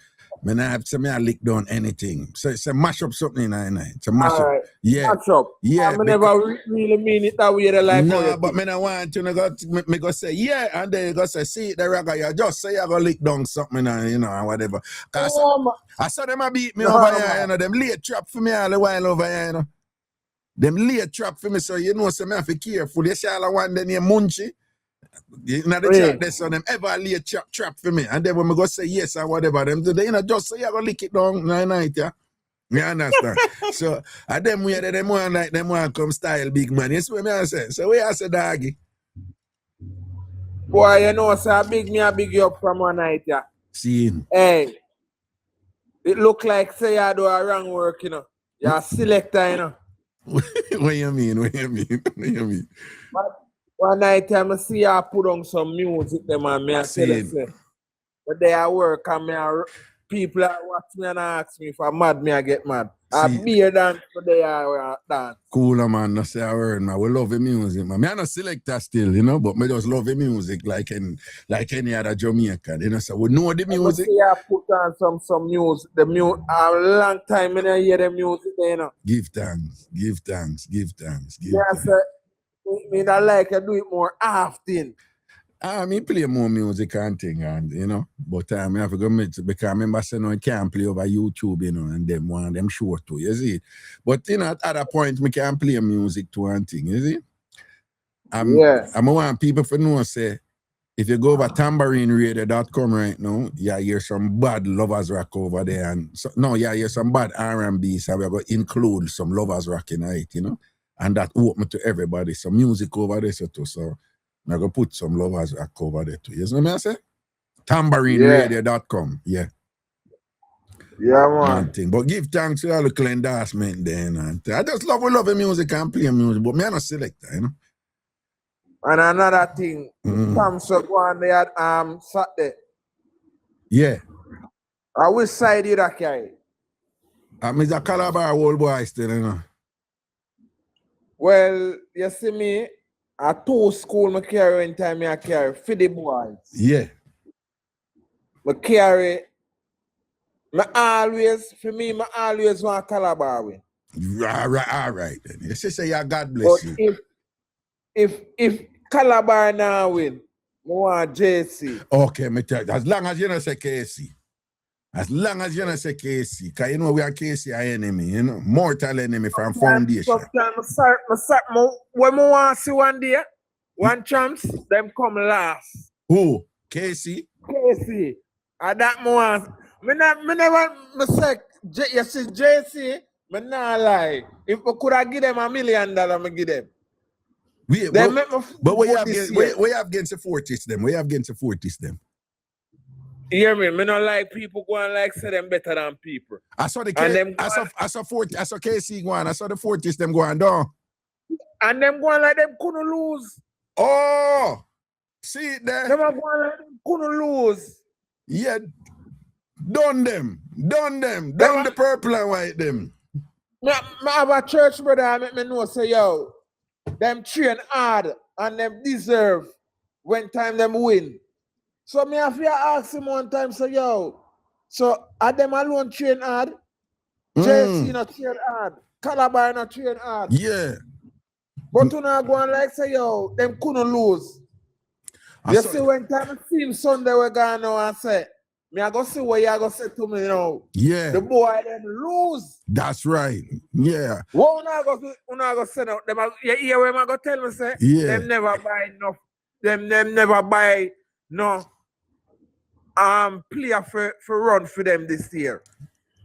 I lick down anything. So mash up something in the night. So mash up. Right. Yeah. Mash up. Yeah. I never really mean it that way. No, but me not want to me go say, yeah, and then you go say, see the Reggae, you just say you go lick down something, and whatever. I saw them a beat me over here, them lay trap for me all the while over here, Them lay trap for me, so so me have to be careful. You see all the one then you munchy. The chat there, so them ever lay trap for me. And then when I go say yes or whatever, them do they just say you go lick it down night, yeah. You understand? So at them way them one like them one come style big man. You see what I say? So where I say doggy? Boy, so I big you up from one night, yeah. See. Hey. It look like say I do a wrong work, You're a selector, What you mean? One night I see I put on some music them and me I say, but they are work and people are watch me and ask me if I'm mad, me I get mad. I beer dance for they are dance. Cool, man. No say a word, man. We love the music, man. Me I'm not selector still, but me just love the music like any other Jamaican, So we know the music. I put on some music. The music a long time when I hear the music, Give thanks. Yes, sir. Me not like I do it more often. Me play more music and thing, and but I have to go because I remember saying I can't play over YouTube, and them one of them short too, you see. But at other point, me can play music too and thing, you see. I want people to know say if you go over TambourineRadio.com right now, you hear some bad lovers rock over there, and you hear some bad R&B, so we're going to include some lovers rock in it, and that open to everybody. Some music over there too, so I'm going to put some lovers rock over there too. You know what I say? TambourineRadio.com, yeah. Yeah, man. But give thanks to all the endorsement then. I just love the music and play music, but me I'm a selector, And another thing, Thompson go on there Saturday. Yeah. I which side you that carry? I'm a Calabar old boy still, you know. Well, you see me, at 2 school I carry in time I carry for the boys. Yeah. I carry, I always want Calabar win. All right then. You say yeah, God But bless you. if Calabar now win, I want JC. Okay, me tell you, as long as you don't say KC. As long as you don't say KC, because you know we are KC our enemy, you know, mortal enemy from foundation. Sometimes when I want to see one day, one chance, them come last. Who? KC? KC. And that more. Me never say, you see JC, me not lie. If I could have give them $1 million, I give them. But we have against the Fortis them. We have against the Fortis them. Hear me? Me not like people go and like say them better than people. I saw the I saw KC go on. I saw the Fortis them go on down. And them go on like them couldn't lose. Oh, see it there. Them are going like them couldn't lose. Yeah, done them. Done the purple and white them. Me have a church brother. I make me know say yo, them train hard and them deserve when time them win. So me have to ask him one time, so yo, so are them alone train hard? JC not train hard. Calabar not train hard. Yeah. But you not go and like say yo, them couldn't lose. You see when time I see him Sunday we going now and say, me I go see what you go say to me now. Yeah. The boy them lose. That's right. Yeah. What una go say now? Them you hear what I go tell me say? Yeah. Them never buy enough. Them never buy no player for run for them this year.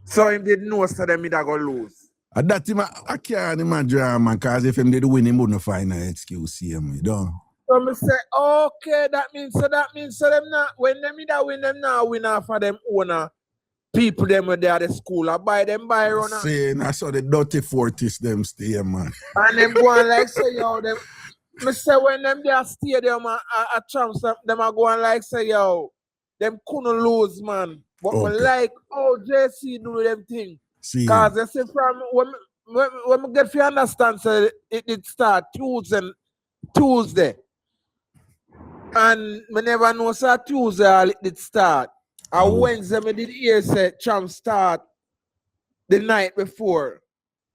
So him did know so them go lose. That him I can't imagine, man, because if him did win, him wouldn't find an excuse here, you know. So me say, okay, that means so them not when them win them now win for them owner people them when they are the school. I buy runner. Saying I saw the dirty Fortis them stay, man. And them go on like say yo them me say when them they stadium a champs them are going like say yo them couldn't lose, man. But me like how JC do them thing. Because they say from when we get to understand so it did start Tuesday. And me never know so Tuesday it did start. And Wednesday me did hear say champ start the night before.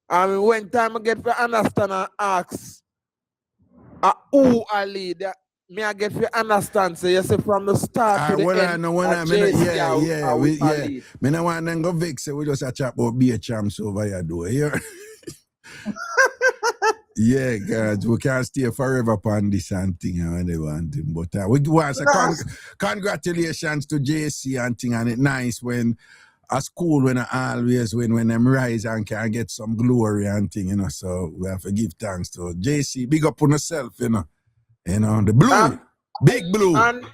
And when time I get to understand and ask who I lead, me I get to understand. So you say from the start to the end. Me no want them go vex. We just a chat about be a champs over here, though. Yeah. Yeah, guys, we can't stay forever upon this and thing and they want him. But we want to say congratulations to JC and thing, and it's nice when a school when I always when them rise and can get some glory and thing, you know. So we have to give thanks to JC. Big up on yourself, you know. You know, the blue. Big blue. And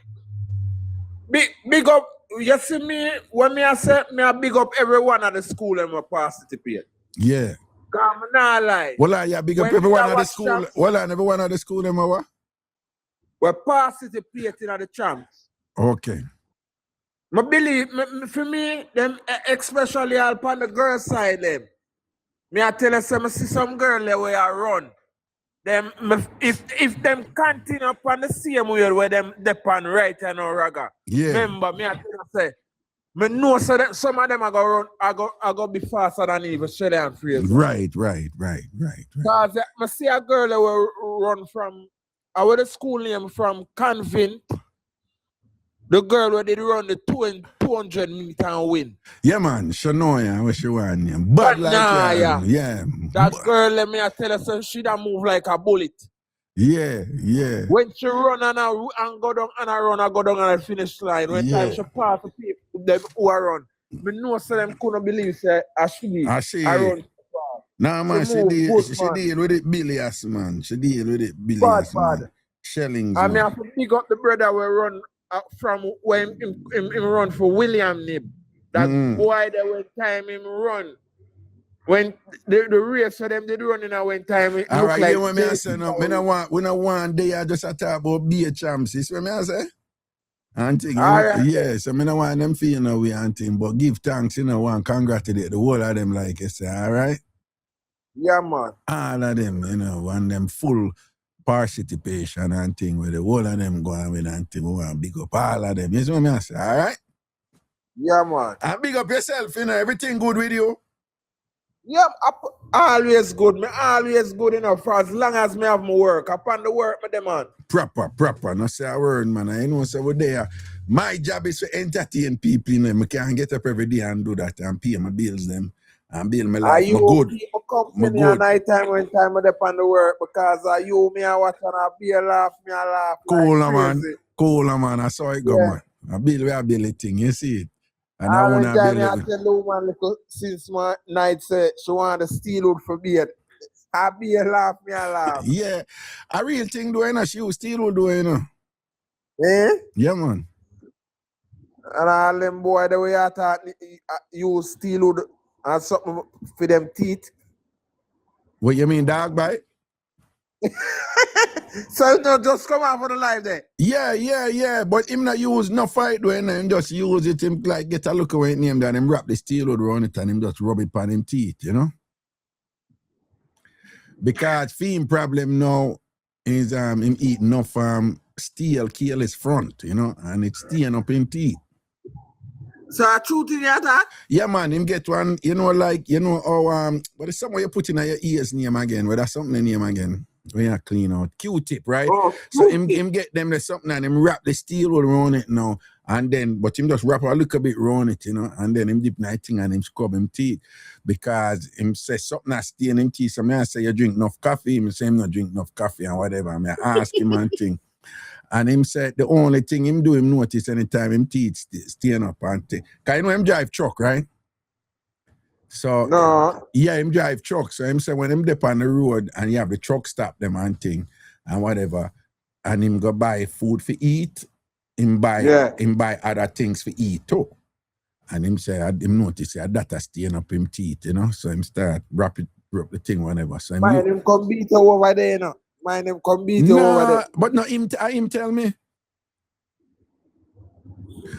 big up, you see me, when me I say me I big up everyone at the school and my participate. Yeah. I'm not lie. Well, yeah, big up everyone at the school. Everyone at the school, them what? We're participating at the champs. Okay. I believe, for me, them especially upon the girl side, them. Me I tell you, I see some girl there where I run. Them, if them continue upon the same way where them depend right and no Raga. Yeah. Remember, me I tell you, say, me know so that some of them are going to run, I go be faster than even Shelly and Fraser. Right. Because I see a girl that will run from, I went to school name from Convent. The girl where they run the 200 meter and win. Yeah, man. Shanoya, what she want? But like yeah. That girl, let me tell you, so she don't move like a bullet. Yeah. When she run and go down and I go down and finish line. When time she pass the people, them who are run. Me know so them couldn't believe say I run. Nah, man, she deal with it bilious, man. She deal with it bilious, man. Shellings, I mean, I have to pick up the brother we run from when him run for William Nib. That boy that when time him run when the race for them they do running when time it All look right, like you want me to say no? We don't want day I just talk about be a champs. Is what me I say? And thing, all right. yeah, so I don't want them feel no way and thing, but give thanks, want congratulate the whole of them like you say, all right? Yeah, man. All of them, want them full participation and thing where the whole of them go on with and thing, we want to big up all of them. You see what I say, all right? Yeah, man. And big up yourself, everything good with you? Yep, always good. Me always good enough for as long as me have my work. Upon the work, me demand. Proper. No say a word, man. I know so we're there. My job is to entertain people, I can't get up every day and do that and pay my bills them and bill my life. Are you good. people company at night time when time I depend on the work because you me I watch and I be a laugh, me I laugh. Cool, like man. crazy. Cool, man. I saw it go, man. I bill a thing, you see it. And I want to build it. I tell the woman little since my night say she want the steel wood for beard. I be a laugh, me a laugh. Yeah. A real thing doing she was steel wood doing, Eh? Yeah, man. And all them boy the way I thought use steel wood and something for them teeth. What you mean, dog bite? So no, just come out for the live there. Yeah. But him not use no fight when him just use it, him like get a look away at him, then him wrap the steel wood around it and him just rub it on him teeth, Because theme problem now is him eat enough steel kill his front, and it's staying up in teeth. So I truth in your that? Yeah, man, him get one, what is somewhere you put in your ears name again? Where that's something in name again? We are clean out. Q-tip, right? Oh, so him get them the something and him wrap the steel wood around it now. And then, but him just wrap a little bit around it, and then him dip that thing and him scrub him teeth. Because him say something that stay in him teeth. So I say you drink enough coffee. Him say him not drink enough coffee and whatever. I ask him and thing. And him said the only thing him do him notice anytime him teeth staying up and thing. Because him drive truck, right? So no. Yeah, him drive truck. So him say when him dip on the road and you have the truck stop them and thing and whatever, and him go buy food for eat, him buy other things for eat too. And him say him notice that staying up him teeth, So him start wrap the thing whenever. So him come beat over there, Mind him come beat over there. But no, him tell me.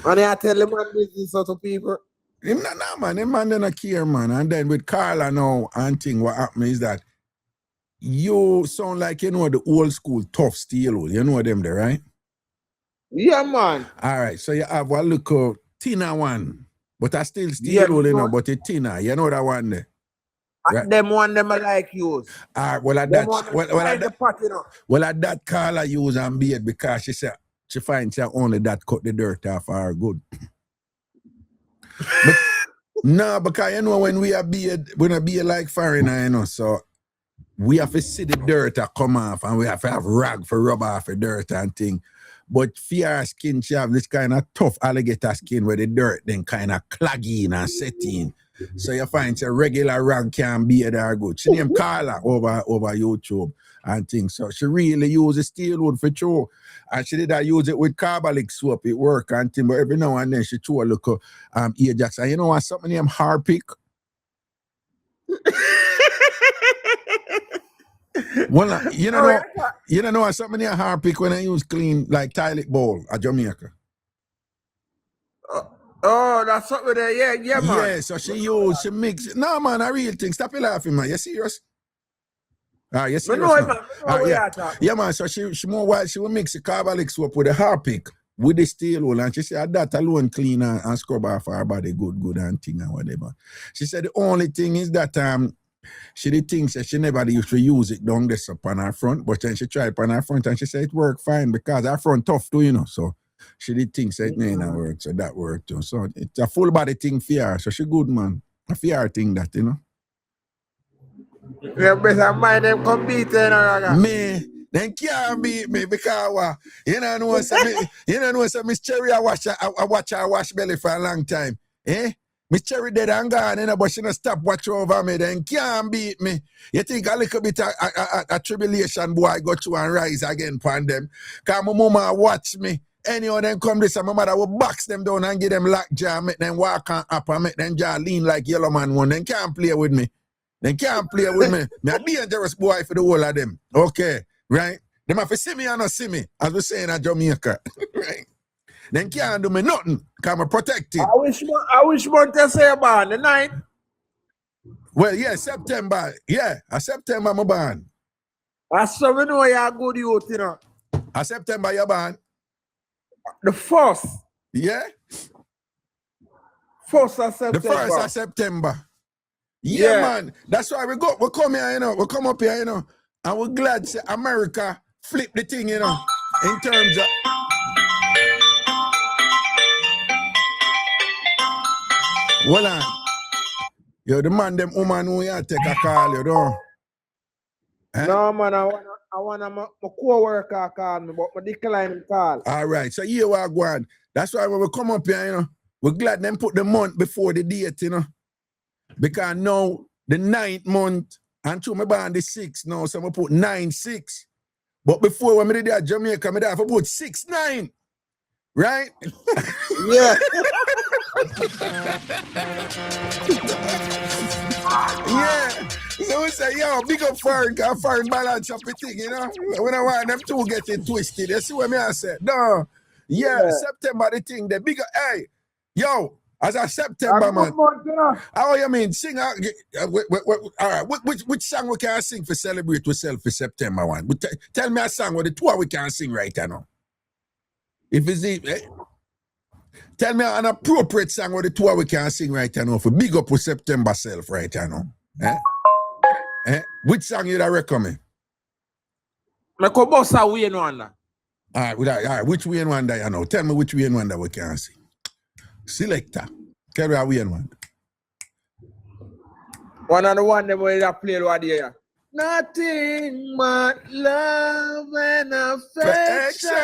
And I tell him man business to people. Him man. Him man don't care, man. And then with Carla now and thing, what happened is that you sound like the old school tough steel wool. You know them there, right? Yeah, man. All right. So you have a little thinner one. But I still steel wool, but it's thinner. You know that one there? Right. Them one them I like use. Well, at that Carla use and beard because she said she finds that only that cut the dirt off her good. But, no, because when we are beard like foreigner, so we have to see the dirt come off and we have to have rag for rub off the dirt and thing. But for her skin, she have this kind of tough alligator skin where the dirt then kind of clagging and setting. So you find a regular rag can be there good. She named Carla over YouTube and things. So she really uses steel wood for sure. And she did use it with carbolic soap. It work and thing. But every now and then she threw a look Ajax. And you know what? Something named Harpic. Well, you know what? Something named Harpic when I use clean like toilet bowl at Jamaica. Oh, that's something there. Yeah, man. Yeah, so she mix it. No, man, a real thing. Stop laughing, man. You serious? You serious? Yeah, man. So she more while she will mix the carbolic soap with the Harpic with the steel wool, and she said that alone clean and scrub off her body good and thing and whatever. She said the only thing is that she did things that she never used to use it down this up on her front, but then she tried on her front and she said it worked fine because her front tough too, so. She did things that may not work, so that worked too. So it's a full body thing for her, so she good, man. A for her thing that, You better mind them compete, Me, then can't beat me because so Miss Cherry I watch her wash belly for a long time. Miss Cherry dead and gone, but she don't stop watching over me, then can't beat me. You think a little bit of a tribulation boy go through and rise again upon them? Because my mama watch me. Any of them come this and my mother will box them down and give them lockjaw, make them walk on up and make them jaw lean like yellow man one. Then can't play with me. They can't play with me. Me a dangerous boy for the whole of them. Okay, right? Them have to see me and not see me, as we say in Jamaica. Right? They can't do me nothing, because I'm protected. I wish month to say about the night. Well, yeah, September. Yeah, a September I'm born. I saw we know you're good youth, you know. A September you're born. The first. Yeah? 1st of September. The 1st of September. Yeah, man. That's why we come here, you know. We come up here, you know. And we're glad to America flip the thing, you know, in terms of. Hold on. Yo, the man, them woman who you take a call, you know. Eh? No, man, I want my co-worker call me, but I decline him call. All right. So here we are going. That's why when we come up here, you know, we're glad them put the month before the date, you know. Because now the 9th month, and to me born the 6th now, so I put 9-6. But before when I did at Jamaica, I have about 6-9. Right? Yeah. Yeah. So we say, yo, big up foreign balance up the thing, you know. When I want them two get it twisted. You see what I say? No. Yeah, September the thing, the bigger, hey, yo, as a September, man. How you mean? Sing out, all right, which song we can sing for celebrate ourselves for September one? Tell me a song what the two we can sing right now. If it's tell me an appropriate song what the two we can sing right now for big up with September self right now. Which song you da recommend? I go boss a Wayne Wonder. All right, which Wayne Wonder you know? Tell me which Wayne Wonder we can sing. Selector. Tell me a Wayne Wonder. One of the one them where they play what there. Nothing but love and affection.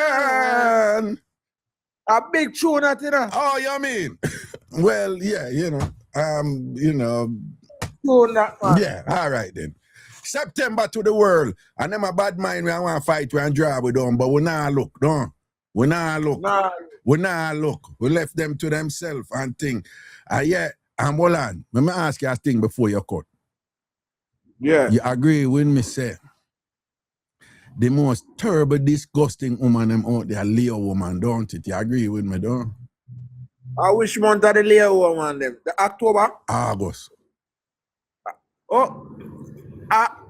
A big tune at it. Oh, you mean? Well, yeah, you know. Tune that, man. Yeah, all right then. September to the world. And them a bad mind, we want to fight, we and draw with them, but we not look, don't. We not look. Nah. We not look. We left them to themselves and think. Yeah, and hold on. Let me ask you a thing before you cut. Yeah. You agree with me, say, the most terrible, disgusting woman them out there, Leo woman, don't it? You agree with me, don't? I wish month of the Leo woman them. The October? August. Oh,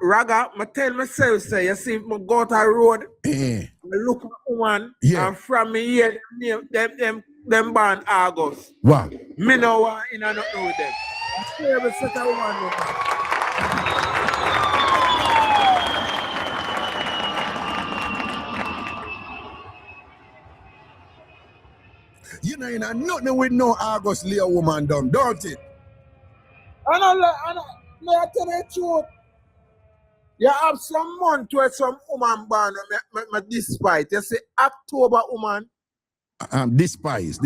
Raga, I tell myself, say, you see, I go to the road, I look at woman, and from me here, them born August. Wow. Me no want in and out with them. I say every set of woman. You know, nothing with no August Leo woman done, don't it? I tell you the truth. You have some month where some woman born, me despise. You say October woman. Despise,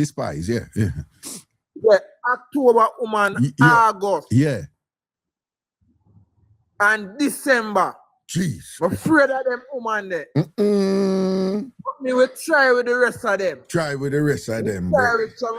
yeah. Yeah, October woman, August. Yeah. And December. Jeez. I'm afraid of them woman there. But me will try with the rest of them. Try with the rest of them. Try with some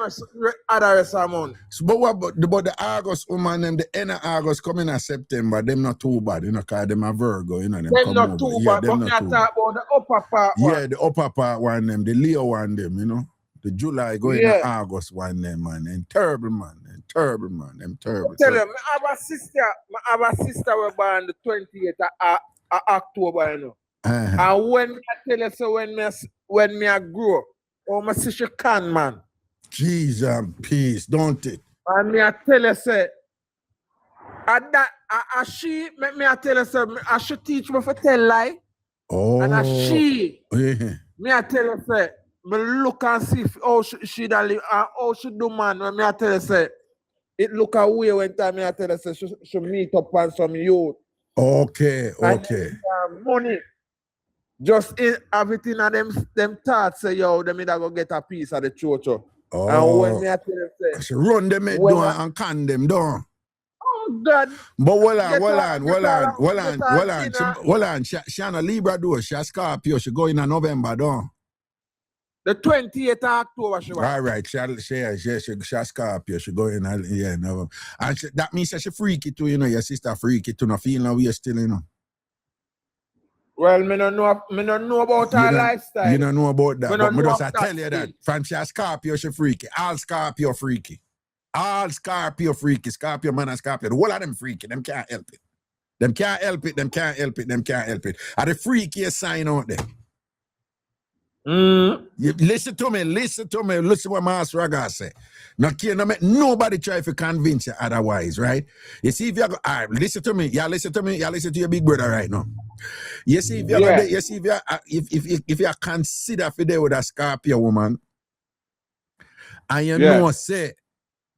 other rest of month. So, but what about the August woman, them, the end of August coming in September, them not too bad, you know, because them are Virgo, you know. Them not too bad, but me talk about the upper part one. Yeah, the upper part one, them, the Leo one, them, you know. The July going to August one, them, man. And terrible, man. And terrible, man. Them terrible. Tell them, I have a sister who was born the 28th of October, you know. And when I tell you, so when I grow, oh, my sister can, man. Jesus and peace, don't it? And me I tell you, say, she, me I tell you, say, I should teach me for tell lie. Oh. And me I tell you, say, me look and see how she da live, and how she do, man. When me I tell you, say, it look away when time me I tell you, say, she meet up on some youth. Okay. Money. Just everything of them thoughts say, yo, them either go get a piece of the church. Oh. And when me I tell you, say, she run them head down and can them down. Oh, God. But hold on. She on a Libra door. She a Scorpio. She go in November, don't. The 28th of October, she was. All right, she Scorpio. She go in, yeah, no. And that means that she freaky too, you know, your sister freaky too, no feel no way still, you know. Well, me don't know about her lifestyle. You don't know about that, but me just I tell you that that. From she a Scorpio, she freaky. All Scorpio freaky. All Scorpio freaky. Scorpio man and Scorpio. The whole of them freaky. Them can't help it. Them can't help it. Them can't help it. Them can't help it. Are the freakiest sign out there? Listen to me. Listen what Master Raga say. Now, nobody try to convince you otherwise, right? You see, if you go, all right, listen to me. Y'all listen to me. Y'all listen to your big brother right now. You see, if you consider for there with a Scorpio woman, and you know, say,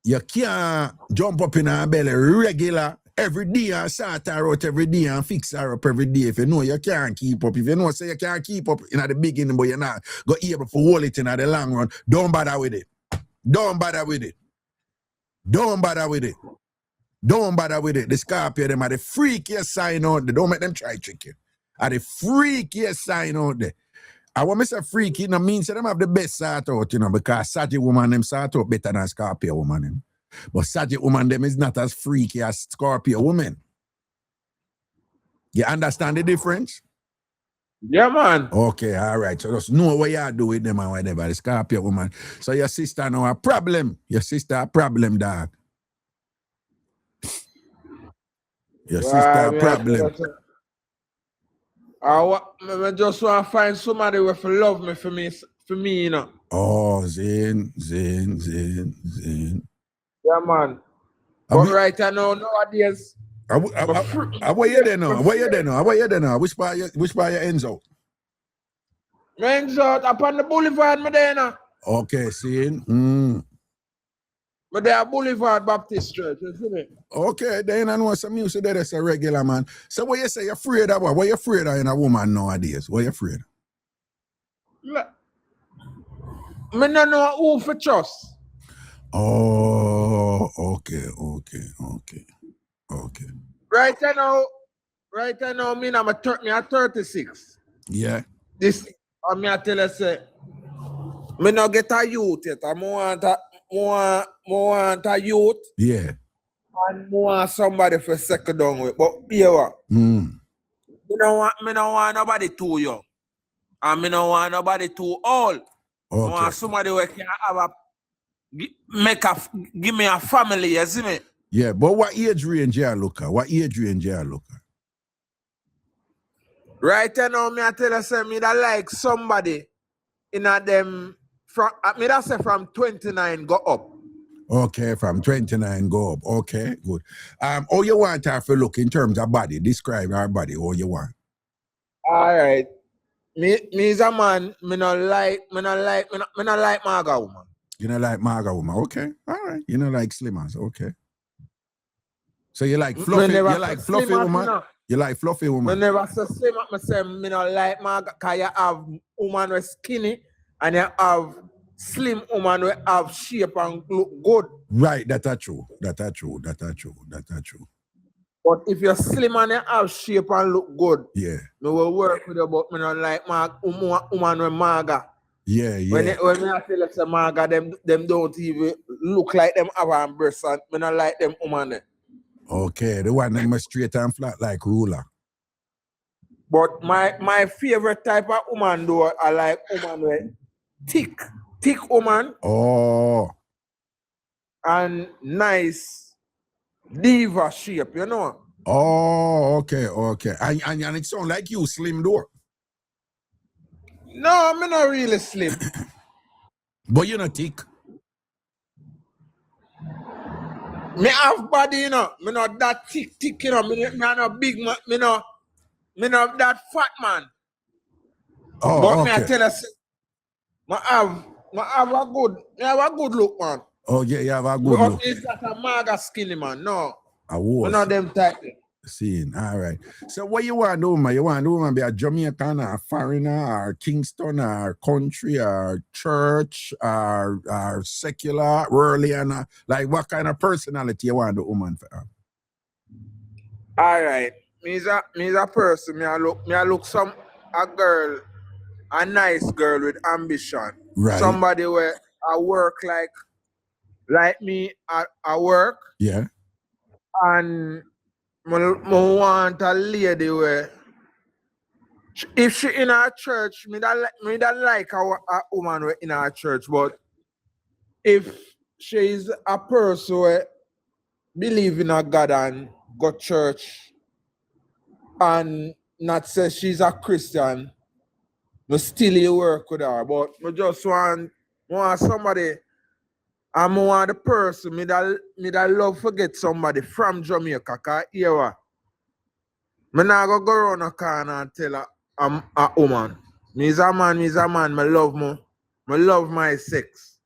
you can't jump up in her belly regular every day and sort her out every day and fix her up every day. If you know you can't keep up, if you know say you can't keep up in the beginning, but you're not go able to hold it in the long run, don't bother with it. Don't bother with it. Don't bother with it. Don't bother with it. The Scorpio, them are the freakiest sign out there. Don't make them try trick you. Are the freakiest sign out there. I want me to say freaky, no means them have the best sort out, you know, because Sagittarius woman them sort out better than Scorpio woman them. But Sagittarius woman them is not as freaky as Scorpio woman. You understand the difference? Yeah, man. Okay, all right. So just know what you do with them and whatever. The Scorpio woman. So your sister now a problem. Your sister a problem, dog. Your sister a problem. I just want to find somebody who will love me for me, you know. Oh, Zane. Yeah, man. But right now, nowadays. Where you there now? Which part you ends out? Ends out upon the boulevard, me there now. Okay, see. But they are Boulevard Baptist Church, you see me? Okay, then I know some music there that's a regular man. So what you say you're afraid of what? What you afraid of in a woman nowadays? What you afraid of? Me no know who for trust. Oh, okay. Right now, me I'm 36. Yeah. This, me I tell you, say, me no get a youth yet. I want a youth. Yeah. And want somebody for second down with. But here what? Me no want nobody too young. And me no want nobody too old. Okay. I want somebody who can have give me a family, you see me? Yeah, but what age range you look at? Right now, me I tell you, say, me that like somebody in a them from me that say from 29 go up. Okay, from 29 go up. Okay, good. How you want her to look in terms of body? Describe her body. How you want? All right. Me is a man. Me not like maga woman. You don't like maga woman. Okay, all right. You don't like slimmers. Okay. So you like fluffy? You like fluffy woman? You like fluffy woman? Me never say slim. Me say me not like maga. Cause you have woman with skinny and you have slim woman will have shape and look good. Right, that's true. But if you're slim and you have shape and look good, yeah, me will work with you, but me not like woman with maga. Yeah. When I tell you say maga, them don't even look like them have a breast, and me not like them woman. Okay, the one that must straight and flat like ruler. But my favorite type of woman though, I like woman with thick woman. Oh. And nice diva shape, you know. Oh, okay. And it sounds like you slim though. No, I'm not really slim. But you're not thick. Me have body, you know. Me not that thick, you know. Me not big man. Me not that fat man. Oh, but okay. me I tell you, I have a good look, man. Oh, yeah, you have a good look. It's not a maga skinny, man. No. I was. I'm not them type. Seeing, all right. So what you want to do, man? You want to be a Jamaican or a foreigner or Kingston or country or church or secular, worldly, and like what kind of personality you want the woman for? All right. Me is a person. Me I look a girl, a nice girl with ambition. Right. somebody where I work like me I work. Yeah. And I want a lady where if she in our church, me that like a woman in our church, but if she is a person where believe in a God and go church and not say she's a Christian, I still work with her. But I just want somebody, and I want the person me that love forget somebody from Jamaica, cause here I not go around a corner and tell her I'm a woman. Me's a man, I love my sex.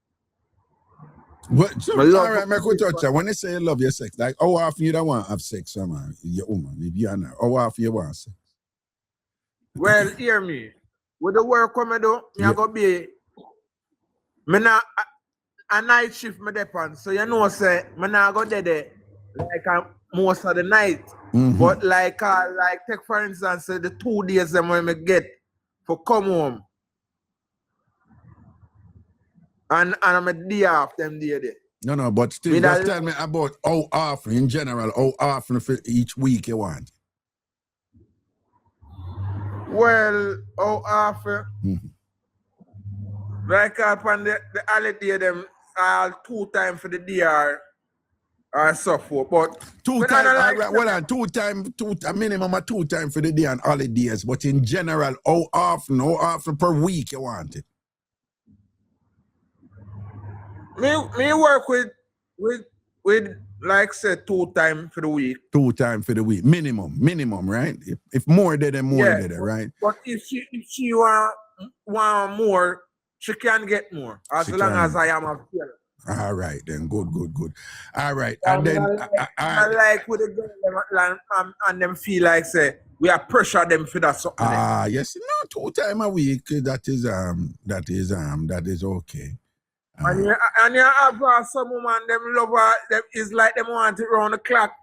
But so, I love all right, make we touch that. When they say you love your sex, like how often you don't want to have sex, man? Your woman, if you are not, how often you want sex? Well, hear me. With the work I do, I go be me not a night shift me depend. So you know say me not go there like most of the night. But like take for instance the 2 days them when me get for come home. And I'm a day off them day there. No, but still, just tell me about how often in general, how often for each week you want. Well, how often? Like upon the holiday them 2 times for the DR or so forth. But 2 times, like right, well, 2 times, a minimum of 2 times for the day and holidays. But in general, how often per week you want it? Me work with like say 2 times for the week. 2 times for the week, minimum, right? If more there, then more there, right? But if she want more, she can get more as long as I am a fair. All right, then good. All right, and then I like with the girl and them feel like say we are pressure them for that something. Yes, no, 2 times a week. That is okay. And you have some woman them love her. Them is like them want it round the clock.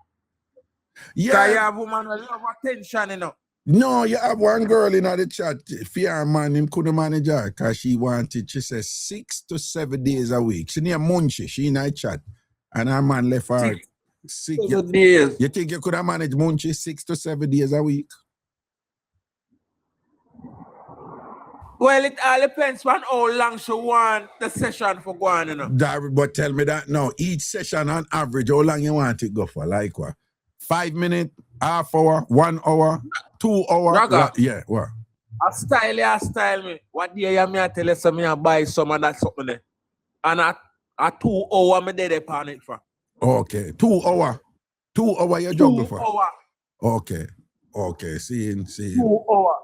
Yeah, you have woman who love attention, you know. No, you have one girl in the chat, fear man, him couldn't manage her because she wanted, she says 6 to 7 days a week. She near Munchie, she in the chat. And her man left her 6 days. You think you could have managed Munchie 6 to 7 days a week? Well, it all depends on how long she want the session for going, you know. But tell me that now, each session on average, how long you want it go for? Like what? 5 minutes, half hour, 1 hour, 2 hours? Raga, yeah, what? A style me. What day you me I tell you some me I buy some of that something there. And a 2 hour me dead upon it for. Okay, 2 hour. 2 hour you juggle for? 2 hour. Okay, seeing. 2 hour.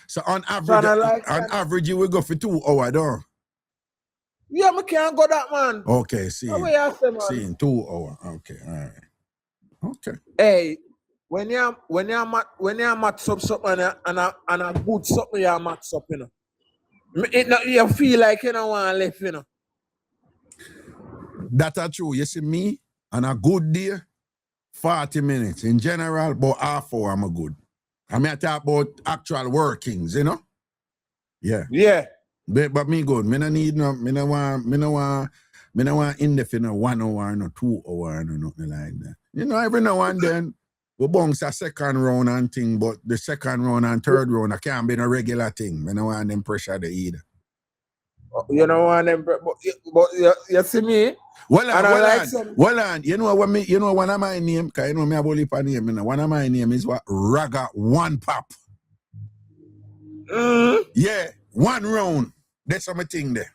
So on average, you will go for 2 hours, though. Yeah, me can't go that, man. Okay, seeing 2 hours. Okay, all right. Okay. Hey, when you match up something and a good something you match up, you know. You feel like you don't want to live, you know. That's true. You see me on a good day, 40 minutes. In general, about half hour, I'm a good. I mean, I talk about actual workings, you know? Yeah. Yeah. But me good. Me no need no, me no want indefinite 1 hour, no 2 hours, no nothing like that. You know, every now and then, we bounce a second round and thing, but the second round and third round, I can't be no regular thing. I don't want them pressure there either. You don't want them, but you see me? Well on. You know one of my name, because you know me have only a name, you know, one of my name is what? Raga One Pop. Yeah, 1 round. That's my thing there.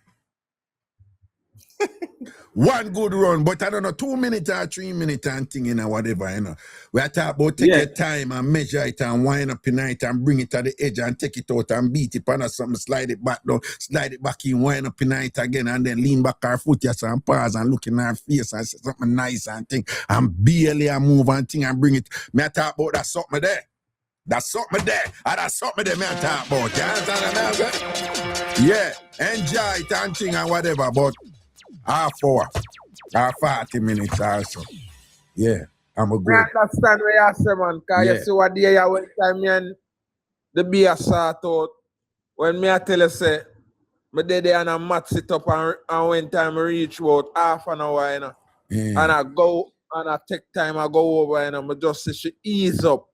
1 good run, but I don't know, 2 minutes or 3 minutes and thing, you know, whatever, you know. We are talking about take your time and measure it and wind up in it and bring it to the edge and take it out and beat it on something, slide it back down, slide it back in, wind up in it again and then lean back our foot yes, and pause and look in our face and say something nice and thing and barely and move and thing and bring it. Me I talk about that something there. That's something there. And that's something there me I talk about. You understand what I'm saying? Yeah, enjoy it and thing and whatever, but half hour, or 40 minutes also. Yeah, I'm a good. I understand what you say, man. Because you see what day you went time and the beer sort out. When me I tell you say, I did there and I match it up and when time I reach about half an hour, you know. Yeah. And I go and I take time, I go over and I just say she ease up.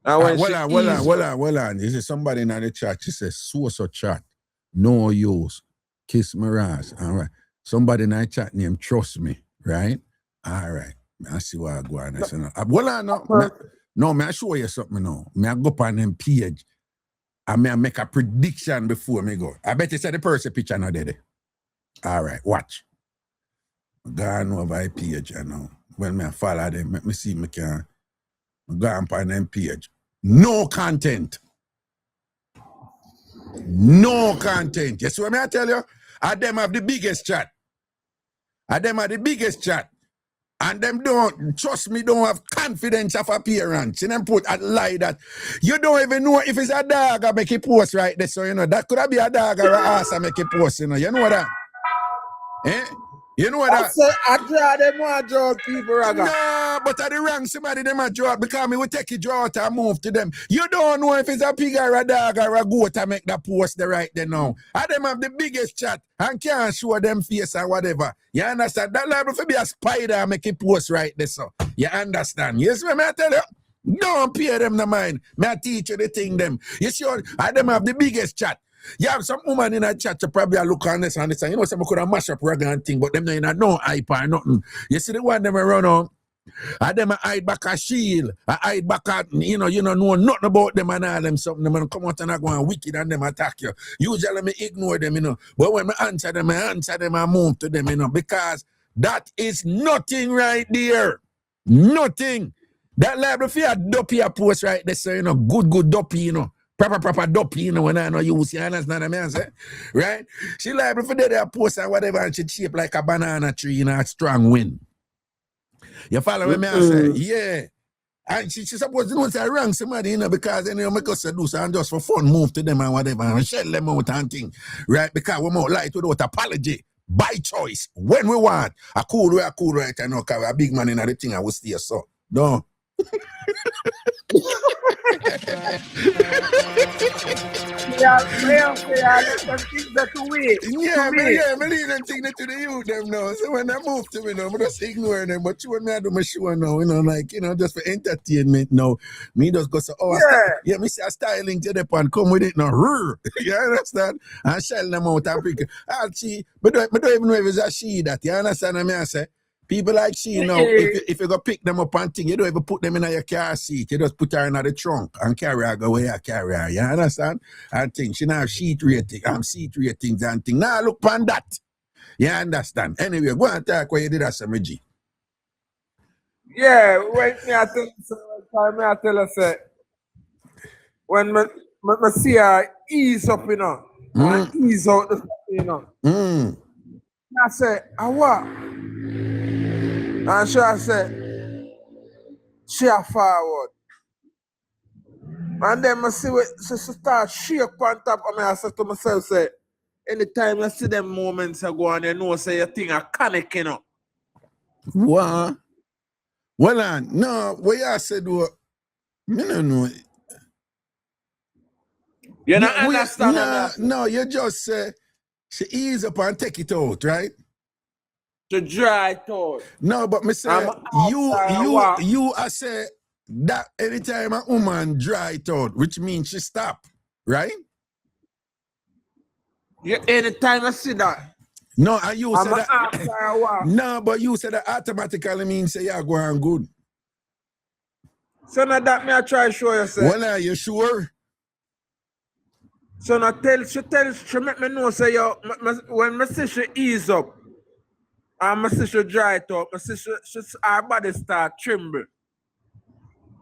And when Well on. Is it somebody in the chat? She says, so chat. No use. Kiss Mirage. All right. Somebody in the chat named Trust Me. Right? All right. I see why I go on. No, I show you something now. I go up on them page. I make a prediction before me go. I bet you say the person picture not there. All right, watch. Gone over my page now. When I follow them, let me see me can go on them page. No content. No content. You see what I tell you? And them have the biggest chat. And them don't, trust me, don't have confidence of appearance. And them put a lie that you don't even know if it's a dog or make it post right there. So, you know, that could be a dog or an ass and make it post, you know. You know that? Eh? You know that? I draw them and draw people, Raga. No, but at the wrong somebody them a draw because me will take it draw out and move to them. You don't know if it's a pig or a dog or a goat to make that post the right there now. And them have the biggest chat and can't show them face or whatever. You understand? That liable to be a spider and make it post right there, so. You understand? Yes, me I tell you. Don't pay them the mind. Me I teach you the thing them. You sure? And them have the biggest chat. You have some woman in a chat, you probably look on this and this, and you know, some could have mash up Reggae and thing, but them ain't no hype or nothing. You see the one them run on, and them hide back a shield, hide back a, you know nothing about them and all them something, them come out and I go and wicked and them attack you. Usually me ignore them, you know, but when I answer them and move to them, you know, because that is nothing right there. Nothing. That liable for a dopey post right there, so, you know, good dopey, you know. Proper dopey, you know, when I know you see, understand what I say? Right? She liable for that post and whatever, and she shape like a banana tree in a strong wind. You follow me, I say? Yeah. And she supposed to know say wrong somebody, you know, because then you make us seduce and just for fun move to them and whatever and shell them out and thing. Right? Because we more light without apology. By choice. When we want. A cool right, I know, because a big man in the thing I will stay so. No. Yeah, me leave them thing to the youth them now. So when I move to me now, I just ignore them. But you want me to do my show now, you know, like, you know, just for entertainment now. Me just go say, me see a styling to the pan, come with it now. You understand? And shell them out and pick. I'll see, but don't even know if it's a she that. You understand what I say? People like she, you know, if you go pick them up and thing, you don't even put them in your car seat. You just put her in the trunk and carry her go where you carry her. You understand? And thing. She now have seat ratings and thing. Now look on that. You understand? Anyway, go and talk what you did at Samiji. Yeah, when I tell her, say, when I see her ease up, you know, and ease out the stuff, you know. I say, what? And she said, she a forward. And then I see what she start shake on top of me. I said to myself, say, anytime I see them moments I go on, you know, say you think I canic, you know. What? Well, no, what you said, I don't know. You don't understand? No, you just say, she ease up and take it out, right? To dry it out. No, but me say, you I say that anytime a woman dry it out, which means she stop, right? Yeah, anytime I see that. No, and you said that. No, but you said that automatically means say you're going good. So now that me I try to show you, say. Well, are you sure? So now she make me know, say, yo, when my sister ease up, and my sister dry it up, my sister, her body start tremble.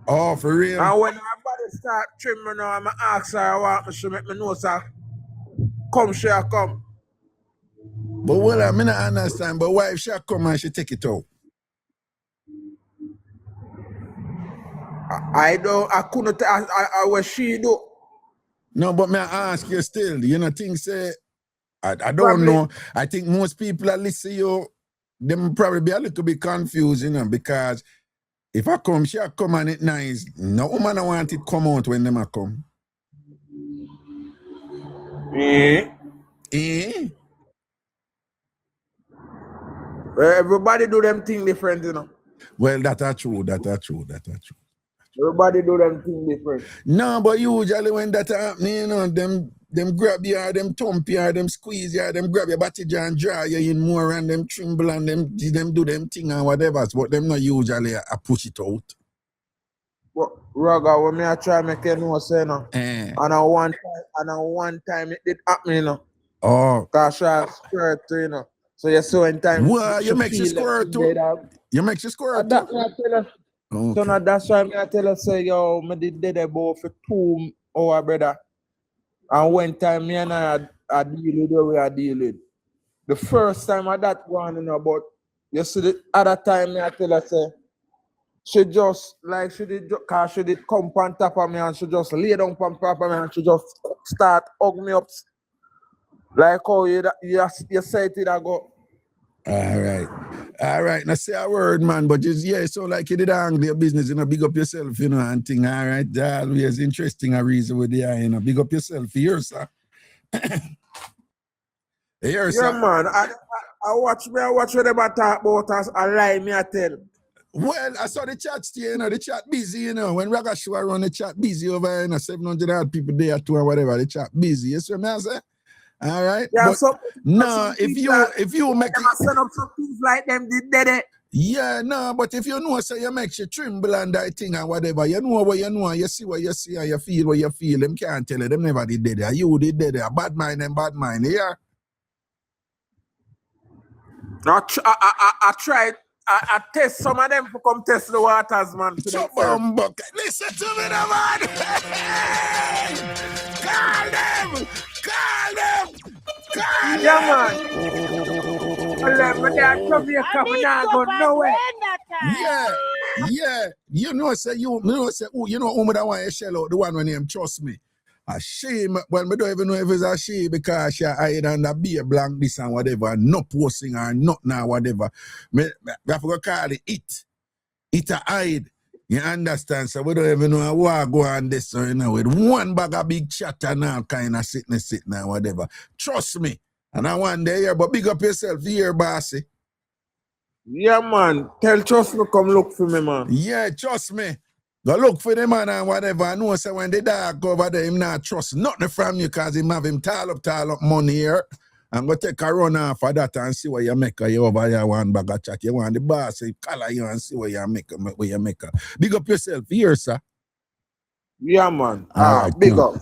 Oh, for real? And when her body start trembling, I'm ask her what she make me know, sir. Come, she come. But well, I mean, I understand, but why if she come and she take it out? I couldn't, I was she do. No, but may I ask you still, you know, things say, I don't know. I think most people that listen to you, them probably be a little bit confused, you know, because if I come, she come and it nice. No woman want it come out when them come. Yeah. Eh? Everybody do them thing different, you know. Well, that are true. Everybody do them thing different. No, but usually when that happen, you know, them grab you or them thump you or them squeeze you or them grab your body and draw you in more and them tremble and them do them thing and whatever. But them not usually push it out. But Raga, when me I try make you know say no. And one time it did happen, you know. Oh. Cause she squirt too, you know. So you saw in time. Well, you make you squirt too. You make you squirt too. Okay. So now that's why I tell her say, yo, me did about for 2 hours, brother. And one time me and I deal with the way I deal with. The first time I that one, you know, but you see the other time me I tell her say, she just like she did come on top of me and she just lay down on top of me and she just start hug me up. Like how you say it, I go. All right. Now say a word, man, but just so like you did angle your business, you know, big up yourself, you know, and thing. All right. That always interesting a reason with the you know. Big up yourself here, sir. Here, sir. Yeah, man. I watch what them talk about us. I lie me I tell. Well, I saw the chat still, you know, the chat busy, you know. When Ragashanti run the chat busy over here, you know, 700 odd people there too or whatever, the chat busy. You see what I say? All right. Yeah, but so no, if you make it, set up some things like them did it. Yeah, no, but if you know, so you make you tremble and that thing and whatever, you know what you know, you see what you see and you feel what you feel. Them can't tell you, them never did that. You did that. Bad mind and bad mind, yeah. I tried. I test some of them to come test the waters, man. Listen to me, man. Call them. Yeah, man. Yeah. You know, who that want to shell out, the one when him trust me. A shame, well, I don't even know if it's a shame because she hide under beer blank this and whatever, no posting or nothing or whatever. I have to call it it. It a hide. You understand? So we don't even know how go on this, so, you know, with one bag of big chatter now, kind of sitting and whatever. Trust me. And I want to hear, but big up yourself here, bossy. Yeah, man. Tell trust me, come look for me, man. Yeah, trust me. Go look for the man and whatever. I know, so when the dog go over there, him not trust nothing from you because him have him tall up money here. I'm going to take a run off of that and see what you make. You over here one bag of chat. You want the boss, he color you and see what you make. Big up yourself here, sir. Yeah, man. Big up.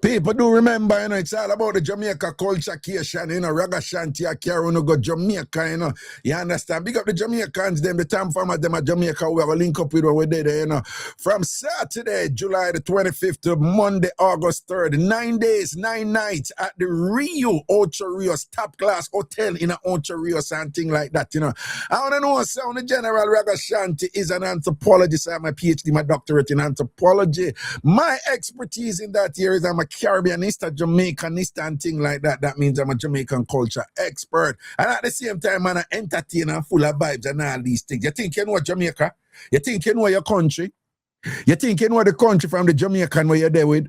People do remember, you know, it's all about the Jamaica culture, you know, Ragashanti, Akiaruno go Jamaica, you know. You understand? Big up the Jamaicans, them, the TamFam, them at Jamaica, we have a link up with when we're there, you know. From Saturday, July the 25th to Monday, August 3rd, 9 days, 9 nights at the Rio, Ocho Rios, top class hotel in Ocho Rios and thing like that, you know. I want to know, so the General Ragashanti is an anthropologist. I have my Ph.D., my doctorate in anthropology. My expertise in that area is I'm a Caribbeanist, a Jamaicanist, and thing like that. That means I'm a Jamaican culture expert. And at the same time, I'm an entertainer full of vibes and all these things. You think you know Jamaica? You think you know your country? You think you know the country from the Jamaican where you're there with?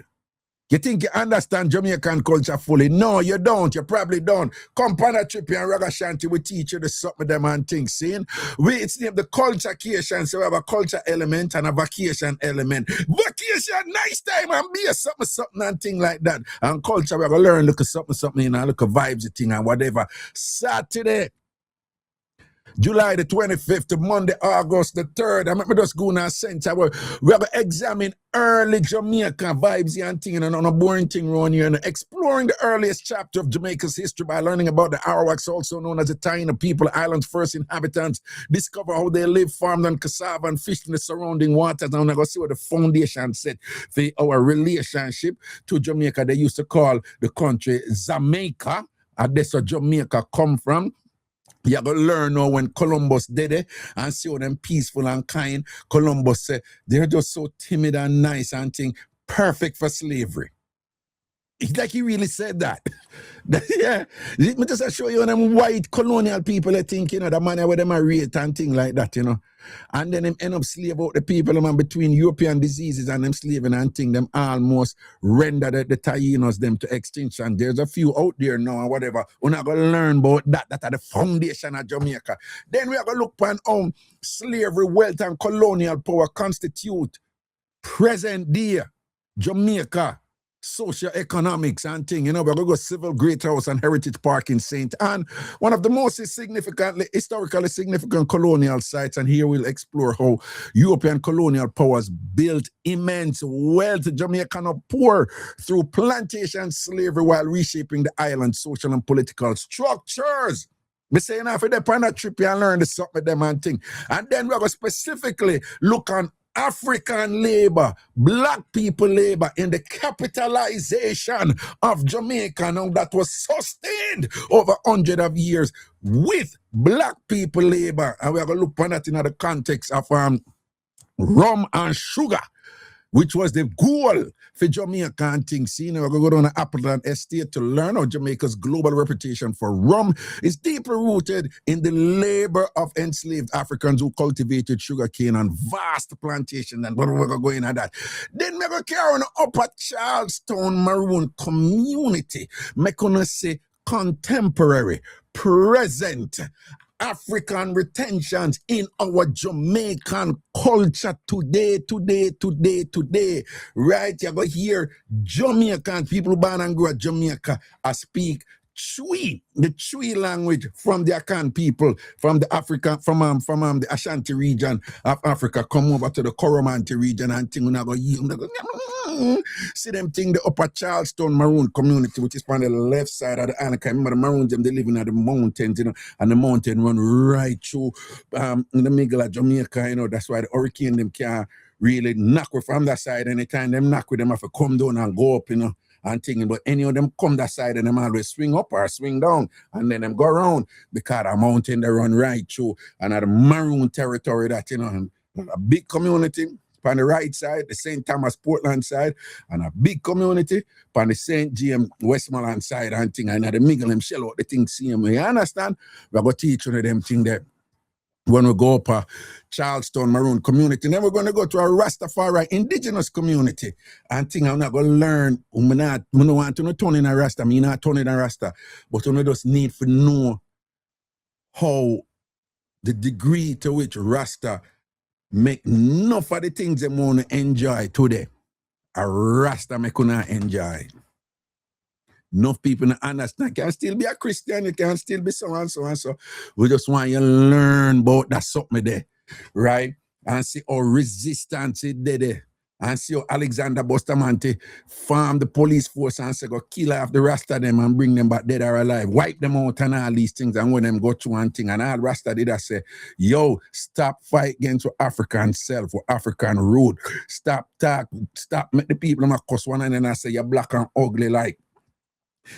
You think you understand Jamaican culture fully? No, you don't. You probably don't. Come on a trip here in Ragashanti, we teach you the something them and things. See? It's named the culturecation, so we have a culture element and a vacation element. Vacation, nice time and be a something and thing like that. And culture, we have to learn, look at something, you know, look at vibes, thing and whatever. Saturday, July the 25th to Monday, August the 3rd. I'm just going to center where we have to examine early Jamaica vibes and thing, and on a boring thing around here, and exploring the earliest chapter of Jamaica's history by learning about the Arawaks, also known as the Taino people, the island's first inhabitants, discover how they live, farmed on cassava and fished in the surrounding waters. And I'm going to see what the foundation said for our relationship to Jamaica. They used to call the country Jamaica, and that's where Jamaica come from. You have to learn now when Columbus did it and see how them peaceful and kind. Columbus said they're just so timid and nice and thing, perfect for slavery. It's like he really said that. Yeah. Me just show you them white colonial people that think, you know, the money where them are rate and thing like that, you know. And then them end up slave out the people them between European diseases and them slaving and thing, them almost render the Tainos them to extinction. There's a few out there now and whatever. We're not gonna learn about that. That are the foundation of Jamaica. Then we are gonna look upon slavery, wealth, and colonial power constitute present day Jamaica socio-economics and thing. You know, we're going to go Civil Great House and Heritage Park in St. Anne, one of the most historically significant colonial sites. And here we'll explore how European colonial powers built immense wealth. Jamaica are poor through plantation slavery while reshaping the island's social and political structures. Me saying after they on a trip and learn the something with them and thing. And then we're going to specifically look on African labor, black people labor in the capitalization of Jamaica now that was sustained over hundreds of years with black people labor. And we're going to look on that in the context of rum and sugar, which was the goal for Jamaica and things. You know, we're going to go down to Appleton Estate to learn how Jamaica's global reputation for rum is deeply rooted in the labor of enslaved Africans who cultivated sugarcane on vast plantations. And we're going to go into that. Then we're going to carry on Upper Charlestown Maroon community. I'm going to say contemporary, present, African retentions in our Jamaican culture today. Right? You go hear Jamaican people born and grow up Jamaica speak Twi, the Twi language from the Akan people, from the Africa, from the Ashanti region of Africa, come over to the Coromantee region and thing. See them thing, the Upper Charlestown Maroon community, which is on the left side of the island. Remember the Maroons, they live in the mountains, you know, and the mountain run right through in the middle of Jamaica, you know. That's why the hurricane them can't really knock with from that side. Anytime them knock with them have to come down and go up, you know, and thinking, but any of them come that side and them always swing up or swing down and then them go around because the mountain they run right through and at the Maroon territory that, you know, a big community on the right side, the St. Thomas Portland side, and a big community on the St. James Westmoreland side and thing, and at the middle them shell out the thing same. You understand? We're going to teach one of them thing there. When we go up Charlestown Maroon community, then we're going to go to a Rastafari indigenous community and thing. I'm not going to learn. I don't want to turn in a Rasta. I'm not turning in a Rasta, but I just need to know how the degree to which Rasta make enough of the things they want to enjoy today. A Rasta make not enjoy. Enough people don't understand. You can still be a Christian, you can still be so and so and so. We just want you to learn about that something there, right? And see how resistance is there. And see how Alexander Bustamante farm the police force and say go kill half the Rasta them and bring them back dead or alive, wipe them out and all these things, and when them go through one thing, and all Rasta did I say, yo, stop fight against African self or African root. Stop make the people them cuss one and then I say you're black and ugly like.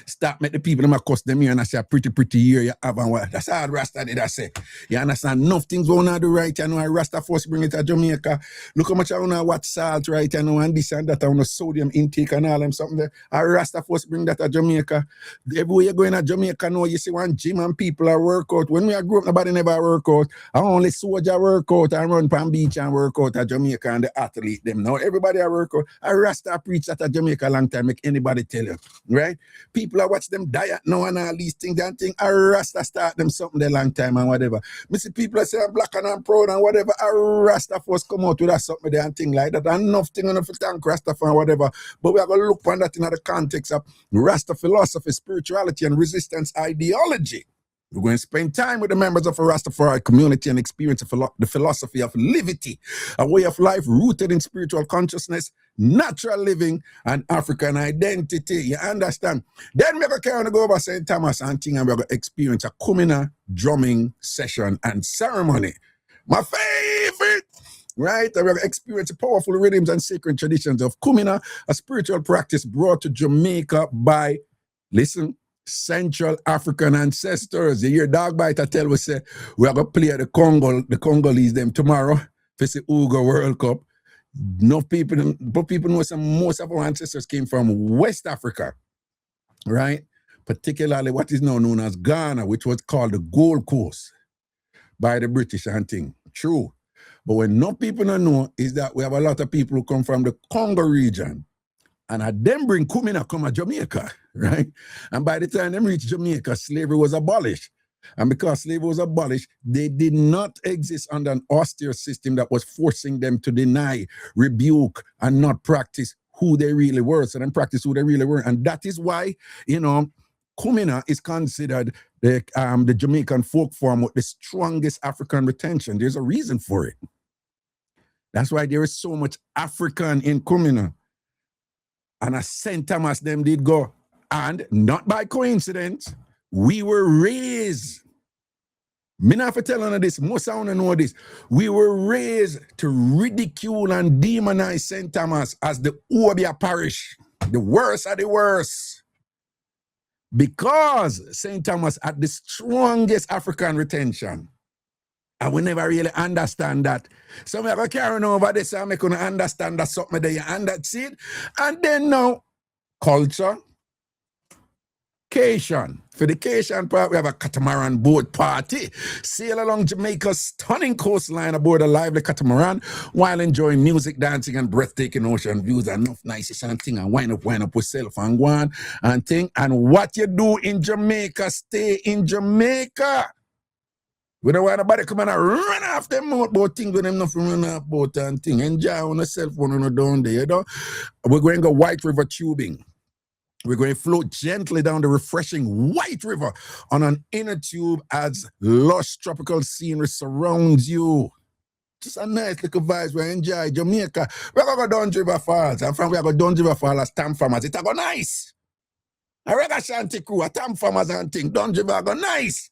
Stop make the people them cuss them here and I say a pretty year you have and what. That's all Rasta did I say. You understand? Enough things going on do right, you know, and Rasta force bring it to Jamaica. Look how much I wanna watch salt right, you know, and this and that, I wanna sodium intake and all them something there. And Rasta force bring that to Jamaica. Everywhere you go in Jamaica now, you see one gym and people are work out. When we grew up, nobody never work out. I only soldier work out and run Palm Beach and work out at Jamaica and the athlete them. Now everybody are work out. And Rasta preach that at Jamaica a long time, make anybody tell you, right? People are watch them diet now and all these things and things. A Rasta start them something a long time and whatever. Me see people say I'm black and I'm proud and whatever. A Rasta first come out with that something there and thing like that. And enough thing enough to thank Rasta and whatever. But we are going to look on that in the context of Rasta philosophy, spirituality, and resistance ideology. We're going to spend time with the members of a Rastafari community and experience the philosophy of livity, a way of life rooted in spiritual consciousness, natural living, and African identity. You understand? Then we're going to carry on to go over St. Thomas and thing, and we're going to experience a Kumina drumming session and ceremony. My favorite! Right? And we're going to experience the powerful rhythms and sacred traditions of Kumina, a spiritual practice brought to Jamaica by, listen, Central African ancestors. You hear Dog Bite tell we say we are going to play the Congolese them tomorrow for the Ugo World Cup. No people, but people know some most of our ancestors came from West Africa. right? Particularly what is now known as Ghana, which was called the Gold Coast by the British and thing. True. But what no people don't know is that we have a lot of people who come from the Congo region. And I then bring Kumina come to Jamaica, right? And by the time they reached Jamaica, slavery was abolished. And because slavery was abolished, they did not exist under an austere system that was forcing them to deny, rebuke, and not practice who they really were. So then practice who they really were. And that is why, you know, Kumina is considered the Jamaican folk form with the strongest African retention. There's a reason for it. That's why there is so much African in Kumina. And a St. Thomas them did go. And not by coincidence, we were raised. Me not for telling you this, most of you know this. We were raised to ridicule and demonize St. Thomas as the Obia parish, the worst of the worst. Because St. Thomas had the strongest African retention. And we never really understand that. So we have to carry on over this and we couldn't understand that something there and that's it. And then now, culture, Cation. For the Cation part, we have a catamaran boat party. Sail along Jamaica's stunning coastline aboard a lively catamaran while enjoying music, dancing, and breathtaking ocean views. Enough nice and thing and wind up with self and go on and thing. And what you do in Jamaica, stay in Jamaica. We don't want nobody come and run off them motorboat thing with them nothing run off boat and thing. Enjoy on yourself when you're down there, you know. We're going to go White River tubing. We're going to float gently down the refreshing White River on an inner tube as lush tropical scenery surrounds you. Just a nice little vibes we enjoy. Jamaica. We're going to go down River Falls. And from we go down River Falls as TamFam. It's go nice. A Ragashanti crew, a TamFam and thing. Down River go nice.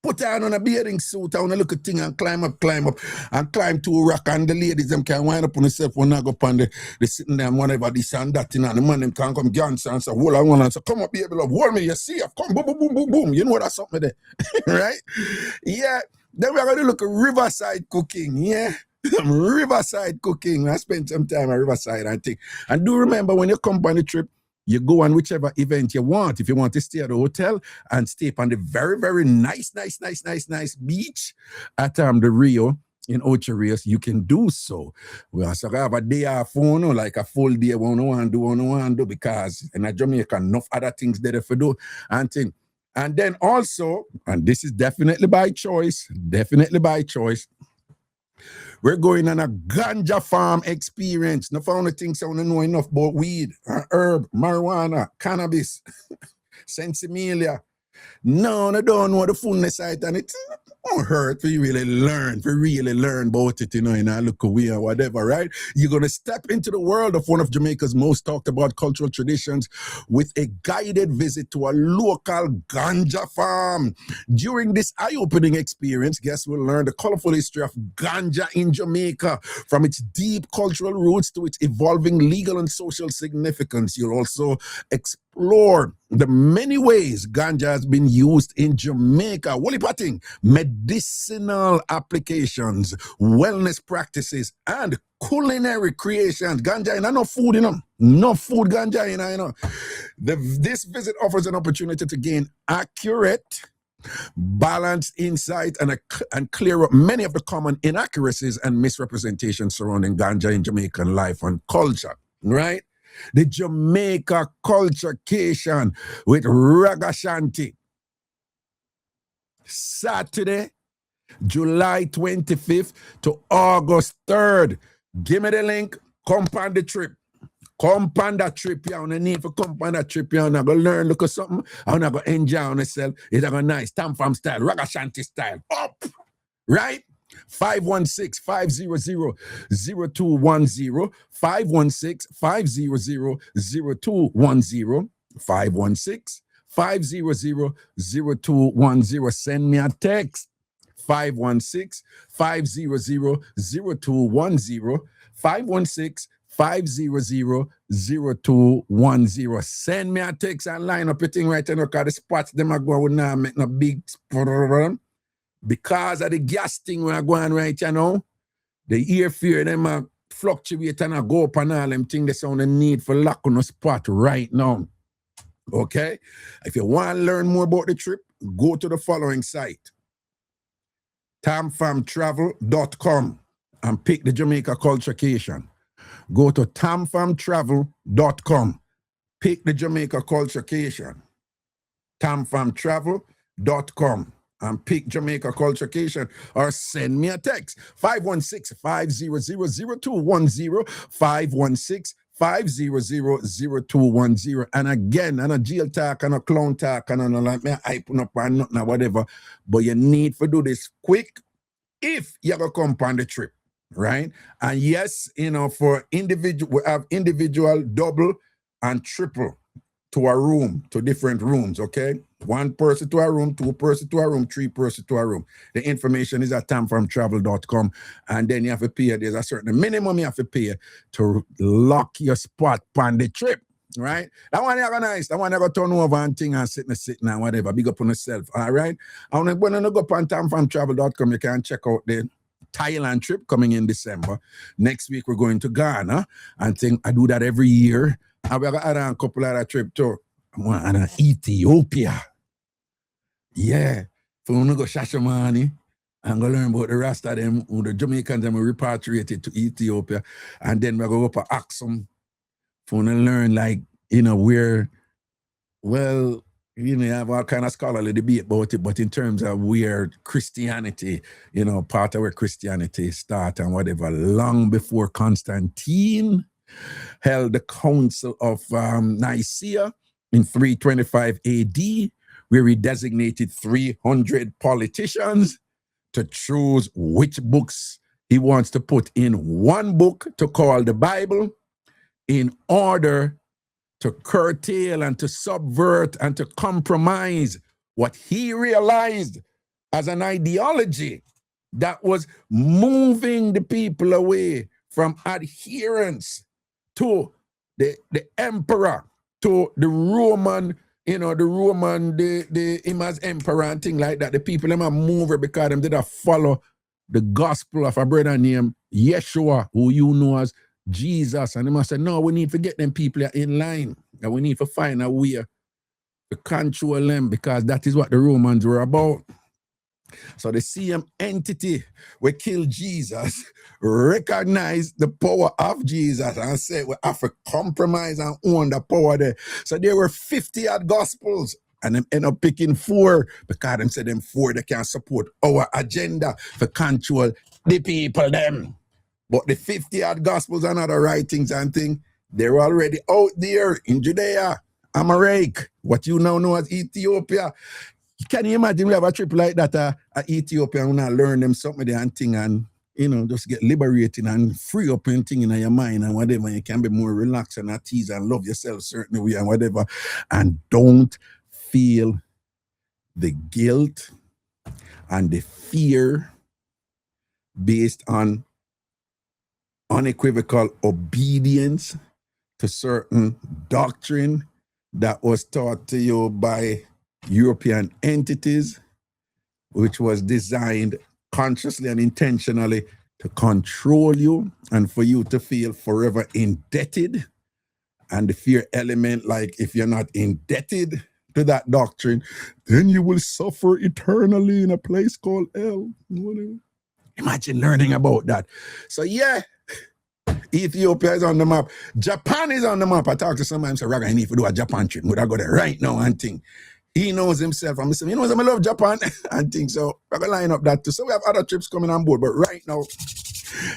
Put on a bathing suit, on a look at thing and climb up, and climb to a rock, and the ladies them can wind up on themselves when I go up on the sitting there and whatever this and that thing, and the man them can come dance and say, hold on, and say, come up, baby love, hold me, you see, come, boom, boom, boom, boom, boom. You know that's something there, right? Yeah. Then we're going to look at riverside cooking, yeah. Riverside cooking. I spent some time at Riverside, I think. And do remember when you come on the trip, you go on whichever event you want. If you want to stay at the hotel and stay on the very, very nice beach at the Rio in Ocho Rios, you can do so. We also have a day off, like a full day, one want to do because in Jamaica, enough other things there for do and thing. And then also, and this is definitely by choice, we're going on a ganja farm experience. No found the things I want to know enough about weed, herb, marijuana, cannabis, sensimilia. No, I don't know the fullness side, and it won't hurt for you really learn about it, you know, and I look away or whatever, right? You're going to step into the world of one of Jamaica's most talked about cultural traditions with a guided visit to a local ganja farm. During this eye-opening experience, guests will learn the colorful history of ganja in Jamaica, from its deep cultural roots to its evolving legal and social significance. You'll also explore the many ways ganja has been used in Jamaica. Wally Patting, medicinal applications, wellness practices, and culinary creations. Ganja in no food, you know. No food ganja in, you know. This visit offers an opportunity to gain accurate, balanced insight and clear up many of the common inaccuracies and misrepresentations surrounding ganja in Jamaican life and culture, right? The Jamaica Culturecation with Ragashanti. Saturday, July 25th to August 3rd. Give me the link. Come on the trip. Come on that trip, yeah. On the need for come on that trip, yeah. I'm going to learn, look at something. I'm going to enjoy on myself. It's going to nice. TamFam style, Ragashanti style. Up! Right? 516-500-0210, 516-500-0210, 516-500-0210. Send me a text. 516-500-0210, 516-500-0210. Send me a text and line up your thing right now because the spots them are going now make no big because of the gas thing we are going right, you know. The ear fear them fluctuate and go up and all them things. They sound the need for lock on the spot right now. Okay? If you want to learn more about the trip, go to the following site, tamfamtravel.com, and pick the Jamaica Culturecation. Go to tamfamtravel.com, pick the Jamaica Culturecation. tamfamtravel.com and pick Jamaica Culturecation, or send me a text 516-500-0210, 516-500-0210. And again, and a jail talk and a clown talk and a like me hyping up and nothing or whatever, but you need to do this quick if you're gonna come on the trip, right? And yes, you know, for individual, we have individual, double, and triple to a room, to different rooms, okay? 1 person to a room, 2 person to a room, 3 person to a room. The information is at tamfamtravel.com, and then you have to pay, there's a certain minimum you have to pay to lock your spot on the trip, right? That one you go nice, that one you go turn over and thing and sitting and whatever, big up on yourself, all right? And when you go on tamfamtravel.com, you can check out the Thailand trip coming in December. Next week, we're going to Ghana, and think I do that every year. And we're going to add a couple of other trips too. And Ethiopia. Yeah. For when we go Shashamani, I'm going to learn about the rest of them, the Jamaicans, and we repatriated to Ethiopia. And then we're going to go to Aksum for to learn, like, you know, where, well, you know, you have all kind of scholarly debate about it, but in terms of where Christianity, you know, part of where Christianity started and whatever, long before Constantine held the Council of Nicaea in 325 AD, where he designated 300 politicians to choose which books he wants to put in one book to call the Bible in order to curtail and to subvert and to compromise what he realized as an ideology that was moving the people away from adherence to the emperor, to the Roman, you know, the him as emperor and thing like that. The people them are moving because them did not follow the gospel of a brother named Yeshua, who you know as Jesus. And they must say, no, we need to get them people in line. And we need to find a way to control them, because that is what the Romans were about. So the same entity we killed Jesus recognize the power of Jesus and say we have to compromise and own the power there. So there were 50 odd gospels, and them end up picking 4 because them said them 4 they can support our agenda to control the people them. But the 50 odd gospels and other writings and things, they're already out there in Judea, America, what you now know as Ethiopia. Can you imagine we have a trip like that, Ethiopia, and we learn them something there and thing, and, you know, just get liberating and free up anything in your mind and whatever. You can be more relaxed and at ease and love yourself certain way and whatever. And don't feel the guilt and the fear based on unequivocal obedience to certain doctrine that was taught to you by European entities, which was designed consciously and intentionally to control you and for you to feel forever indebted. And the fear element, like if you're not indebted to that doctrine, then you will suffer eternally in a place called hell. Imagine learning about that. So yeah, Ethiopia is on the map. Japan is on the map. I talk to somebody and say, Raga, I need to do a Japan trip. Would I go there right now and think? He knows himself. I'm saying, he knows I love Japan and think so. We're going to line up that too. So we have other trips coming on board. But right now,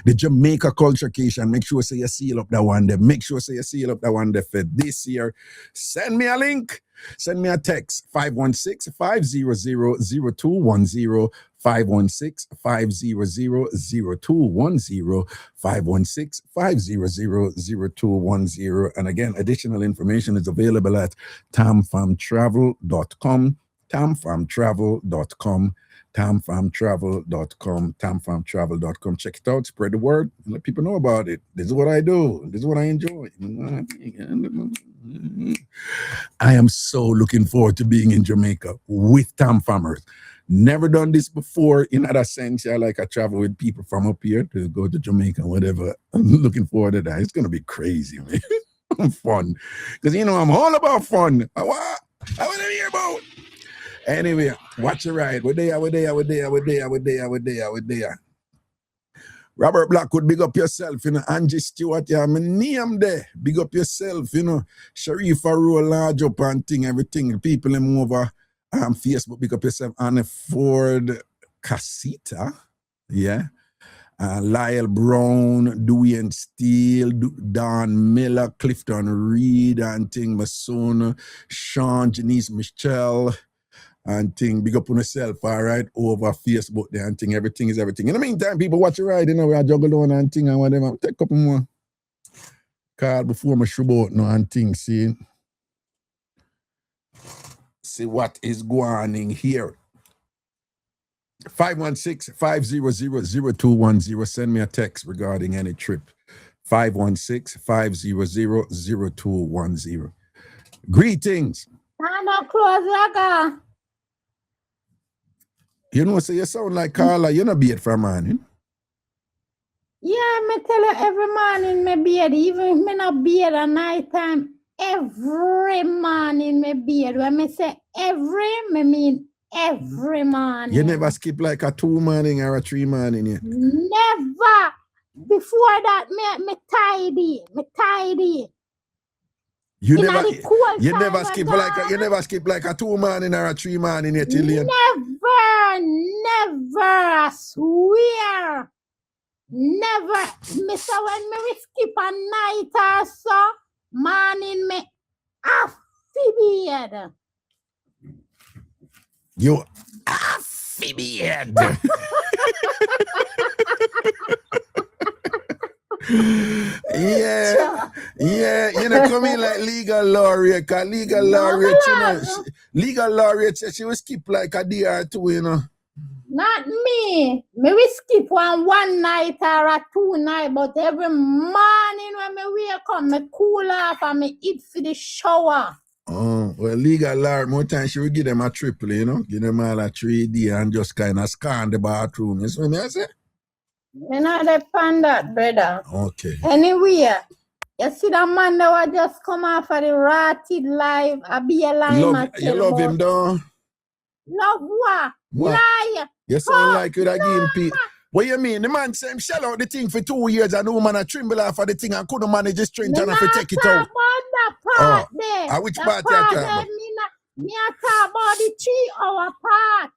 the Jamaica Culturecation, make sure say you seal up that one there. Make sure say you seal up that one there for this year. Send me a link. Send me a text. 516-500-0210. 516-500-0210. 516-500-0210. And again, additional information is available at tamfamtravel.com. tamfamtravel.com. tamfamtravel.com. tamfamtravel.com. Check it out, spread the word, and let people know about it. This is what I do. This is what I enjoy. I am so looking forward to being in Jamaica with TamFammers. Never done this before in other sense. I travel with people from up here to go to Jamaica, whatever. I'm looking forward to that. It's going to be crazy, man. fun. Because you know I'm all about fun. What? I want to hear about. Anyway, watch your ride. We're there. Robert Blackwood, big up yourself, you know. Angie Stewart, yeah, my name there. Big up yourself, you know. Sharifa roll large up and thing, everything. The people them over Facebook, big up yourself. Anna Ford Casita, yeah. Lyle Brown, Dwayne Steele, Don Miller, Clifton Reed, and thing, my son, Sean, Janice Michelle, and thing, big up on yourself, all right, over Facebook there, and thing, everything is everything. In the meantime, people watch your ride, you know, we are juggle on and thing, and whatever. Take a couple more card before my show out now, and thing, see what is going on in here. 516-500-0210. Send me a text regarding any trip. 516-500-0210. Greetings. Not close, Raga. You know, so you sound like Carla. You're not beard for morning. Yeah, me tell you every morning me beard, even if me not beard at night time, every morning me beard. When me say every, me mean every morning. You never skip like a 2 morning or a 3 morning yet? Never. Before that, me tidy. You In never, the cool you time never at skip all. like a, you never skip like a 2 morning or a 3 morning yet, Lillian. Never, I swear. Never. Mister, when me skip a night or so, morning me off beard. You amphibian. Yeah, you know, come in like legal laureate, cause legal laureate, you know, legal laureate said she will skip like a day or two, you know. Not me. Me we skip one night or a 2 night, but every morning when me wake up, me cool off and me eat for the shower. Oh, well, legal laureate, more time she will give them a triple, you know, give them all a 3D and just kind of scan the bathroom. You see what I say? Me not depend that, brother. Okay. Anyway, you see that man that was just come off of the Rotted Live, a be a lie. You love him, though? Love what? What? Lie. You sound like you'd have given people. What you mean? The man said him shell out the thing for 2 years and the woman a tremble off of the thing and couldn't manage the strength and have to take it out. That part there. Which The part you part talking there, about? me a talk about the 3-hour part.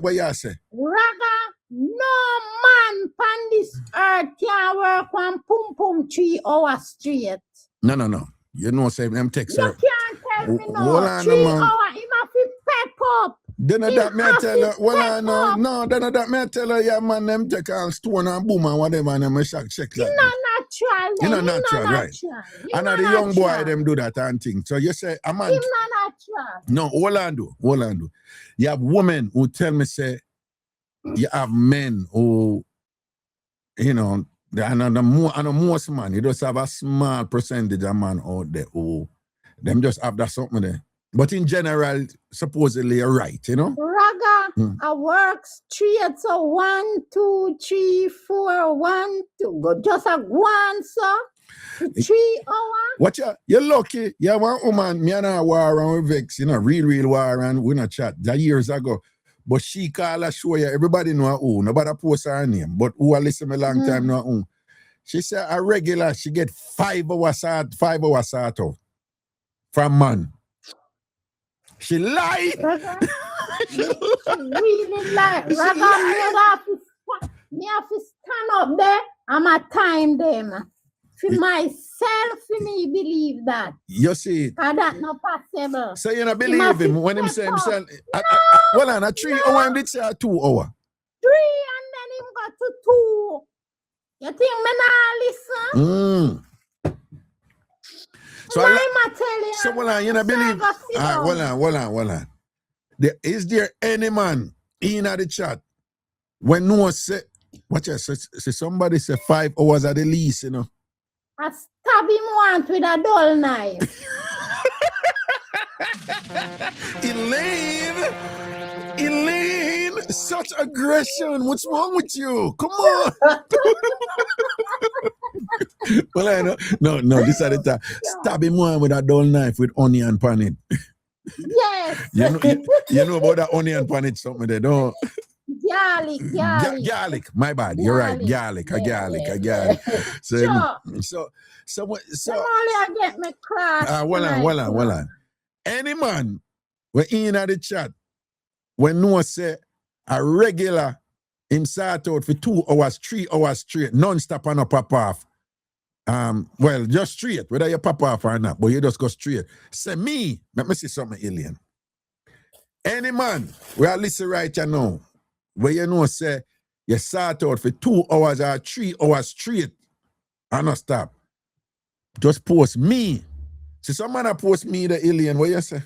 What you say? Raga, no man pan this earth can work on pum 3 hours straight. No. You know, say them text You her. can't tell me no. Hold on, 3 man. hours, he must be pack up. Then He that me have tell her, to well, pack up. no, then that me tell her, yeah, man, them take all stone and boom and whatever, and them check like It's that. not natural. You know, Then. natural, right? It's And not the young boy, natural. them do that and thing. So you say, a man. It's not natural. No, hold on. You have women who tell me, say, you have men who, you know, and the most man, you just have a small percentage of man out there who, them just have that something there. But in general, supposedly you're right, you know? Raga, I work straight, so 1, 2, 3, 4, 1, 2. Go just a one, so 3 hours. What you're lucky. You have one woman, me and her war around with Vex, you know, real war, and we not chat that years ago. But she call her show you, everybody know her who. Nobody post her name. But who a listen me long time know her who. She said a regular, she get 5 hours out from man. She lie. Raga, she really lie. Raga, me have to stand up there. I'm a time them. For myself, for me believe that. You see. And that not possible. So you don't believe him when him say himself. Well, on a 3 hour, him did say a 2 hour. 3 and then him got to 2. You think me not listen? So I'm tell you. So well, you don't believe. Hold on. Is there any man in the chat when no say what you say somebody say 5 hours at the least, you know? I stab him once with a dull knife. Elaine, Such aggression. What's wrong with you? Come on. Well, I know. No, this at the time. Stab him one with a dull knife with onion pan it. Yes. You know about that onion pan it something they don't. Garlic. My bad. You're right. Garlic. So Somebody I get me class. Hold on. Any man when in at the chat, when no say a regular him sort out for 2 hours, 3 hours straight, non-stop and a pop off. Well, just straight, whether you pop off or not, but you just go straight. Say me, let me see something alien. Any man, we are listening right now, where you know say you sort out for 2 hours or 3 hours straight and not stop. Just post me. See some man post me the alien, what you say?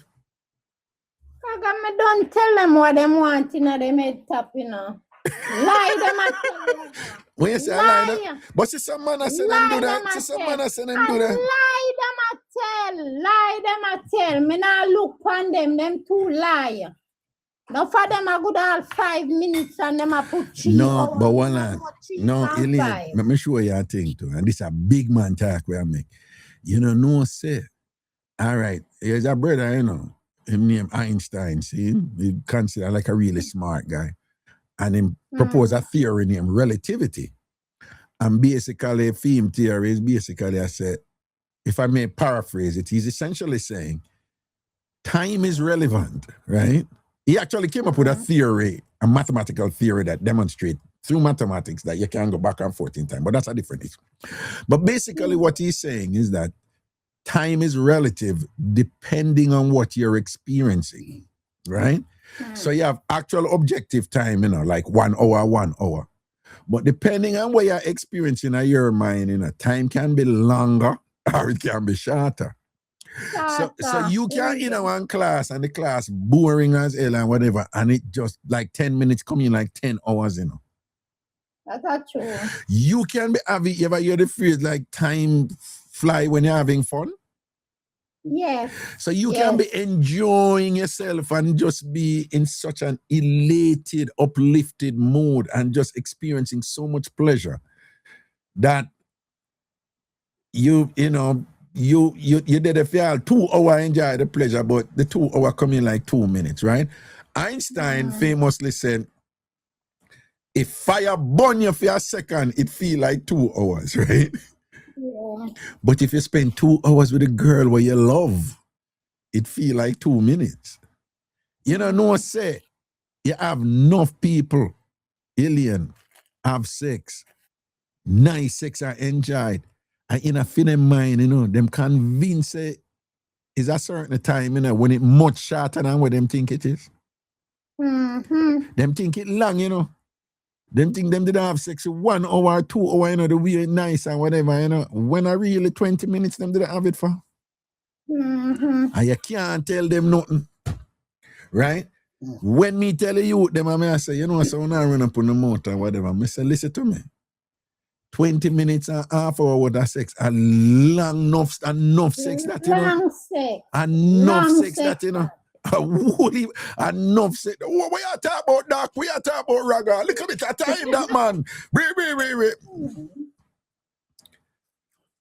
I don't tell them what they want in the mid top, you know. Lie them at tell. When you say lie, but see some man say them do that. See some man say them do that. Lie them at tell. Me not look on them too lie. Now for them I go down 5 minutes and them I put 3 No, hours, but one line. No, Alien, let me show you a thing too. And this is a big man talk where I make. You know, no say. All right, here's a brother, you know. Him name Einstein, see him? He considered like a really smart guy. And him propose a theory named relativity. And basically, theme theory is basically, I said, if I may paraphrase it, he's essentially saying, time is relevant, right? He actually came up with a theory, a mathematical theory that demonstrates through mathematics that you can go back and forth in time, but that's a different issue. But basically what he's saying is that time is relative depending on what you're experiencing, right? So you have actual objective time, you know, like 1 hour, 1 hour. But depending on what you're experiencing in your mind, you know, time can be longer or it can be shorter. So you can in one class and the class boring as hell and whatever, and it just like 10 minutes coming like 10 hours, you know. That's true. You can be having, you ever hear the phrase like time fly when you're having fun? Yes. So you can be enjoying yourself and just be in such an elated, uplifted mood and just experiencing so much pleasure that you know, you did a feel 2 hour enjoy the pleasure, but the 2 hour come in like 2 minutes, right? Einstein famously said, if fire burn you for a second, it feel like 2 hours, right? Yeah. But if you spend 2 hours with a girl where you love, it feel like 2 minutes. You know, no say, you have enough people, alien, have sex, nice sex are enjoyed. And in a feeling mind, you know, them convince it is a certain time, you know, when it much shorter than what them think it is. Them think it long, you know. Them think them did have sex 1 hour, 2 hours, you know, the way nice and whatever, you know. When I really 20 minutes, them did have it for. And you can't tell them nothing. Right? When me tell you, them I say, you know, so when I run up on the motor or whatever, I say, listen to me. 20 minutes and half hour with that sex, and long enough sex that, you know. Enough sex that, you know. Enough sex. What we are talking about, Doc? We are talking about Raga. Look at it, at time, that man. Wait.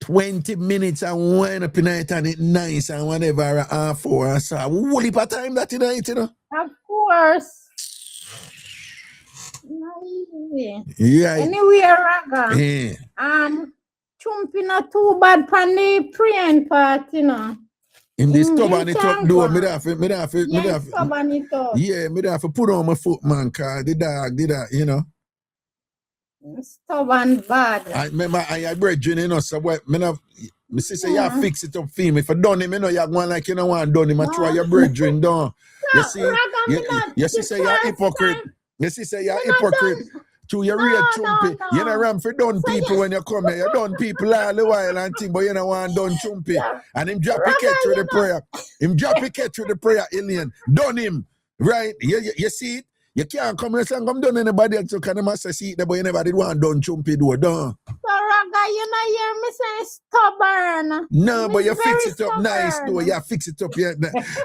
20 minutes and wind up in it and it nice and whatever, a half hour. So, a whole heap of time that, you know. Of course. Yeah. Anyway, Raga. Yeah. Chumpy not too bad for the praying part, you know. In this stubborn it up, do me have to put on my foot, man, cause the dog did that, you know. Stubborn bad. I remember I brethren, you know, so what me sister, you fix it up for me. If I done him, you know, you're going like you know want done him, I try your brethren down. You see, you say you're hypocrite. You see, you're hypocrite. To your real chumpy. You know, ram for done people when you come here. You done people all the while and thing, but you know want done chumpy. And him drop a catch with the prayer. Him drop a catch with the prayer, alien. Done him. Right? You see it? You can't come and say, come down anybody else, so can you say, see, but you never did want done chumpy door, done. So, Raga, you know, hear me saying stubborn. No, but you very fix it up nice, though. stubborn. You fix it up, yeah.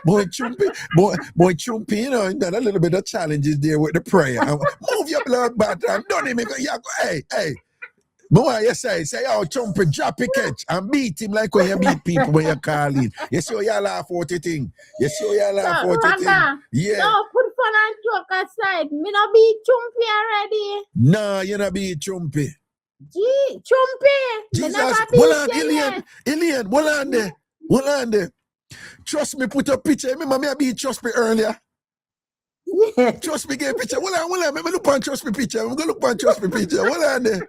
Boy, chumpy, you know, got a little bit of challenges there with the prayer. Move your blood batter. Don't even, hey. Boy, you say, oh, chumpy, drop a catch and beat him like when you beat people when you call in. You see how you laugh out the thing. You see how you laugh out the thing. Yeah. No, put fun and joke aside. Me not be chumpy already. No, you not be chumpy. Gee, chumpy. Jesus, hold on, Alien, hold on there. Trust me, put a picture. Remember me, I be trust me earlier. Yeah. Trust me, get a picture. Hold on. Let me look on trust me picture. I'm gonna look on trust me picture. Hold on there.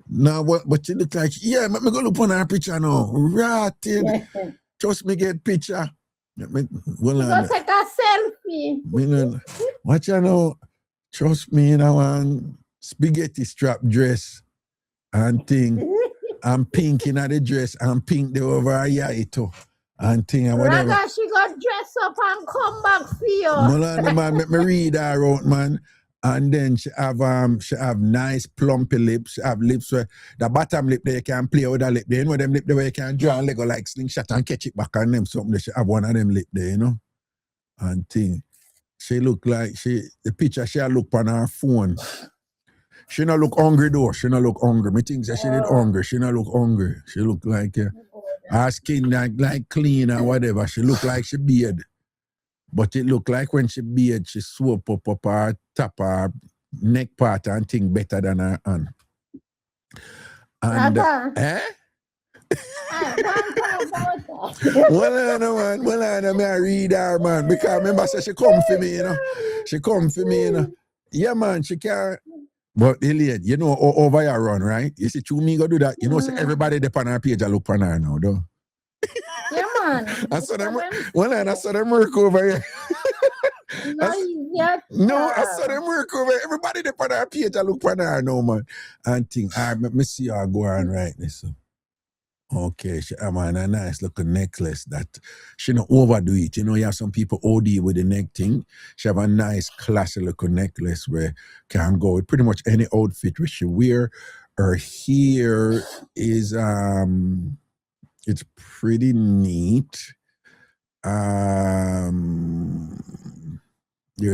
Now, but you look like, yeah, let me go look on our picture now. Rotted. Yeah. Trust me, get picture. Well, go take a selfie. Watch you know. Trust me, you know, one spaghetti strap dress and thing. I'm pink in the dress and pink the over here too. And thing and whatever. Raga, she got dress up and come back for you. Molanda, man, let me read her out, man. And then she have nice plumpy lips. She have lips where the bottom lip there you can play with the lip there. You know them lip there where you can draw and Lego like slingshot and catch it back on them something. She have one of them lip there, you know. And thing. She look like the picture she look on her phone. She not look hungry though. She not look hungry. Me think that she did hungry. She not look hungry. She look like her skin like clean or whatever. She look like she beard. But it look like when she beard, she swoop up her top, her neck part and thing better than her hand. And Well, I read her, man, because remember, so she come for me, you know. She come for me, you know. Yeah, man, she can't. But Elliot, you know, over here run, right? You see, through me go do that. You know, so everybody up on her page, I look on her now, though. Yeah, man. I saw them work over here. I saw them work over here. Everybody up on her page, I look on her now, man. And think, all right, let me see how I go on right this. Okay, she have a nice looking necklace that she don't overdo it. You know, you have some people OD with the neck thing. She have a nice classy looking necklace where can go with pretty much any outfit which she wear. Her hair is it's pretty neat. There's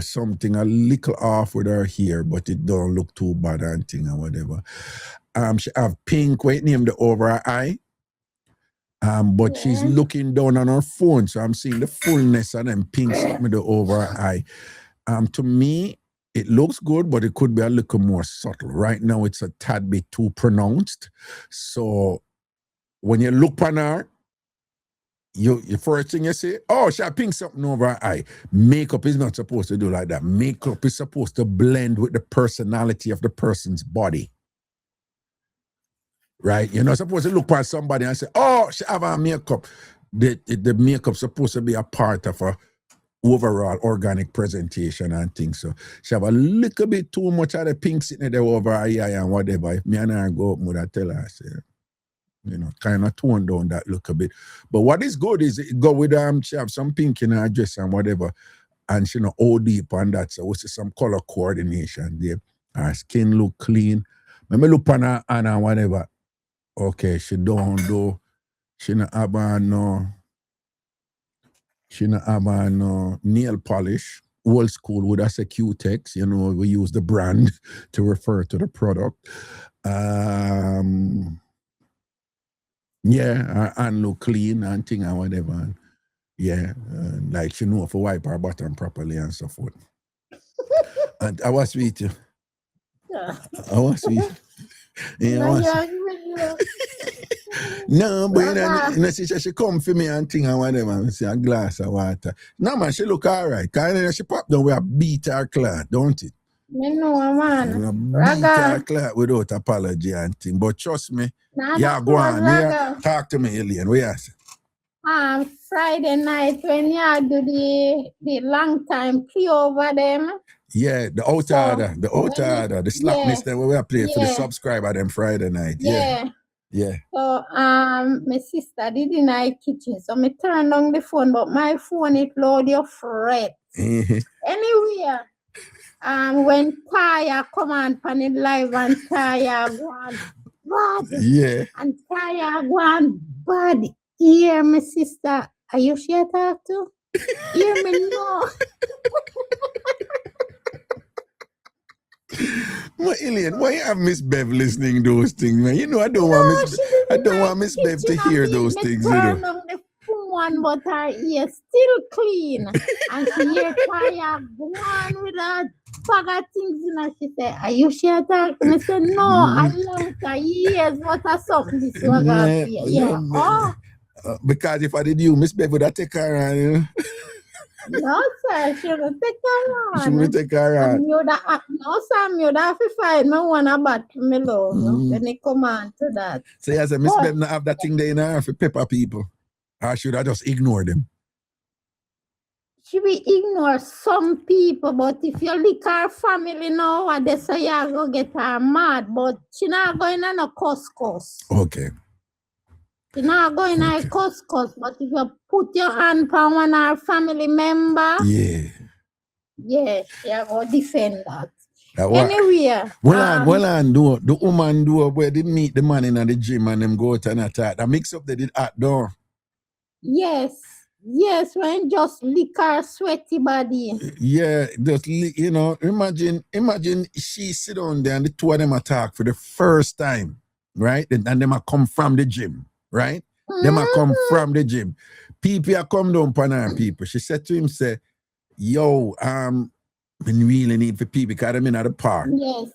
something a little off with her hair, but it don't look too bad and thing or whatever. She have pink, wait, name the over her eye. But she's looking down on her phone, so I'm seeing the fullness of them pinks with the over her eye. To me, it looks good, but it could be a little more subtle. Right now, it's a tad bit too pronounced. So when you look on her, your first thing you say, oh, she pink something over her eye. Makeup is not supposed to do like that. Makeup is supposed to blend with the personality of the person's body. Right? You're not supposed to look at somebody and say, oh, she have a makeup. The makeup supposed to be a part of a overall organic presentation and things. So she have a little bit too much of the pink sitting there over her eye and whatever. If me and her go up, I tell her, I say, you know, kind of tone down that look a bit. But what is good is it go with she have some pink in her dress and whatever, and she know all deep on that. So we see some color coordination there. Her skin look clean. Let me look on her and whatever. Okay, she don't do. She not have no nail polish. Old school would have say Q-Tex. You know, we use the brand to refer to the product. Yeah, her hand look clean and thing and whatever. And yeah, like she know if to wipe her bottom properly and so forth. And I was sweet. I was sweet. No, but you know, she come for me and thing and whatever, and see a glass of water. No, man, she look all right. Because she pop down with a beat her cloth, don't it? Me know, man. Beat her cloth without apology and thing. But trust me, go on. Talk to me, Alien. What you say? Friday night when you do the long time play over them. Yeah, the outer order, the slackness that we are playing for the subscriber them Friday night. Yeah. So my sister did in my kitchen, so me turn on the phone, but my phone it load your fret. Anyway, when Taya come on pan it live and Taya go on bad. Yeah. And Taya go on bad. Hear me, sister. Are you sure talk to? Hear me no. Well, Alien, why you have Miss Bev listening those things, man? You know I don't want Miss Bev to hear those things, you know. Turn on the phone, but her ear still clean. And she hear Taya go on with her bag of things, you know. She said, are you sure talk? And I said, no, I long for years. What are something this was Yeah. Because if I did you, Miss Bev would have take her on, you know. No, sir, she will take her on. She will take her on. No, sir, you have to fight no one about me love when it come on to that. So yes, Miss Bev not have that thing there in her for pepper people. Or should I just ignore them? She will ignore some people, but if you look her family now, what they say you go get her mad, but she not going on a couscous. Okay. She not going on a couscous, but if you put your hand on one of her family member, yeah, she go defend that. Anyway, well on do the woman do where they meet the man in the gym and them go out and attack. The mix up they did outdoor. Yes, when just lick her sweaty body. Yeah, just you know, imagine she sit on there and the two of them attack for the first time, right? And them a come from the gym, right? Them a come from the gym. People a come down upon her people. She said to him, say, yo, we really need for people because I'm in at the park. Yes.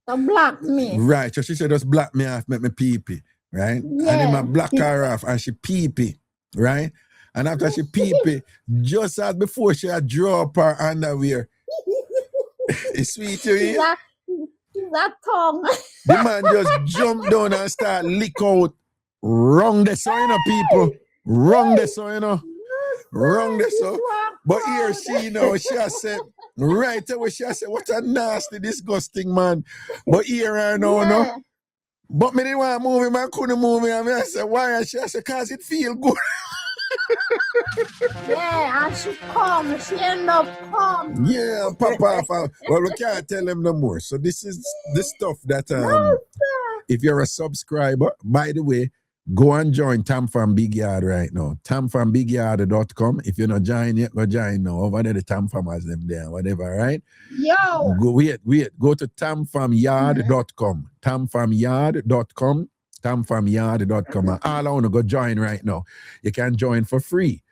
So block me. Right. So she said, just block me off, make me pee-pee. Right? Yeah. And then I block her off and she pee-pee. Right? And after she pee-pee, just as before she had draw up her underwear. It's sweet, you hear? That tongue. The man just jumped down and start lick out. Wrong the so, you know, people. Wrong the so, you know. Wrong the so. But here she, you know, she has said, right away, she has said, what a nasty, disgusting man. But here I know, no. But me didn't want to move him, I couldn't move him. I said, why? And she said, because it feel good. Yeah, and she end up come. Yeah, papa. Well, we can't tell them no more. So this is the stuff that, if you're a subscriber, by the way, go and join TamFam Big Yard right now. TamFamBigYard.com. If you're not joining yet, go join now. Over there, the TamFam has them there, whatever, right? Yo. Go, wait. Go to TamFamYard.com. TamFamYard.com. TamFamYard.com. And all I want to go join right now. You can join for free.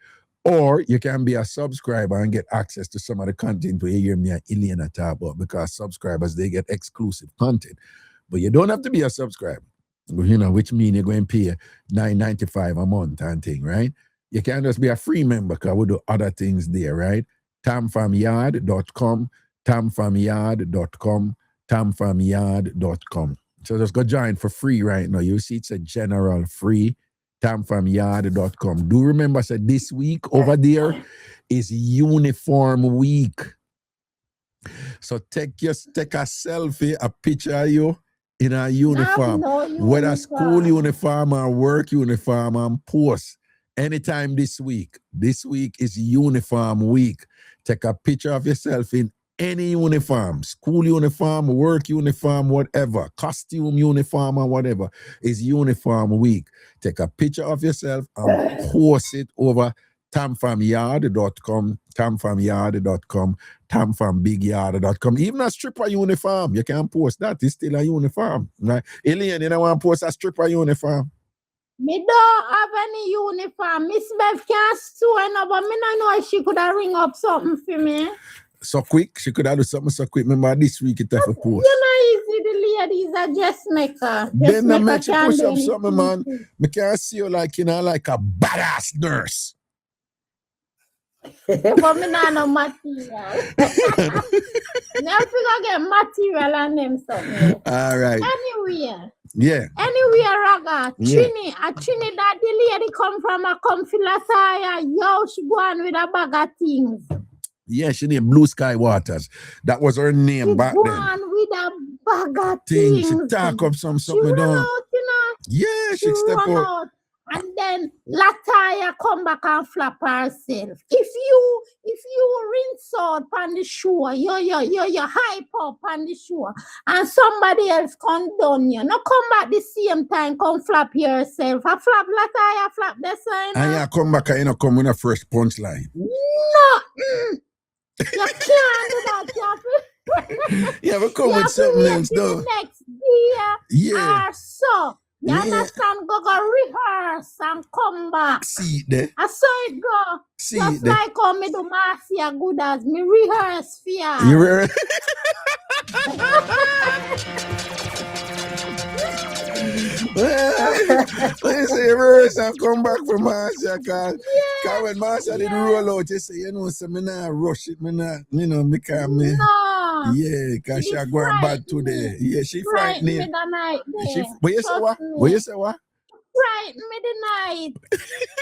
Or you can be a subscriber and get access to some of the content where you hear me and Elena talk about, because subscribers, they get exclusive content. But you don't have to be a subscriber. You know, which means you're going to pay $9.95 a month and thing, right? You can just be a free member because we do other things there, right? TamFamYard.com, TamFamYard.com, TamFamYard.com. So just go join for free right now. You see, it's a general free, TamFamYard.com. Do remember, I said this week over there is uniform week. So take a selfie, a picture of you in a uniform, whether school uniform or work uniform, and post anytime this week. This week is uniform week. Take a picture of yourself in any uniform, school uniform, work uniform, whatever, costume uniform or whatever, is uniform week. Take a picture of yourself and post it over TamFamYard.com, TamFamYard.com, TamFamBigYard.com. Even a stripper uniform, you can post that. It's still a uniform. Right? Alien, you don't want to post a stripper uniform? Me don't have any uniform. Miss Bev can't sew, but me don't know if she could have ring up something for me. So quick, she could have do something so quick. Remember this week it have a post. You know, easy, the ladies are dressmaker. Then I make you push up something, man. Me can't see you like, you know, like a badass nurse. But me not no material. Now if we go get material and them something. All right. Anywhere. Yeah. Anywhere, Raga. Yeah. Trini, that the lady come from a comfy lataya. Yo, she go on with a bag of things. Yeah, she named Blue Sky Waters. That was her name she back go then. On with a bag of things. She talk up something she run down. Out, you know? Yeah, she step out. And then Lataya come back and flap herself. If if you rinse out on the shore, you hype up on the shore, and somebody else come down you. No come back the same time, come flap yourself. I flap like I flap the sign. And you come back and you know come with a fresh punchline. No, you can't do that. Yeah, we come with something else though. Next year, yeah. So you understand? Go rehearse and come back. See it there. I saw it go. See just it there. like how me do Marcia good as me rehearse for you. You rehearse? Let's say rehearse and come back for Marcia, cause when Marcia did roll out, you say, you know, so me not rush it, me not, you know, because me. No. Yeah, cause she going bad today. Yeah, she frightened me. The night there. What you say what? What you say what? Frightened me the night.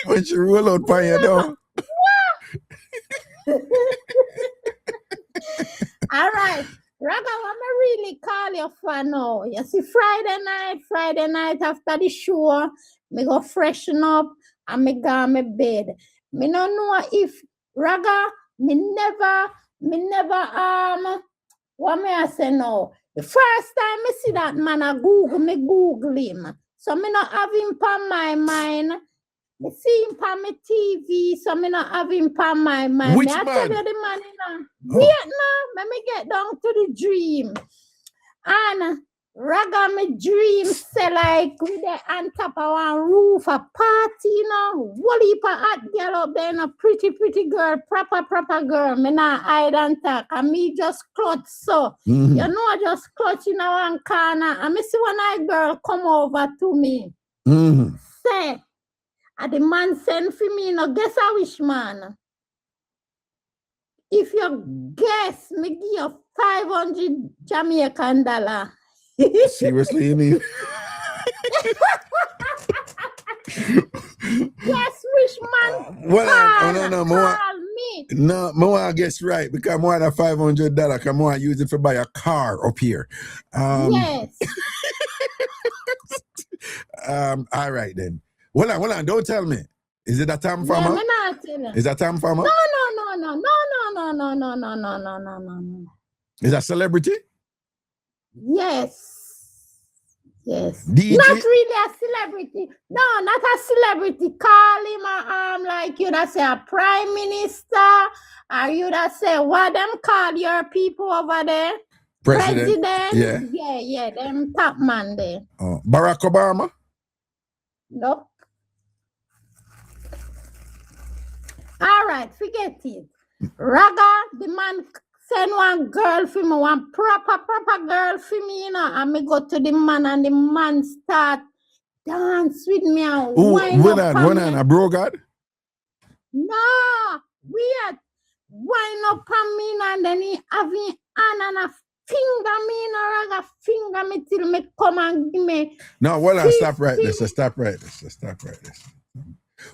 When she roll out by your door. All right. Raga, what me really call you for now? You see, Friday night after the show, me go freshen up and me go on my bed. Me don't know if Raga, me never, what may I say now? The first time me see that man, I Google him. So me not have him on my mind. Me see him on my TV, so me not have him on my mind. Which I man? tell you the man Vietnam, let me get down to the dream. And Raga, me dream say like we there on top of one roof, a party, you know, whole heap of hot girl up there, a pretty girl, proper girl. Me not hide and talk, and me just clutch so. Mm-hmm. You know, I just clutch in one corner, and me see one girl come over to me. Mm-hmm. Say, and the man send for me, no guess I wish man. If you guess, me give you 500 Jamaican dollar. Seriously, you mean? Yes, which man call me? No, I want to guess right because I want a $500 because I want to use it to buy a car up here. Yes. All right then. Hold on, don't tell me. Is it a TamFam? Yeah, me not tell you. Is that TamFam? No. Is that celebrity? Yes. DJ? Not really a celebrity. No, not a celebrity. Call him like you that say a prime minister, or you that say what them call your people over there? President? Yeah, them top man there. Barack Obama? Nope. All right, forget it. Raga, the man send one girl for me, one proper girl for me, you know, and me go to the man and the man start dance with me and wind up on me. A bro God? No, weird. Wind up on me and then he have me hand and a finger me, you know, Raga, finger me till me come and give me. No, well, I stop right this.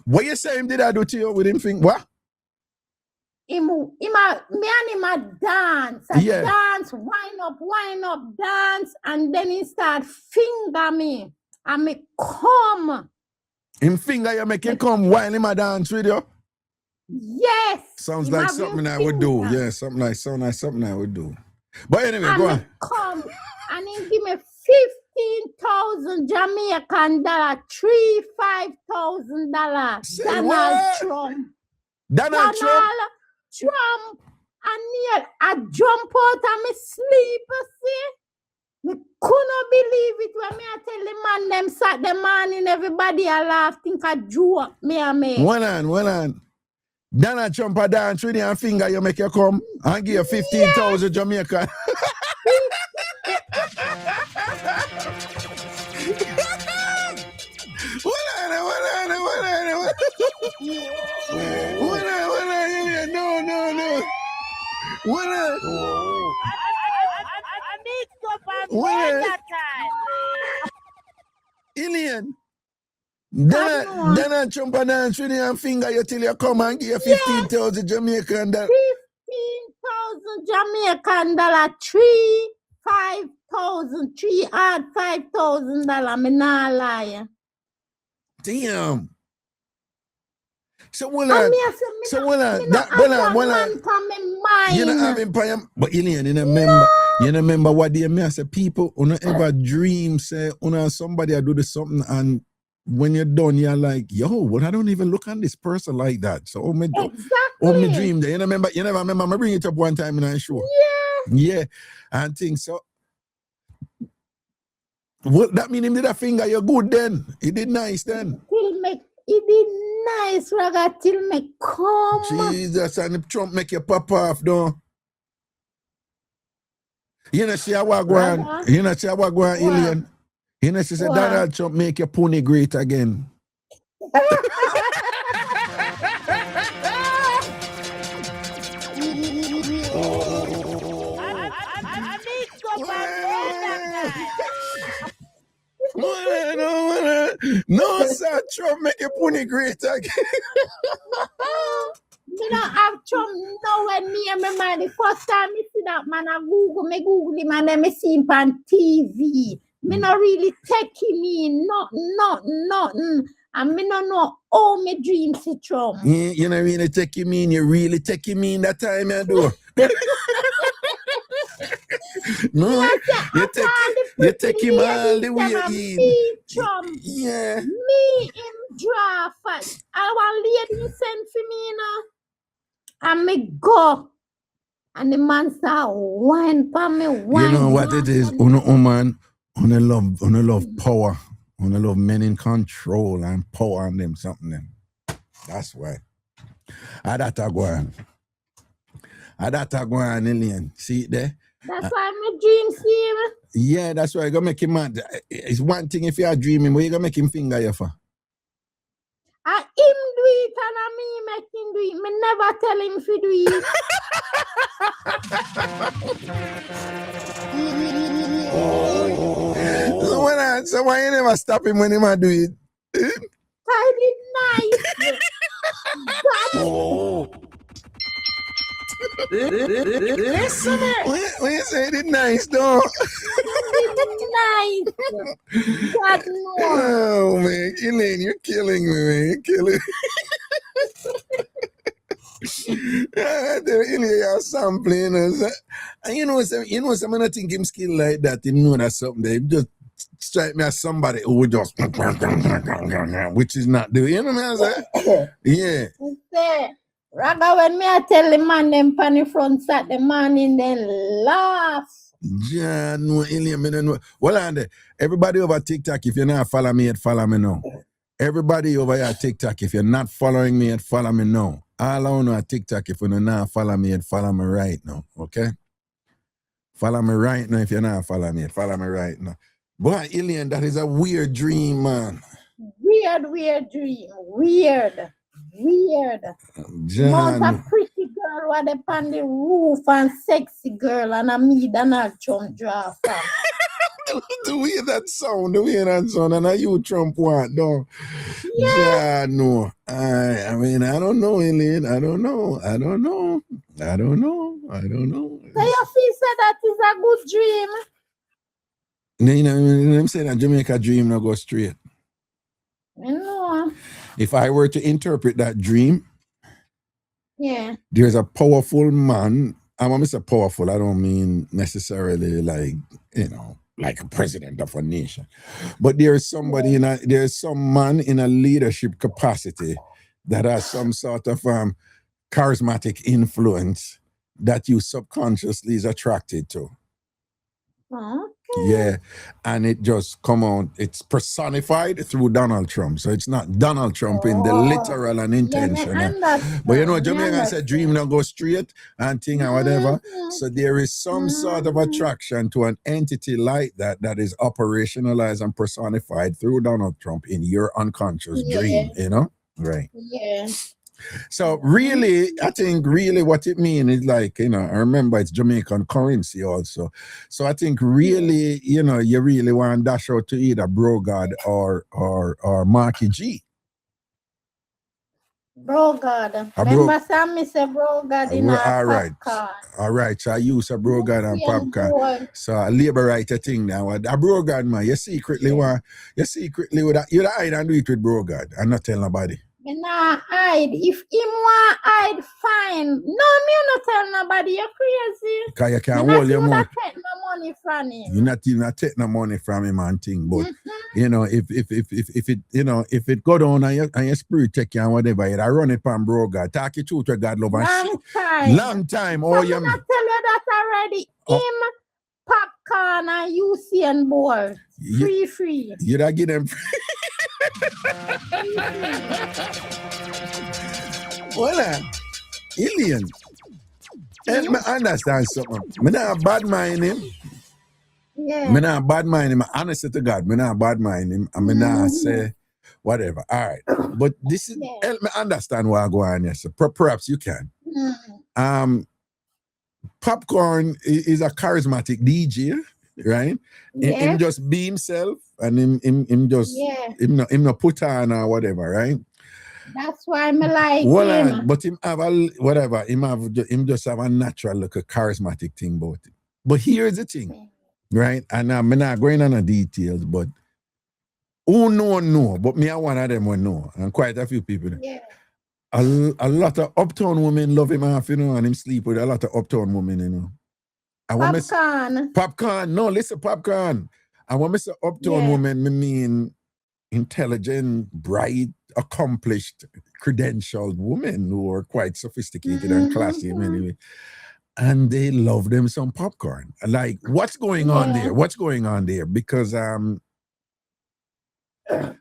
What you say him did I do to you with him thing? What? Me and him a dance. Dance, wind up, dance, and then he start finger me. And me come. Him finger you make him come while him a dance with you? Yes. Sounds like something I would do. Yeah, something I would do. But anyway, go on. Come and he give me 15,000 Jamaican dollar, $5,000. Donald Trump and Neil, I jump out and me sleep, see? Me couldn't believe it when me I tell the man them Saturday morning, everybody a laugh, think I joke me and me. One on. Donald Trump a dance with your finger, you make you come and give you 15,000 Jamaican. No. What? I mixed up and that time. Alien. Then jump and dance with your finger you till you come and give you 15,000 Jamaican dollar. 15,000 Jamaican dollar, 5,000. Me not lie. Damn. So hold And on. me I say, So hold on. me That not hold have on, one hold man on. from my You know mind. having payam, but Ilian, you remember what they me I say people who ever dream say somebody I do this something and when you're done you're like, yo, well I don't even look on this person like that. So me Exactly. dream there. You never remember I bring it up one time in a show. Yeah. Yeah. And think so. What that mean him did a finger you're good then. He did nice then. He did nice, Raga, till me come. Jesus, and Trump make you pop off though. You know, see how I go on. You know, see how I go on, Alien. You know, she said Donald Trump make your pony great again. No, sir, Trump make your pony great again. Me don't have Trump nowhere near me, man. The first time I see that man, I Google him and then I see him on TV. Me not really taking me, nothing. And me not know all my dreams see Trump. You know really taking me in, you really taking me in that time I do. No, you take him all the way in. Me, Trump. Yeah. Me in draft. I want lady send for me, you know. And me go. And the man say, wine for me, wine. You know what it is? Woman, love power. Love men in control and power on them something them. That's why. I that go on, Alien. See it there? That's why my dream see him. Yeah, that's why I gonna make him mad. It's one thing if you are dreaming, but you gonna make him finger you for. And him do it and I me make him do it. Me never tell him if he do it. So why you never stop him when he might do it? I did nice. Listen, when you say it nice, though. Nice. God knows. Oh man, Elaine, you're killing me, man. You're killing me. You're sampling us. And you know, I'm not think him skill like that. You know that's something that him just strike me as somebody who would just which is not doing. You know what I'm saying? Yeah. Raga, when me I tell the man them pan the front sat the man in then laugh. Yeah, no, Alien, me don't know. Well, and everybody over TikTok, if you're not following me, follow me now. Everybody over here at TikTok, if you're not following me, follow me now. All I know at TikTok, if you're not follow me, follow me right now, okay? Follow me right now if you're not following me, follow me right now. Boy, Alien, that is a weird dream, man. Weird dream. Weird. John. Mount a pretty girl with up on the roof and sexy girl and a me Donald Trump draft. The way that sound, and a you Trump want, though. Yeah, no. I mean, I don't know, Elaine. I don't know. So you feel that is a good dream? You know, I'm saying that Jamaica dream not go straight. No. If I were to interpret that dream, there's a powerful man. I'm going to say powerful. I don't mean necessarily like, like a president of a nation. But there's somebody there's some man in a leadership capacity that has some sort of charismatic influence that you subconsciously is attracted to. Okay. Yeah, and it just come on. It's personified through Donald Trump, so it's not Donald Trump in the literal and intentional. But you know, Jamaica said dream not go straight and thing or whatever. So there is some sort of attraction to an entity like that that is operationalized and personified through Donald Trump in your unconscious dream. You know, right? Yeah. So really, I think really what it means is like, I remember it's Jamaican currency also. So I think really, you really want to dash out to either Bro God or Marky G. Bro God. Remember Sammy said Bro God in our popcorn. All right. So I use a Bro God and popcorn. So a labor writer thing now. A Bro God, man, you secretly with that. You hide and do it with Bro God and not tell nobody. Me nah hide. If him want hide, fine. No, me not tell nobody. You're crazy. Because you Me can't not hold your even mouth. take no money from him. You're not even take no money from him and thing. But you know, if it you know, if it go down and your spirit take you and whatever, you run it from bro God. Talk it truth to God love and shit. Long time. Long time. So Oh, me you not tell you that already. Oh. Him, popcorn and UCN ball. Free. You don't give them well, alien. Help me understand something. Me not bad mind him. Yeah. Me not bad mind him. Honestly to God, me not bad mind him. And me not say whatever. All right. But this is help me understand what I go on here. So perhaps you can. Popcorn is a charismatic DJ, right? Yeah. Him just be himself and him just him not put on or whatever, right? That's why me like him. But him have a whatever, him just have a natural look, a charismatic thing about it. But here's the thing, right? And I'm not going on the details, but who know, but me are one of them who know, and quite a few people. Yeah. A lot of uptown women love him half, you know, and him sleep with a lot of uptown women, you know. Popcorn. No, listen, popcorn. And when I say uptown woman, me mean intelligent, bright, accomplished, credentialed women who are quite sophisticated and classy anyway. And they love them some popcorn. Like, what's going on there? What's going on there? Because I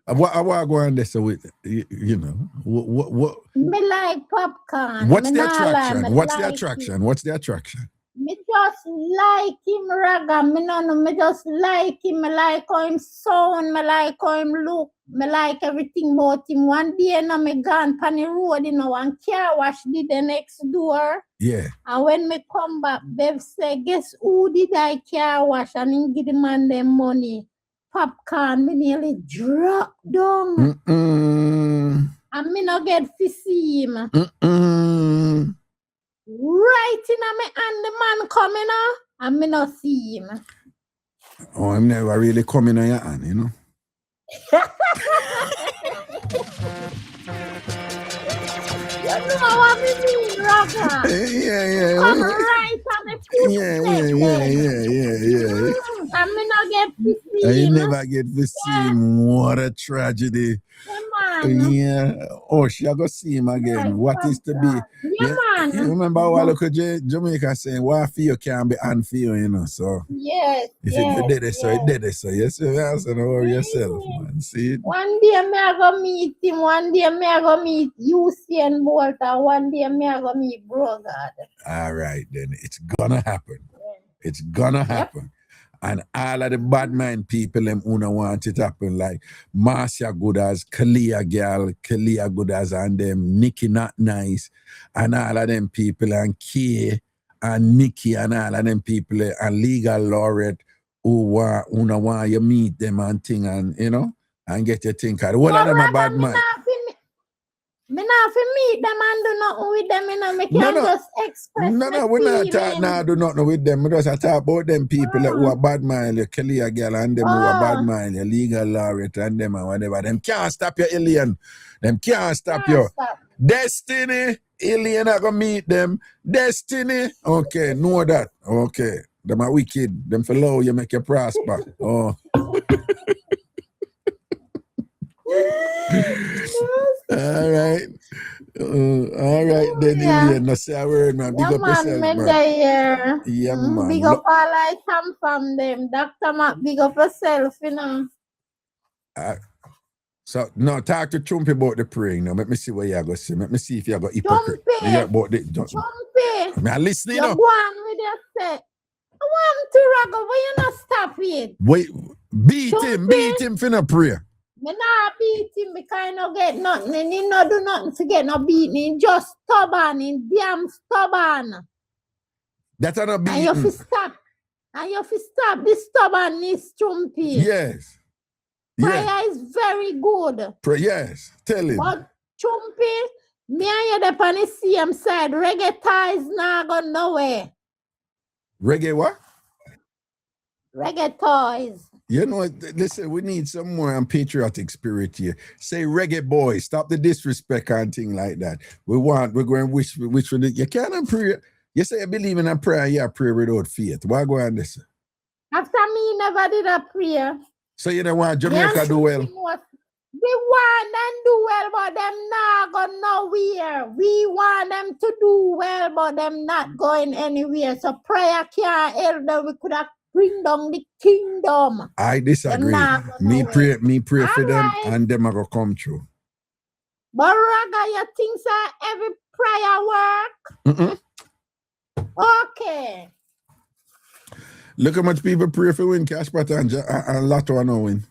want go on this with you know what me like popcorn. What's me the attraction? What's the attraction? What's the attraction? Me just like him Raga. Me just like him. Me like how him sound. Me like how him look. Me like everything about him. One day me gone pan the road, one car wash did the next door. Yeah. And when me come back, Bev say, guess who did I car wash? And him give the man them money. Popcorn, me nearly drop down. And me no get to see him. Right in me and the man coming out, and me not see him. Oh, I'm never really coming on your hand, you know. You know what I mean, Raga? Yeah. Come right on the foot. And me not get to see him. I never get to see him. What a tragedy. Yeah. Oh, she go see him again. What is to be? Man. You remember how I look at Jamaica saying, what for you can be unfair, you know, so. Yes. If it did it, so it did it, so yes, you have to worry yourself, man. See? One day me I go meet him, one day me I go meet UCN Bolter, one day me I go meet Bro God. All right, then. It's gonna happen. It's gonna happen. And all of the bad mind people, them who don't want it happen, like Marcia Goodas, Kalia Girl, Kalia Goodas, and them Nikki Not Nice, and all of them people, and Kay, and Nikki, and all of them people, and Legal Laureate, who don't want you meet them and thing, and you know, and get your thing. All of them are bad mind. Me not fi meet them and do nothing with them, you know. Me can just express we're not talking do nothing with them. We just talk about them people who are bad mind, your Kalia Girl and them who are bad mind, your Legal Laureate and them and whatever. Them can't stop your alien. Them can't stop you. Destiny, alien are gonna meet them. Destiny, okay, know that. Okay. Them are wicked. Them for low, you make you prosper. Oh. All right. All right, then, Lillian. No say a word, man. Big up yourself, man. Yeah, man. Big up all I come from them. Dr. Mac, big up yourself, you know. So, no, talk to Chumpy about the praying now. Let me see what you going to say. Let me see if you got hypocrite. Chumpy. I'm listening. You go on with your set. I want to Raga, but you not stop it. Wait, beat him for no prayer. Me not beat him because I no get nothing. And he no do nothing to get no beating. He just stubborn. He damn stubborn. That's not beating. And you have to stop. And you have to stop this stubbornness, Chumpy. Yes. Prayer is very good. Yes. Tell him. But Chumpy, me and you up on the same side. Reggae ties not go nowhere. Reggae what? Reggae toys. You know, listen, we need some more patriotic spirit here. Say reggae boy, stop the disrespect and thing like that. We're going to wish for the, you can't pray. You say you believe in a prayer, you pray without faith. Why go on this? After me never did a prayer. So you don't want Jamaica do well? We want them do well, but them not go nowhere. We want them to do well, but them not going anywhere. So prayer can't help them. We could have bring down the kingdom. I disagree. Me pray for them, and them are gonna come true. But Raga, you think so every prayer work? Okay. Look how much people pray for win cash pot and lotto and no win.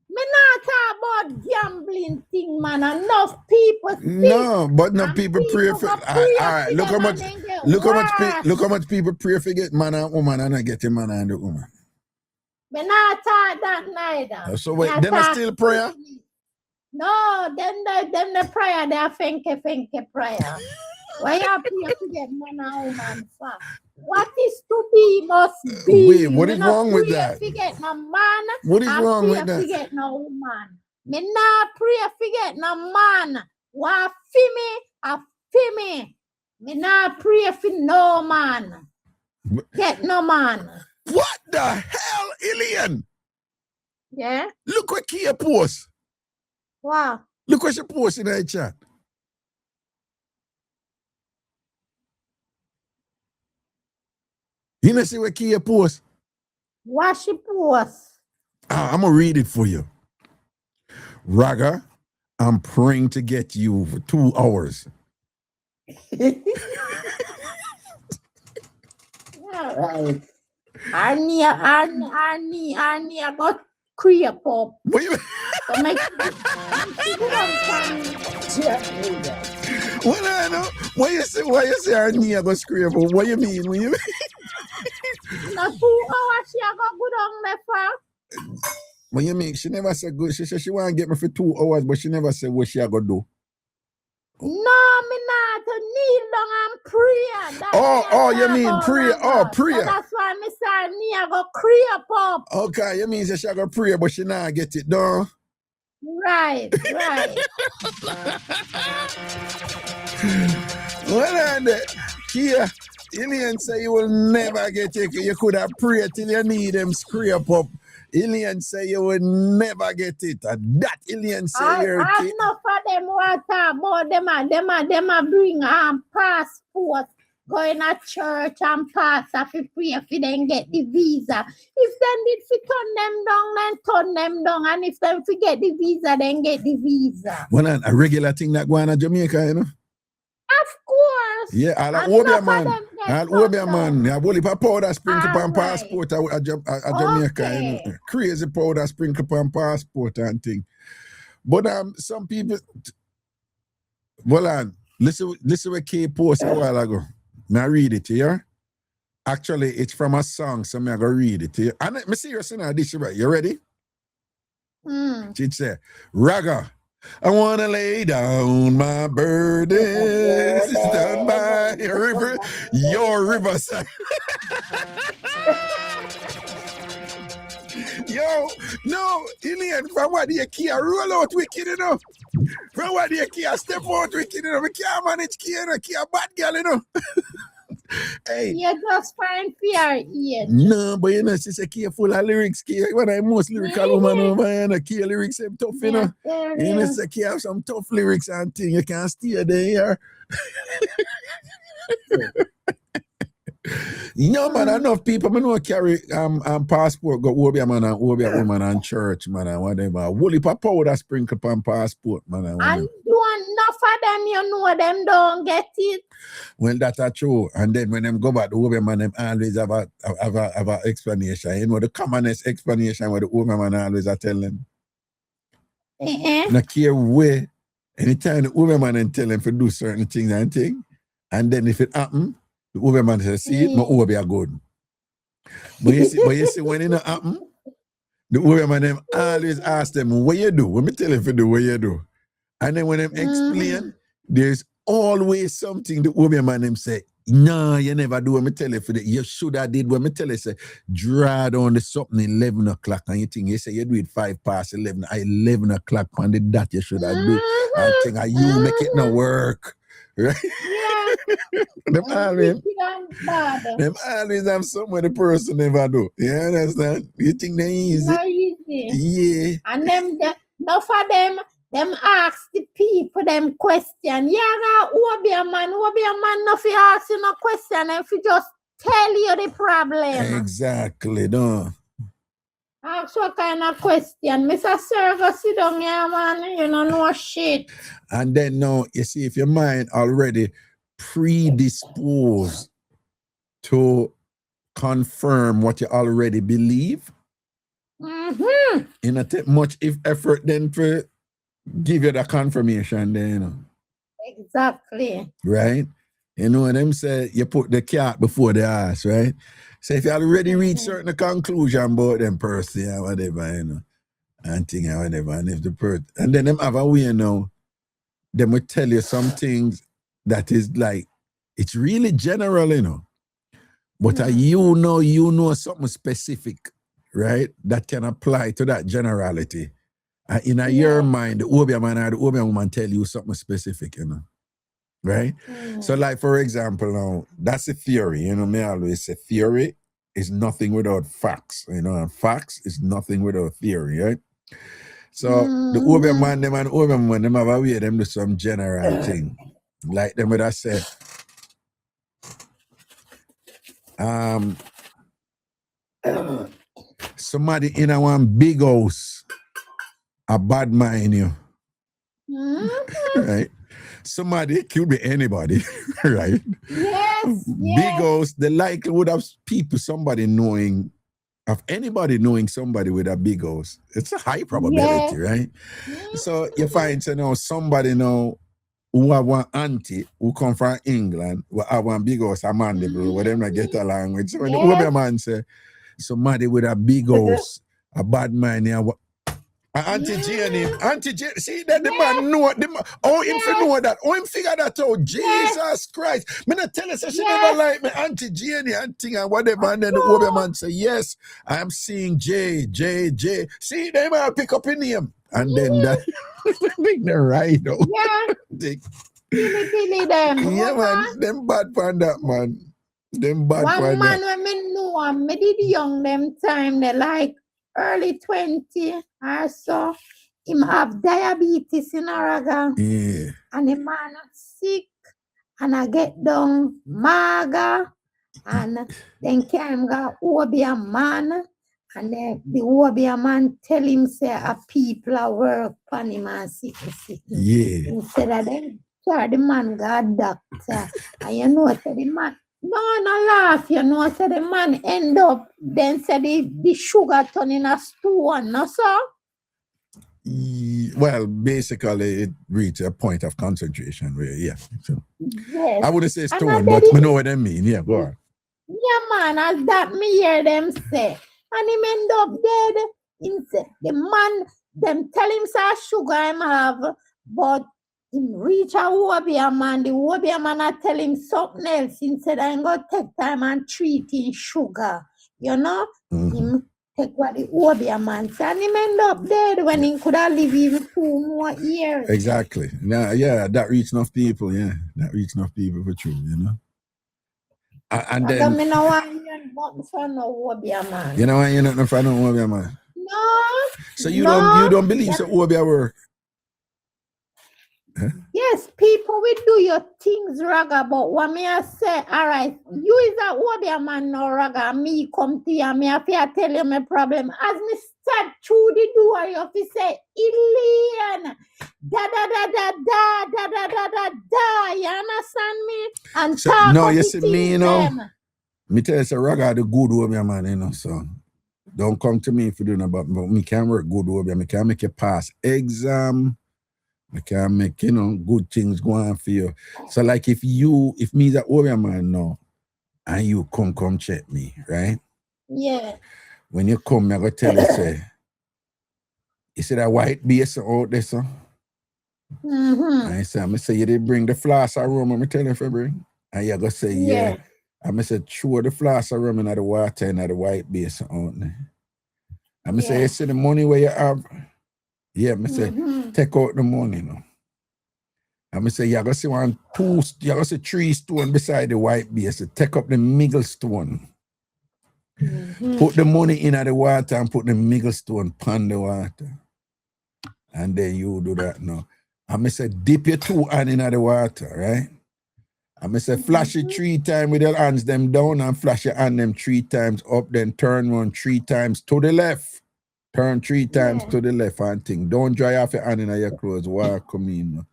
Me not talk about gambling thing, man. Enough people sick. No, but no people pray for. All right, look how much people pray for get man and woman and I get a man and the woman. Me not talk that neither. So wait, then I still prayer? No, then the prayer, they are fenke prayer. Why you pray to get man and woman for? What is to be must be. Wait, what is wrong with that? Forget no man. What is wrong with that? Forget no woman. Me not pray forget no man. What for me? A for me. Me not pray for no man. Get no man. What the hell, Ilian? Yeah. Look what Kia post. Wow. Look what she post in her chat. You know see what Kia post? What she post? I'm going to read it for you. Raga, I'm praying to get you for 2 hours. Right. I got creep up. What you What I know? Why you say I go scream? What you mean? What you mean? No 2 hours she got good on left for. What you mean? She never said good. She said she want to get me for 2 hours, but she never said what she a go do. No, me not to kneel down and pray. Oh, you mean pray? Oh, pray. So that's why me say me I go creep up. Okay, you mean say she a go pray, but she not get it done. Right. Well, and here, Ilian say you will never get it. You could have prayed till you need them scrape up. Ilian say you will never get it. And that Ilian say you're I enough for them water, but them a bring passport, going to church and pass if you pray if you then get the visa. If them did fi turn them down, then turn them down. And if them forget the visa, then get the visa. Well, a regular thing that going to Jamaica, you know? Of course. Yeah, I'll Obia man. Yeah, well, if a powder sprinkle on passport at Jamaica, you know? Crazy powder sprinkle on passport and thing. But some people, well, listen what Kay posted a while ago. Now read it here. Actually, it's from a song, so I'm going to read it here. And I'm serious now, this right. You ready? She'd say, Raga, I want to lay down my burdens down by your riverside. Yo, no, Ilian, from what you can't roll out wicked enough. From what you can't step out wicked enough. We can't manage can't bad girl enough. Hey. You just find fear here. No, but you know, she's a key full of lyrics. When I'm most lyrical woman over here, and key lyrics are tough, you know. You know, say key have some tough lyrics and things. You can't stay there. No man, enough people I know carry passport, go Obia man and Obia woman and church man and whatever. Woolly powder sprinkle on passport man and and don't enough of them, you know them don't get it. Well, that's true. And then when them go back to Obia man, them always have a explanation. You know the commonest explanation what the Obia man always are telling. Not care where anytime the Obia man tell them to do certain things and then if it happen. The woman says, see it, my Obia good. But you see, when it not happen, the woman them always ask them, what you do? When me tell them to do what you do. And then when them explain, there's always something the woman them say, No, you never do what me tell you for that. You should have did what me tell you, say, draw down the something 11 o'clock and you think, you say you do it 11:05. At 11 o'clock on the dot you should have do. I think you make it not work. Right? Yeah. Them always Bad. them always have something where the person never do. You understand? You think they easy? Not easy. Yeah. And them, no for them ask the people them question. Yeah, who be a man, no fi ask you no question, and fi just tell you the problem. Exactly, no. Ask what kind of question. Mr. Server, sit down here, man. You don't know shit. And then now, you see, if your mind already predisposed to confirm what you already believe, you not take much effort then to give you the confirmation then, you know. Exactly. Right? You know, them say you put the cat before the ass, right? So if you already reach certain conclusion about them person or whatever, you know, and thing or whatever, and if the person, and then them have a way, you know, them will tell you some things that is like, it's really general, you know, but you know something specific, right, that can apply to that generality. In your mind, the Obia man or the Obia woman tell you something specific, you know. Right? So, like, for example, now, that's a theory. You know, me always say theory is nothing without facts. You know, and facts is nothing without theory, right? So, the Obia man, them and Obia man, them have a way, them do some general thing. Like them would have said, somebody in a one big house, a bad mind you. Right? Somebody, it could be anybody, right? Yes. Big house, the likelihood of anybody knowing somebody with a big house, it's a high probability, right? So you find, you know, somebody now who have one auntie who come from England, who have one big house, a mandible, where them not get along with. So when the older man say, somebody with a big house, a bad mind, Auntie Jenny, see that the man know him know that. Him figure that out. Jesus Christ. Me not tell us she never like me. Auntie Jenny and thing and whatever. And then the older man say, yes, I am seeing J. See, they might pick up in him. And then that make the right out. Yeah. Silly them. Yeah, man. Them bad for that, man. Them bad for that. One man when me know me did young them time, they like early 20 or so, him have diabetes in Araga. Yeah. And the man sick, and I get down maga, and then came go Obia man, and then the Obia man tell him say a people are work on him and sick. Yeah. Instead of them, the man got doctor, and you know say the man. No laugh, you know, so the man end up, then said the sugar turn in a stone, no so? Well, basically it reached a point of concentration where, so. Yes. I wouldn't say stone, but we know what I mean. Yeah, go on. Yeah, man, as that me hear them say. And him end up dead. The man, them tell him say sugar him have, but him reach a Obia man, the Obia man I tell him something else. Instead I'm going to take time and treat him sugar. You know? Him take what the Obia man said. And him end up dead when he could have lived even 2 more years. Exactly. Yeah, that reach enough people, That reach enough people for true, you know? And then... I know why you're not for no Obia man. You know why you're not for no Obia man? No. So you don't believe so Obia work? Huh? Yes, people will do your things, Raga, but what me I say, all right, you is a Obia man now, Raga, me come to you, me have to tell you my problem. As me start through the door, you have to say, Ilian, da, you understand me? And so, talk no, of you the see me, you know, them. me tell you, so Raga the good Obia man, you know, so don't come to me if you don't know about me, but me can work good Obia, me can make you pass exam. I can make, you know, good things go on for you. So like if me that Obia man now, and you come check me, right? Yeah. When you come, I'm going to tell you, say, you see that white base out there, so? I say, you did bring the floss around, I'm tell you if I bring. And you go say, yeah. I'm say, throw the flask of rum in the water and the white base out there. I'm say, you see the money where you have? Yeah, I say, take out the money, no. I'm say, you go see you go see 3 stone beside the white base. Take up the middle stone. Put the money in the water and put the middle stone upon the water. And then you do that now. I'm say, dip your 2 hands in the water, right? I'm say, flash it 3 times with your hands them down and flash your hand them 3 times up, then turn 1 3 times to the left. Turn 3 times to the left and think. Don't dry off your hand in your clothes. Walk come in.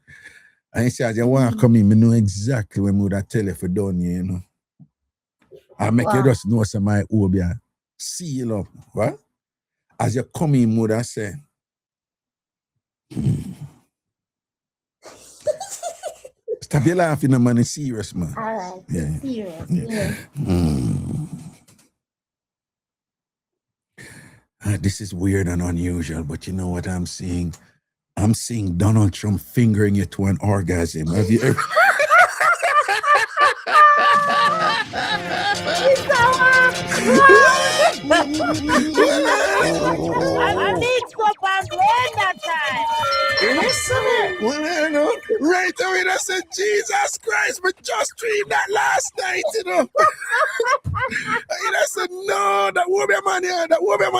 And he say, as you walk come in, I know exactly when I would tell you for done, you know. I make you just know some my obia. Seal up. What? As you come in, would I say, stop your laughing, man. It's serious, man. All right. Yeah. Serious. Yeah. This is weird and unusual, but you know what I'm seeing? I'm seeing Donald Trump fingering you to an orgasm. Have you ever? I Mixup An Blenda time. Listen, well, you know, right away I said, Jesus Christ, but just dreamed that last night, you know. And I said, no, that woman man here, I'm bad. That woman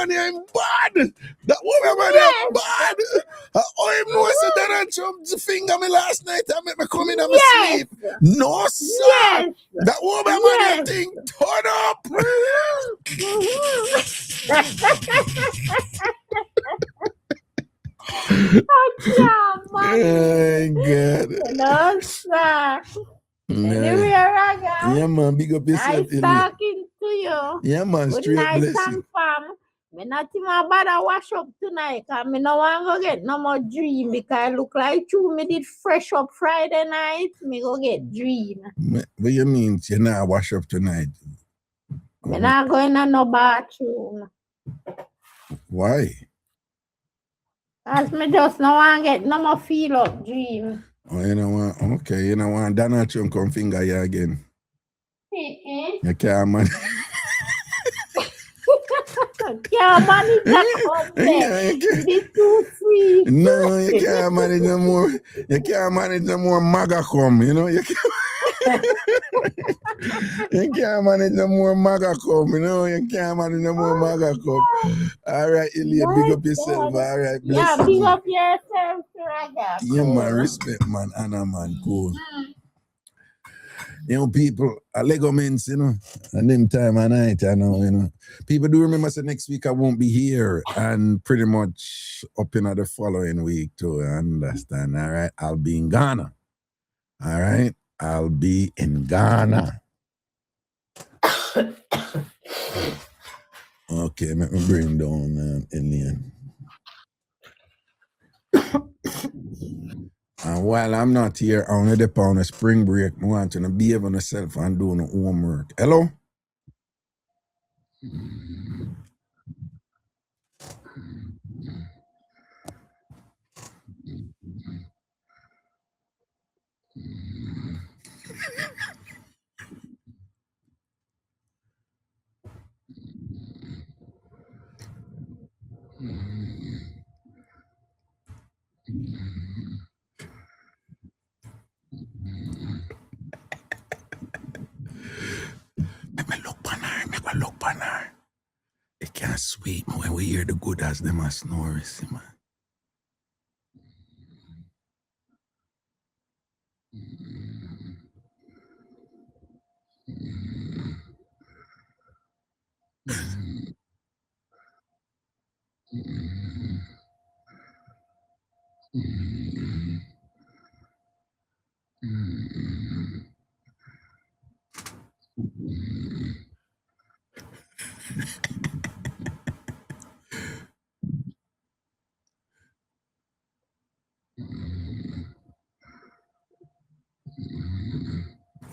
man here, bad. Oh, him know I said Donald Trump finger me last night and make me come in and me sleep. No, sir. That woman man here thing, turn up. My God. No, sir. Anyway, Raga. Yeah, man, big up yourself. Nice talking to you. Yeah, man, Good straight night, blessing. TamFam. Me not even about to wash up tonight, cause me no want to get no more dream because I look like you. Me did fresh up Friday night. Me go get dream. What you mean you not wash up tonight? Me not going to no bathroom. Why? Cause me just no want to get no more feel up dream. Oh, you know what? Okay, you know what? Donald Trump come finger you again. You can't man. Can't manage that up there. It's too sweet. No, you can't manage no more. You can't manage no more MAGA come, you know? You can't, you can't manage no more MAGA come, you know? You can't manage no more MAGA come. All right, Ilya, big up yourself. All right, bless yeah, big up yourself, Raga. Yeah, man, respect, man. Anna, man, cool. You know, people, Lego men's, you know, and them time of night, I know, you know. People do remember, so next week I won't be here, and pretty much up in the following week too, I understand, all right? I'll be in Ghana, all right? I'll be in Ghana. Okay, let me bring down Indian. And while I'm not here, I only dip on a spring break. I want to behave on myself and do no homework. Hello? Make me look on her. It can't sweet me when we hear the good as them as snore, see, man.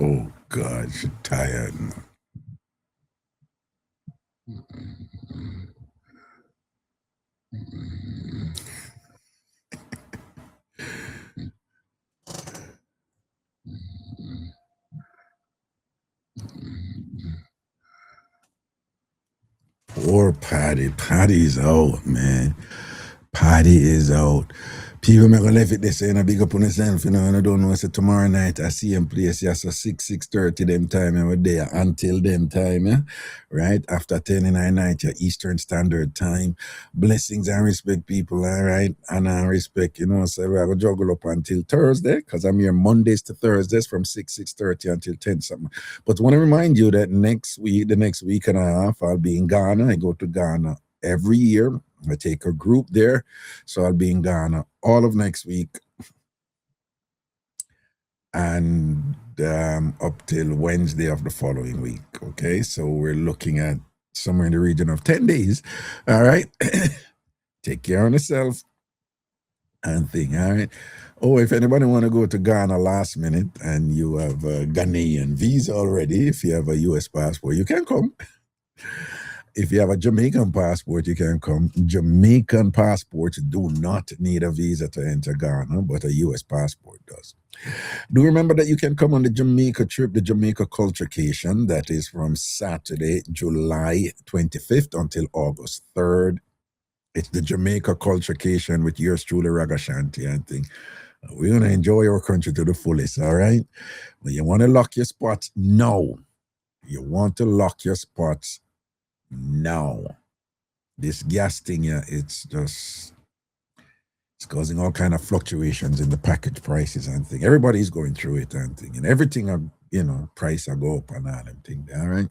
Oh, God, she's tired. Poor Patty. Patty's out, man. Patty is out. People make gonna leave it they say, big up on yourself, and I don't know. So tomorrow night I see him place, yeah, so 6:30 them time, and we're there until them time, yeah. Right? After 10 and night, yeah, Eastern Standard Time. Blessings and respect, people, all right? And I respect, so we're gonna juggle up until Thursday, because I'm here Mondays to Thursdays from 6:30 until 10 something. But I want to remind you that the next week and a half, I'll be in Ghana. I go to Ghana every year. I take a group there, so I'll be in Ghana all of next week and up till Wednesday of the following week. Okay, so we're looking at somewhere in the region of 10 days. All right, take care of yourself and thing. All right. Oh, if anybody want to go to Ghana last minute and you have a Ghanaian visa already, if you have a U.S. passport, you can come. If you have a Jamaican passport, you can come. Jamaican passports do not need a visa to enter Ghana, but a U.S. passport does. Do remember that you can come on the Jamaica trip, the Jamaica Culturecation. That is from Saturday, July 25th until August 3rd. It's the Jamaica Culturecation with yours truly, Ragashanti, and thing. We're going to enjoy our country to the fullest, all right? But you want to lock your spots? No. You want to lock your spots? No. This gas thing here, it's causing all kind of fluctuations in the package prices and thing. Everybody's going through it and thing. And everything, price will go up and all them thing, all right?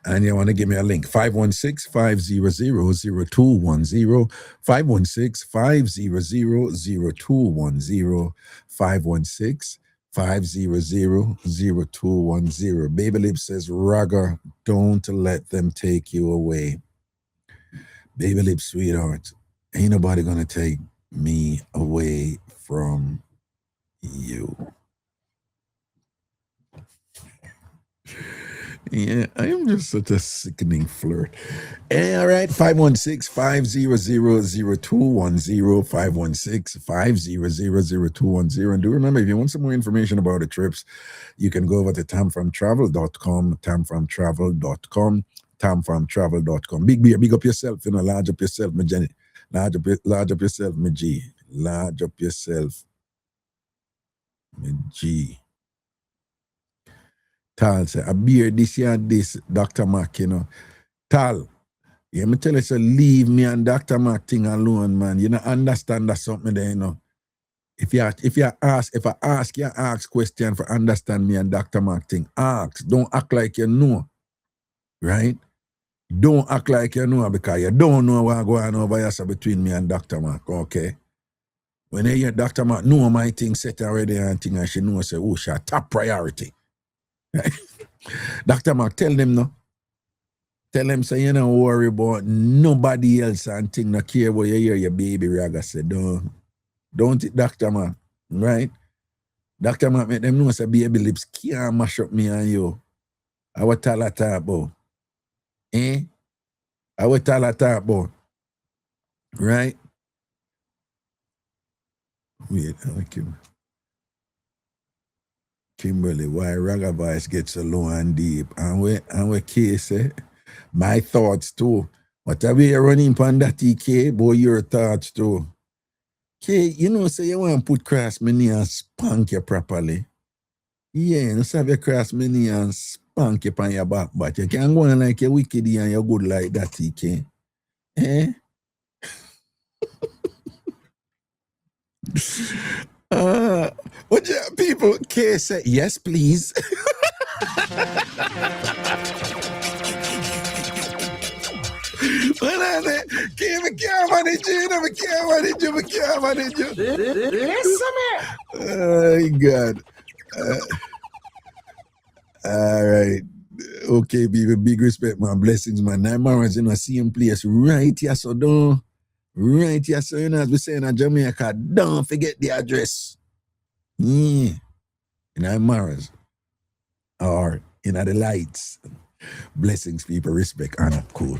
And you want to give me a link, 516-500-0210, 516-500-0210, 516-500-0210. Baby Lip says, Raga, don't let them take you away. Baby Lip, sweetheart, ain't nobody gonna take me away from you. Yeah, I am just such a sickening flirt. All right, 516-500-0210, 516-500-0210. And do remember, if you want some more information about the trips, you can go over to tamfamtravel.com, tamfamtravel.com, tamfamtravel.com. Big beer, big up yourself, large up yourself, my Jenny. Large up yourself, my G. Large up yourself, my G. Tal say, a beer this year, this, Dr. Mac, Tal, me tell you, so leave me and Dr. Mac thing alone, man. You don't understand that something there, If I ask you question for understand me and Dr. Mac thing, ask. Don't act like you know. Right? Don't act like you know because you don't know what's going on over here between me and Dr. Mac, okay? When you hear Dr. Mac know my thing set already and thing, and she knows, say, oh, she a top priority. Dr. Mark, tell them no. Tell them say you don't worry about nobody else and thing, no care what you hear your baby Raga say. Don't it, Dr. Mark, right? Dr. Mark make them know say baby lips can't mash up me and you. I will tell her talk about. I will tell her talk about. Right? Wait, okay. Kimberly, why Raga voice gets so low and deep? And we case, my thoughts too. What are we running on that TK? Boy, your thoughts too. K, say you want to put cross me knee and spank you properly. Yeah, you have your cross me knee and spank you on your back, but you can't go on like you're wicked and you're good like that TK. What people K say, yes, please. We can't manage you. Listen, man. Oh, God. All right. Okay, people, big respect, man. Blessings, man. 9 hours in the same place. Right here, so don't. Right here, so as we say in Jamaica, don't forget the address. Yeah. In our Mars or in the lights. Blessings, people. Respect, honor, cool.